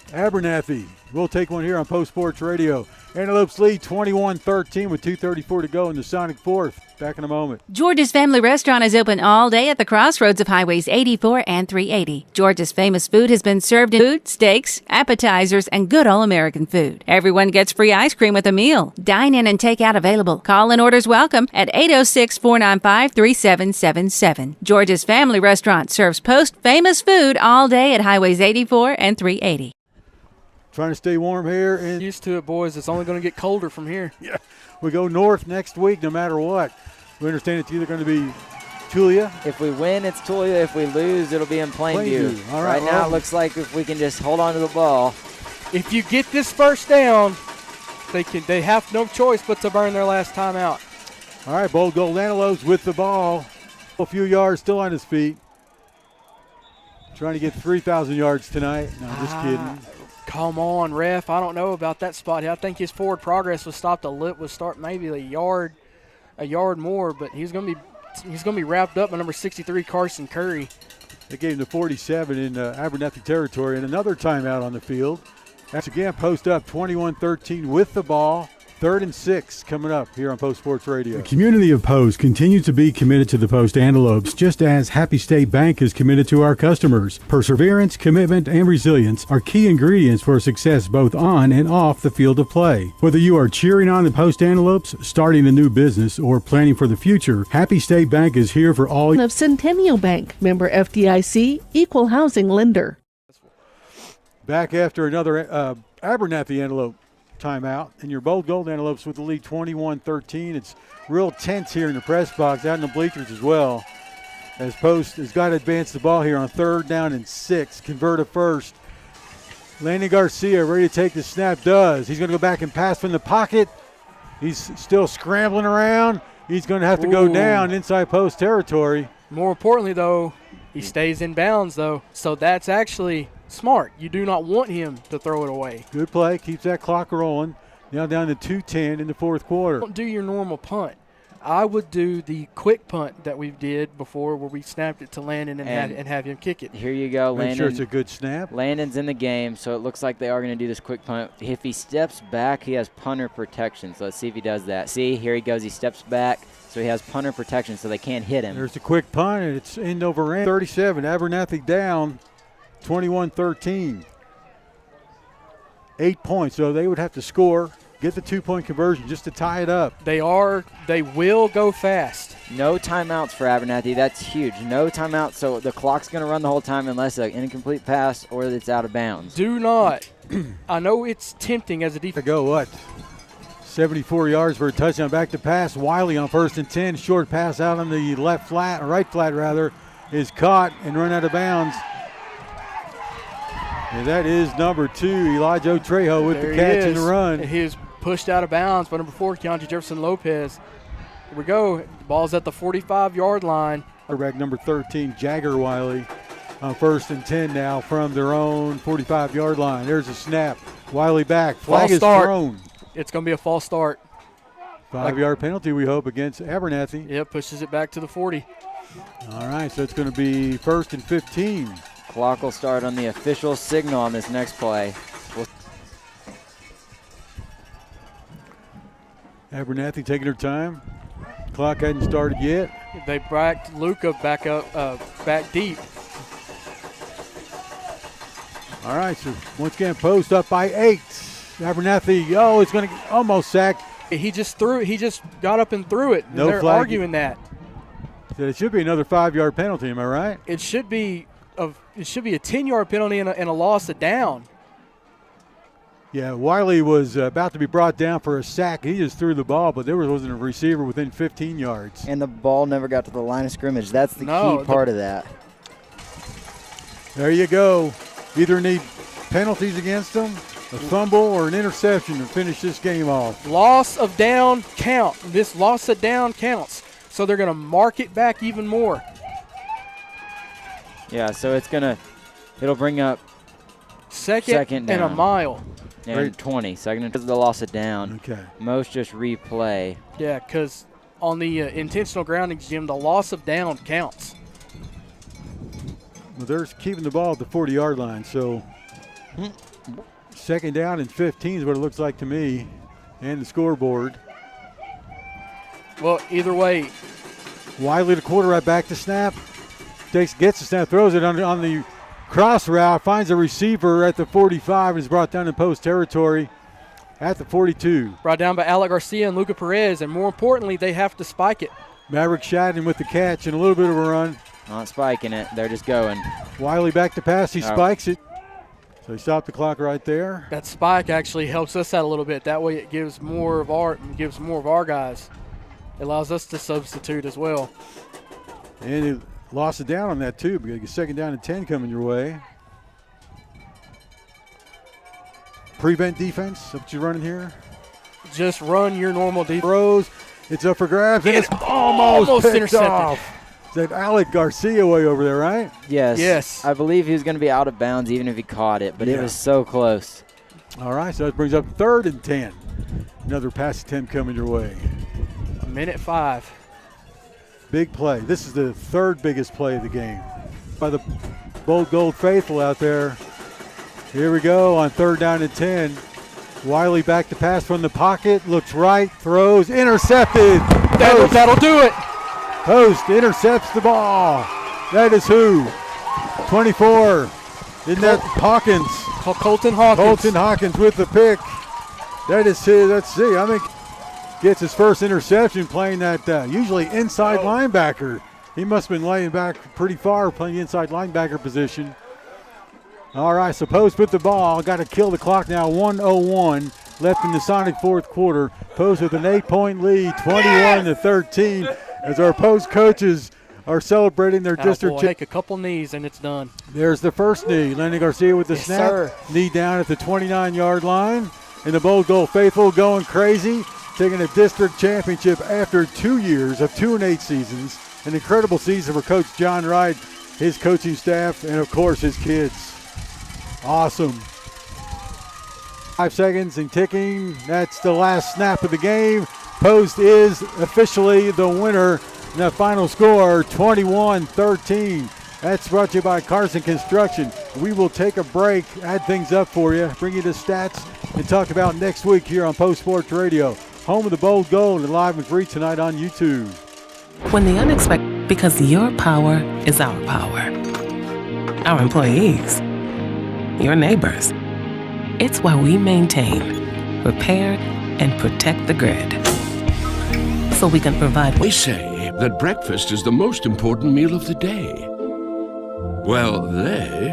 Abernathy. We'll take one here on Post Sports Radio. Antelopes lead 21-13 with 2:34 to go in the Sonic fourth. Back in a moment. George's Family Restaurant is open all day at the crossroads of Highways 84 and 380. George's famous food has been served in food, steaks, appetizers, and good all-American food. Everyone gets free ice cream with a meal. Dine in and take out available. Call and orders welcome at 806-495-3777. George's Family Restaurant serves Post-famous food all day at Highways 84 and 380. Trying to stay warm here. Used to it, boys. It's only going to get colder from here. Yeah, we go north next week no matter what. We understand it's either going to be Tulia. If we win, it's Tulia. If we lose, it'll be in Plainview. All right, now it looks like if we can just hold on to the ball. If you get this first down, they have no choice but to burn their last timeout. All right, Bold Gold Antelopes with the ball. A few yards, still on his feet. Trying to get 3,000 yards tonight. No, just kidding. Come on, ref. I don't know about that spot. I think his forward progress was stopped maybe a yard more, but he's going to be wrapped up by number 63, Carson Curry. They gave him the 47 in Abernathy territory, and another timeout on the field. That's again post up 21-13 with the ball. 3rd and 6 coming up here on Post Sports Radio. The community of Post continues to be committed to the Post Antelopes, just as Happy State Bank is committed to our customers. Perseverance, commitment, and resilience are key ingredients for success both on and off the field of play. Whether you are cheering on the Post Antelopes, starting a new business, or planning for the future, Happy State Bank is here for all. Of Centennial Bank, member FDIC, equal housing lender. Back after another Abernathy Antelope timeout, and your Bold Gold Antelopes with the lead 21-13. It's real tense here in the press box, out in the bleachers as well, as Post has got to advance the ball here on 3rd down and 6, convert a first. Landon Garcia ready to take the snap, does. He's going to go back and pass from the pocket. He's still scrambling around. He's going to have to go down inside Post territory. More importantly, though, he stays in bounds, though, so that's actually smart. You do not want him to throw it away. Good play. Keeps that clock rolling. Now down to 2:10 in the 4th quarter. Don't do your normal punt. I would do the quick punt that we did before where we snapped it to Landon and have him kick it. Here you go, Landon. Make sure it's a good snap. Landon's in the game, so it looks like they are going to do this quick punt. If he steps back, he has punter protection. So let's see if he does that. See, here he goes. He steps back, so he has punter protection, so they can't hit him. There's a quick punt, and it's end over end. 37, Abernathy down. 21-13. 8 points, so they would have to score get the 2-point conversion just to tie it up. They will go fast. No timeouts for Abernathy. That's huge. No timeouts, so the clock's going to run the whole time unless an incomplete pass or it's out of bounds. Do not. I know it's tempting as a defense. To go what? 74 yards for a touchdown. Back to pass. Wiley on 1st and 10. Short pass out on the right flat rather, is caught and run out of bounds. And that is number 2, Elijah Trejo with the catch and the run. He is pushed out of bounds by number 4, Keontae Jefferson Lopez. Here we go. The ball's at the 45-yard line. Quarterback number 13, Jagger Wiley, on 1st and 10 now from their own 45-yard line. There's a snap. Wiley back. Flag is thrown. It's going to be a false start. 5-yard penalty, we hope, against Abernathy. Yep, pushes it back to the 40. All right, so it's going to be 1st and 15. Clock will start on the official signal on this next play. Abernathy taking her time. Clock hadn't started yet. They backed Luca back deep. All right, so once again, post up by 8. Abernathy, it's going to almost sack. He just got up and threw it. No they're flag. arguing that. So it should be another 5-yard penalty, am I right? It should be a 10-yard penalty and a loss of down. Yeah, Wiley was about to be brought down for a sack. He just threw the ball, but there wasn't a receiver within 15 yards. And the ball never got to the line of scrimmage. That's the key part of that. There you go. Either need penalties against them, a fumble, or an interception to finish this game off. Loss of down count. This loss of down counts. So they're going to mark it back even more. Yeah, so it'll bring up second down. And a mile. And 20. Second because of the loss of down. Okay. Most just replay. Yeah, because on the intentional grounding, Jim, the loss of down counts. Well, they're keeping the ball at the 40-yard line, so 2nd down and 15 is what it looks like to me, and the scoreboard. Well, either way. Wiley, the quarterback, back to snap. Gets the snap, throws it on the cross route, finds a receiver at the 45, and is brought down in post territory at the 42. Brought down by Alec Garcia and Luca Perez, and more importantly, they have to spike it. Maverick Shadden with the catch and a little bit of a run. Not spiking it. They're just going. Wiley back to pass. He spikes it. So he stopped the clock right there. That spike actually helps us out a little bit. That way it gives more of our guys. It allows us to substitute as well. And he lost it down on that too, because 2nd down and 10 coming your way. Prevent defense, that's what you're running here? Just run your normal defense. Throws, it's up for grabs, and it's almost intercepted. Off. Is that Alec Garcia way over there, right? Yes. I believe he was going to be out of bounds even if he caught it, but it was so close. All right, so that brings up 3rd and 10. Another pass attempt coming your way. 1:05. Big play. This is the 3rd biggest play of the game by the Bold Gold faithful out there. Here we go on 3rd down and 10. Wiley back to pass from the pocket, looks right, throws, intercepted. That'll do it. Post intercepts the ball. That is who? 24. Isn't that Hawkins? Colton Hawkins. Colton Hawkins with the pick. That is his. Let's see. I think gets his first interception playing that usually inside linebacker. He must have been laying back pretty far playing the inside linebacker position. All right, so Post with the ball. Got to kill the clock now. 1:01 left in the Sonic 4th quarter. Post with an 8-point lead, 21-13, as our Post coaches are celebrating their district. Take a couple knees and it's done. There's the first knee. Landon Garcia with the snap. Sir. Knee down at the 29-yard line. And the Bold Gold faithful going crazy, taking a district championship after 2 years of 2-8 seasons. An incredible season for Coach John Wright, his coaching staff, and of course his kids. Awesome. 5 seconds and ticking. That's the last snap of the game. Post is officially the winner. And the final score, 21-13. That's brought to you by Carson Construction. We will take a break, add things up for you, bring you the stats, and talk about next week here on Post Sports Radio. Home of the Bold Gold and live and free tonight on YouTube. When the unexpected, because your power is our power. Our employees, your neighbors. It's why we maintain, repair, and protect the grid. So we can provide. We say that breakfast is the most important meal of the day. Well, they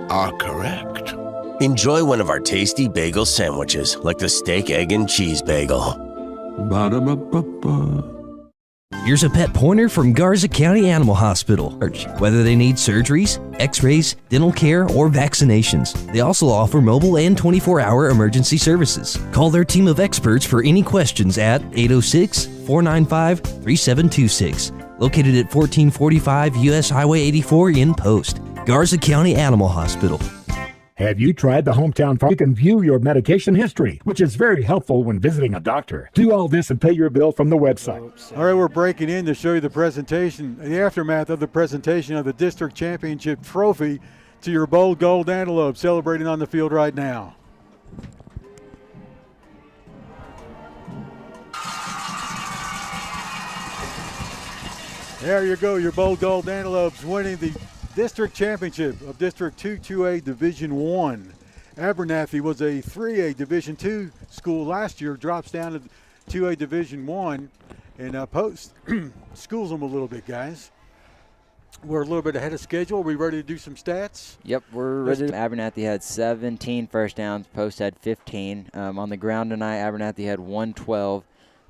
are correct. Enjoy one of our tasty bagel sandwiches, like the steak, egg, and cheese bagel. Ba-da-ba-ba-ba. Here's a pet pointer from Garza County Animal Hospital. Whether they need surgeries, x-rays, dental care, or vaccinations, they also offer mobile and 24-hour emergency services. Call their team of experts for any questions at 806-495-3726. Located at 1445 U.S. Highway 84 in Post. Garza County Animal Hospital. Have you tried the Hometown Farm? You can view your medication history, which is very helpful when visiting a doctor. Do all this and pay your bill from the website. All right, we're breaking in to show you the presentation, the aftermath of the presentation of the district championship trophy to your Bold Gold Antelope, celebrating on the field right now. There you go, your Bold Gold Antelopes winning the district championship of District 2-2A Division 1. Abernathy was a 3A Division 2 school last year, drops down to 2A Division 1, and Post schools them a little bit, guys. We're a little bit ahead of schedule. Are we ready to do some stats? Yep, we're ready. Abernathy had 17 first downs. Post had 15. On the ground tonight, Abernathy had 112.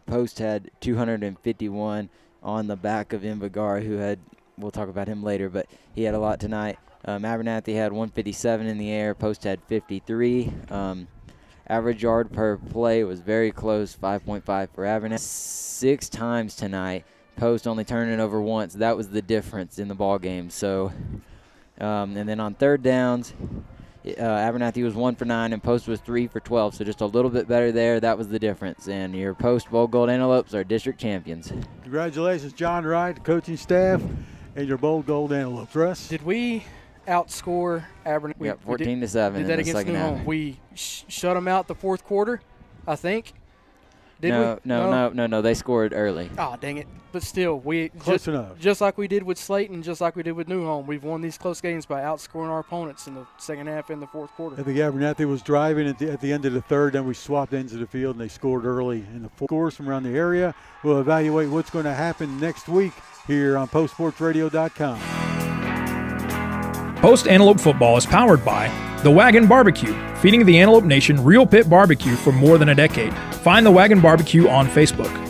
Post had 251 on the back of Invergara, who had, we'll talk about him later, but he had a lot tonight. Abernathy had 157 in the air. Post had 53. Average yard per play was very close, 5.5 for Abernathy. 6 times tonight. Post only turning it over once. That was the difference in the ball game. So, and then on third downs, Abernathy was 1 for 9 and Post was 3 for 12. So just a little bit better there. That was the difference. And your Post Bold Gold Antelopes are district champions. Congratulations, John Wright, coaching staff, and your Bold Gold Antelopes. Russ? Did we outscore Abernathy? Yep, 14-7 did in that the against second New half. Home. We shut them out the fourth quarter, I think. Did we? No. They scored early. Oh, dang it. But still, we close enough. Just like we did with Slayton, just like we did with New Home, we've won these close games by outscoring our opponents in the second half and the fourth quarter. I think Abernathy was driving at the end of the third, then we swapped ends of the field, and they scored early. And the scores from around the area, we'll evaluate what's going to happen next week here on PostSportsRadio.com. Post Antelope Football is powered by The Wagon Barbecue, feeding the Antelope Nation real pit barbecue for more than a decade. Find The Wagon Barbecue on Facebook.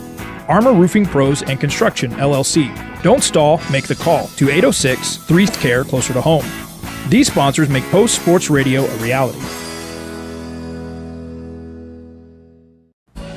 Armor Roofing Pros and Construction, LLC. Don't stall, make the call to 806-3-CARE closer to home. These sponsors make Post Sports Radio a reality.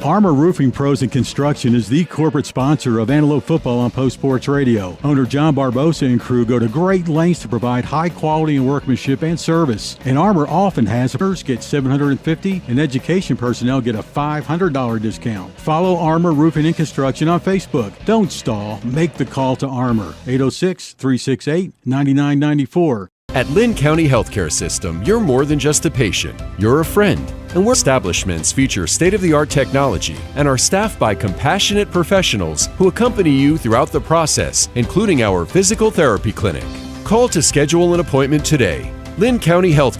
Armor Roofing Pros and Construction is the corporate sponsor of Antelope Football on Post Sports Radio. Owner John Barbosa and crew go to great lengths to provide high quality and workmanship and service. And Armor often has first get $750 and education personnel get a $500 discount. Follow Armor Roofing and Construction on Facebook. Don't stall. Make the call to Armor. 806-368-9994. At Lynn County Healthcare System, you're more than just a patient. You're a friend. And our establishments feature state-of-the-art technology and are staffed by compassionate professionals who accompany you throughout the process, including our physical therapy clinic. Call to schedule an appointment today. Lynn County Health.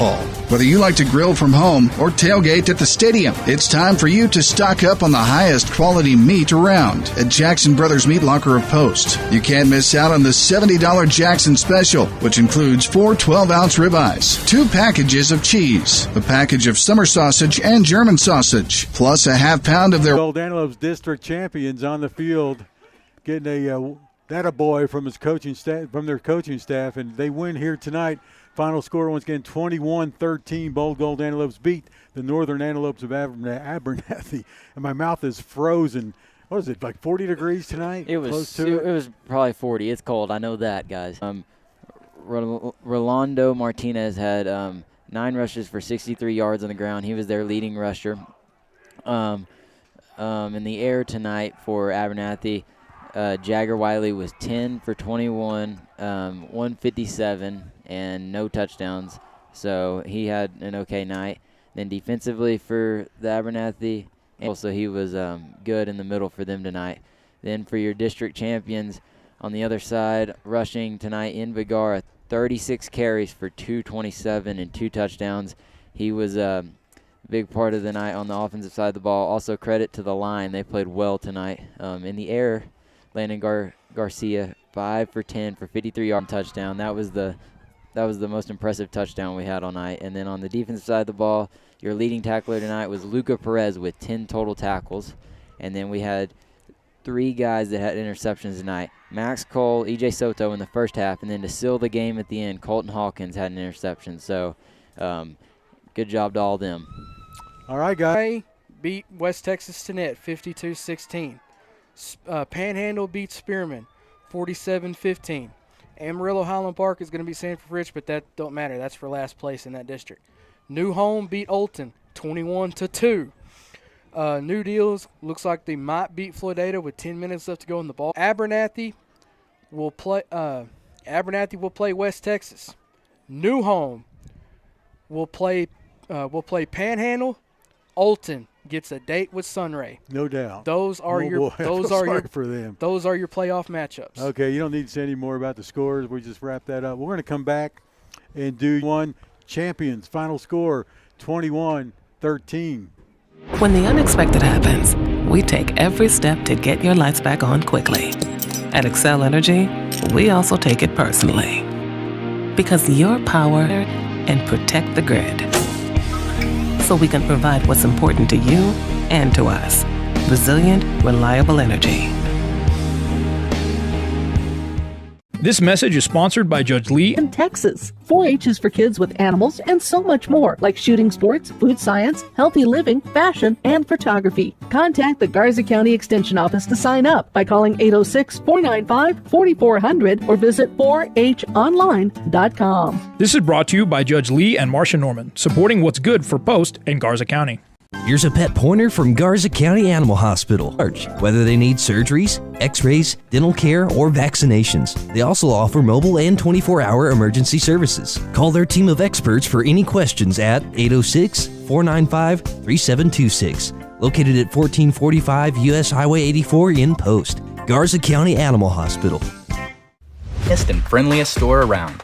Whether you like to grill from home or tailgate at the stadium, it's time for you to stock up on the highest quality meat around at Jackson Brothers Meat Locker of Post. You can't miss out on the $70 Jackson Special, which includes 4 12-ounce ribeyes, 2 packages of cheese, a package of summer sausage and German sausage, plus a half pound of their Gold Antelopes district champions on the field, getting a attaboy from his coaching staff, from their coaching staff, and they win here tonight. Final score once again 21-13. Bold Gold Antelopes beat the Northern Antelopes of Abernathy. And my mouth is frozen. What is it, like 40 degrees tonight? It was probably 40. It's cold. I know that, guys. Rolando Martinez had 9 rushes for 63 yards on the ground. He was their leading rusher. In the air tonight for Abernathy, Jagger Wiley was 10 for 21, 157, and no touchdowns. So he had an okay night. Then defensively for the Abernathy, also he was good in the middle for them tonight. Then for your district champions on the other side, rushing tonight in Vigara, 36 carries for 227 and 2 touchdowns. He was big part of the night on the offensive side of the ball. Also credit to the line. They played well tonight. In the air, Landon Garcia, 5 for 10 for 53-yard touchdown. That was the most impressive touchdown we had all night. And then on the defensive side of the ball, your leading tackler tonight was Luca Perez with 10 total tackles. And then we had 3 guys that had interceptions tonight. Max Cole, E.J. Soto in the first half, and then to seal the game at the end, Colton Hawkins had an interception. So good job to all of them. All right, guys. Beat West Texas Tenet 52-16. Panhandle beat Spearman 47-15. Amarillo Highland Park is going to be Sanford Rich, but that don't matter. That's for last place in that district. New Home beat Olton 21-2. New Deals looks like they might beat Floydada with 10 minutes left to go in the ball. Abernathy will play West Texas. New Home will play Panhandle. Olton gets a date with Sunray. No doubt. Those are your for them. Those are your playoff matchups. Okay, you don't need to say any more about the scores. We just wrap that up. We're going to come back and do one champions. Final score 21-13. When the unexpected happens, we take every step to get your lights back on quickly. At Excel Energy, we also take it personally. Because your power and protect the grid. So we can provide what's important to you and to us. Resilient, reliable energy. This message is sponsored by Judge Lee. In Texas, 4-H is for kids with animals and so much more, like shooting sports, food science, healthy living, fashion, and photography. Contact the Garza County Extension Office to sign up by calling 806-495-4400 or visit 4honline.com. This is brought to you by Judge Lee and Marcia Norman, supporting what's good for Post and Garza County. Here's a pet pointer from Garza County Animal Hospital. Whether they need surgeries, x-rays, dental care, or vaccinations, they also offer mobile and 24-hour emergency services. Call their team of experts for any questions at 806-495-3726. Located at 1445 U.S. Highway 84 in Post. Garza County Animal Hospital. Best and friendliest store around.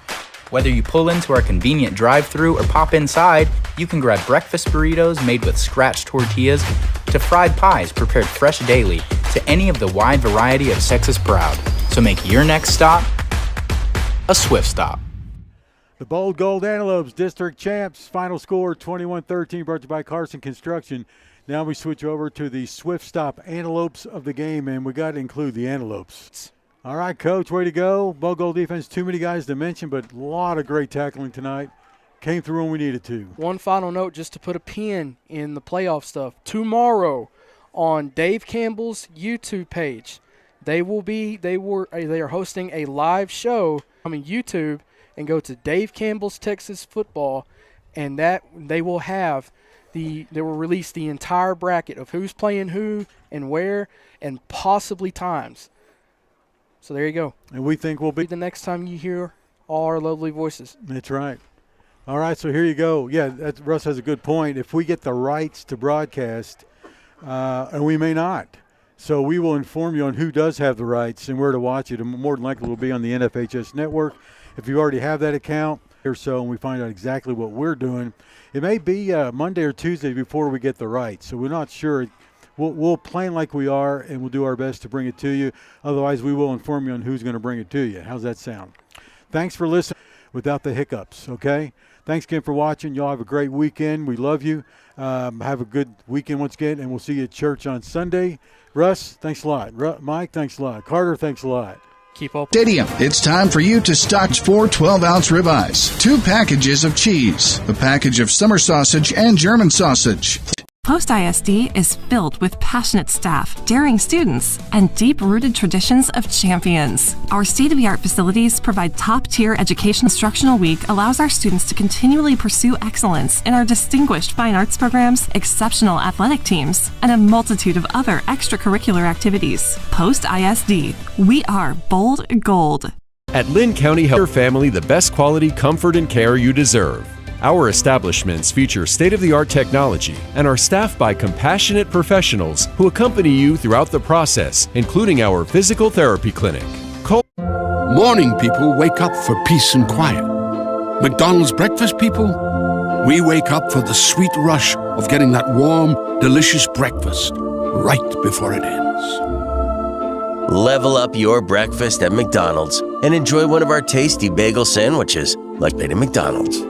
Whether you pull into our convenient drive-thru or pop inside, you can grab breakfast burritos made with scratch tortillas to fried pies prepared fresh daily to any of the wide variety of Texas Proud. So make your next stop a Swift stop. The Bold Gold Antelopes district champs. Final score 21-13, brought to you by Carson Construction. Now we switch over to the Swift Stop Antelopes of the game, and we got to include the Antelopes. All right, Coach, way to go. Bold Gold defense, too many guys to mention, but a lot of great tackling tonight. Came through when we needed to. One final note, just to put a pin in the playoff stuff. Tomorrow on Dave Campbell's YouTube page, they are hosting a live show on YouTube, and go to Dave Campbell's Texas Football, and that they will release the entire bracket of who's playing who and where and possibly times. So there you go. And we think we'll be the next time you hear all our lovely voices. That's right. All right, so here you go. Yeah, Russ has a good point. If we get the rights to broadcast, and we may not, so we will inform you on who does have the rights and where to watch it. And more than likely will be on the NFHS network. If you already have that account or so, and we find out exactly what we're doing, it may be Monday or Tuesday before we get the rights. So we're not sure. We'll plan like we are, and we'll do our best to bring it to you. Otherwise, we will inform you on who's going to bring it to you. How's that sound? Thanks for listening without the hiccups, okay? Thanks again for watching. Y'all have a great weekend. We love you. Have a good weekend once again, and we'll see you at church on Sunday. Russ, thanks a lot. Mike, thanks a lot. Carter, thanks a lot. Keep up. Stadium, it's time for you to stock 4 12-ounce ribeyes, 2 packages of cheese, a package of summer sausage and German sausage. Post ISD is filled with passionate staff, daring students, and deep-rooted traditions of champions. Our state-of-the-art facilities provide top-tier education. Instructional Week allows our students to continually pursue excellence in our distinguished fine arts programs, exceptional athletic teams, and a multitude of other extracurricular activities. Post ISD, we are Bold Gold. At Lynn County Health Family, the best quality comfort and care you deserve. Our establishments feature state-of-the-art technology and are staffed by compassionate professionals who accompany you throughout the process, including our physical therapy clinic. Morning people wake up for peace and quiet. McDonald's breakfast people, we wake up for the sweet rush of getting that warm, delicious breakfast right before it ends. Level up your breakfast at McDonald's and enjoy one of our tasty bagel sandwiches, like made at McDonald's.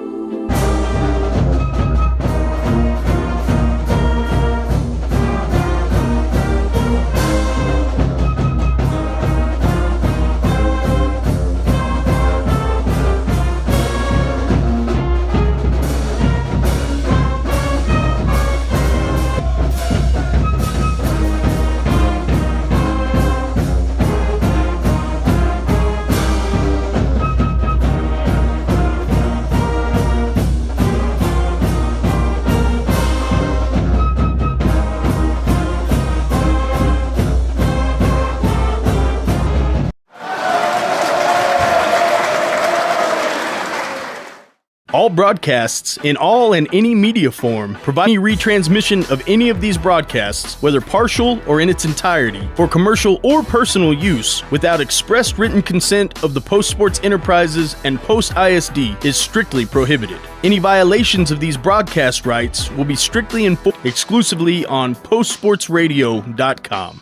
All broadcasts in all and any media form provide any retransmission of any of these broadcasts, whether partial or in its entirety, for commercial or personal use, without express written consent of the Post Sports Enterprises and Post ISD is strictly prohibited. Any violations of these broadcast rights will be strictly enforced exclusively on postsportsradio.com.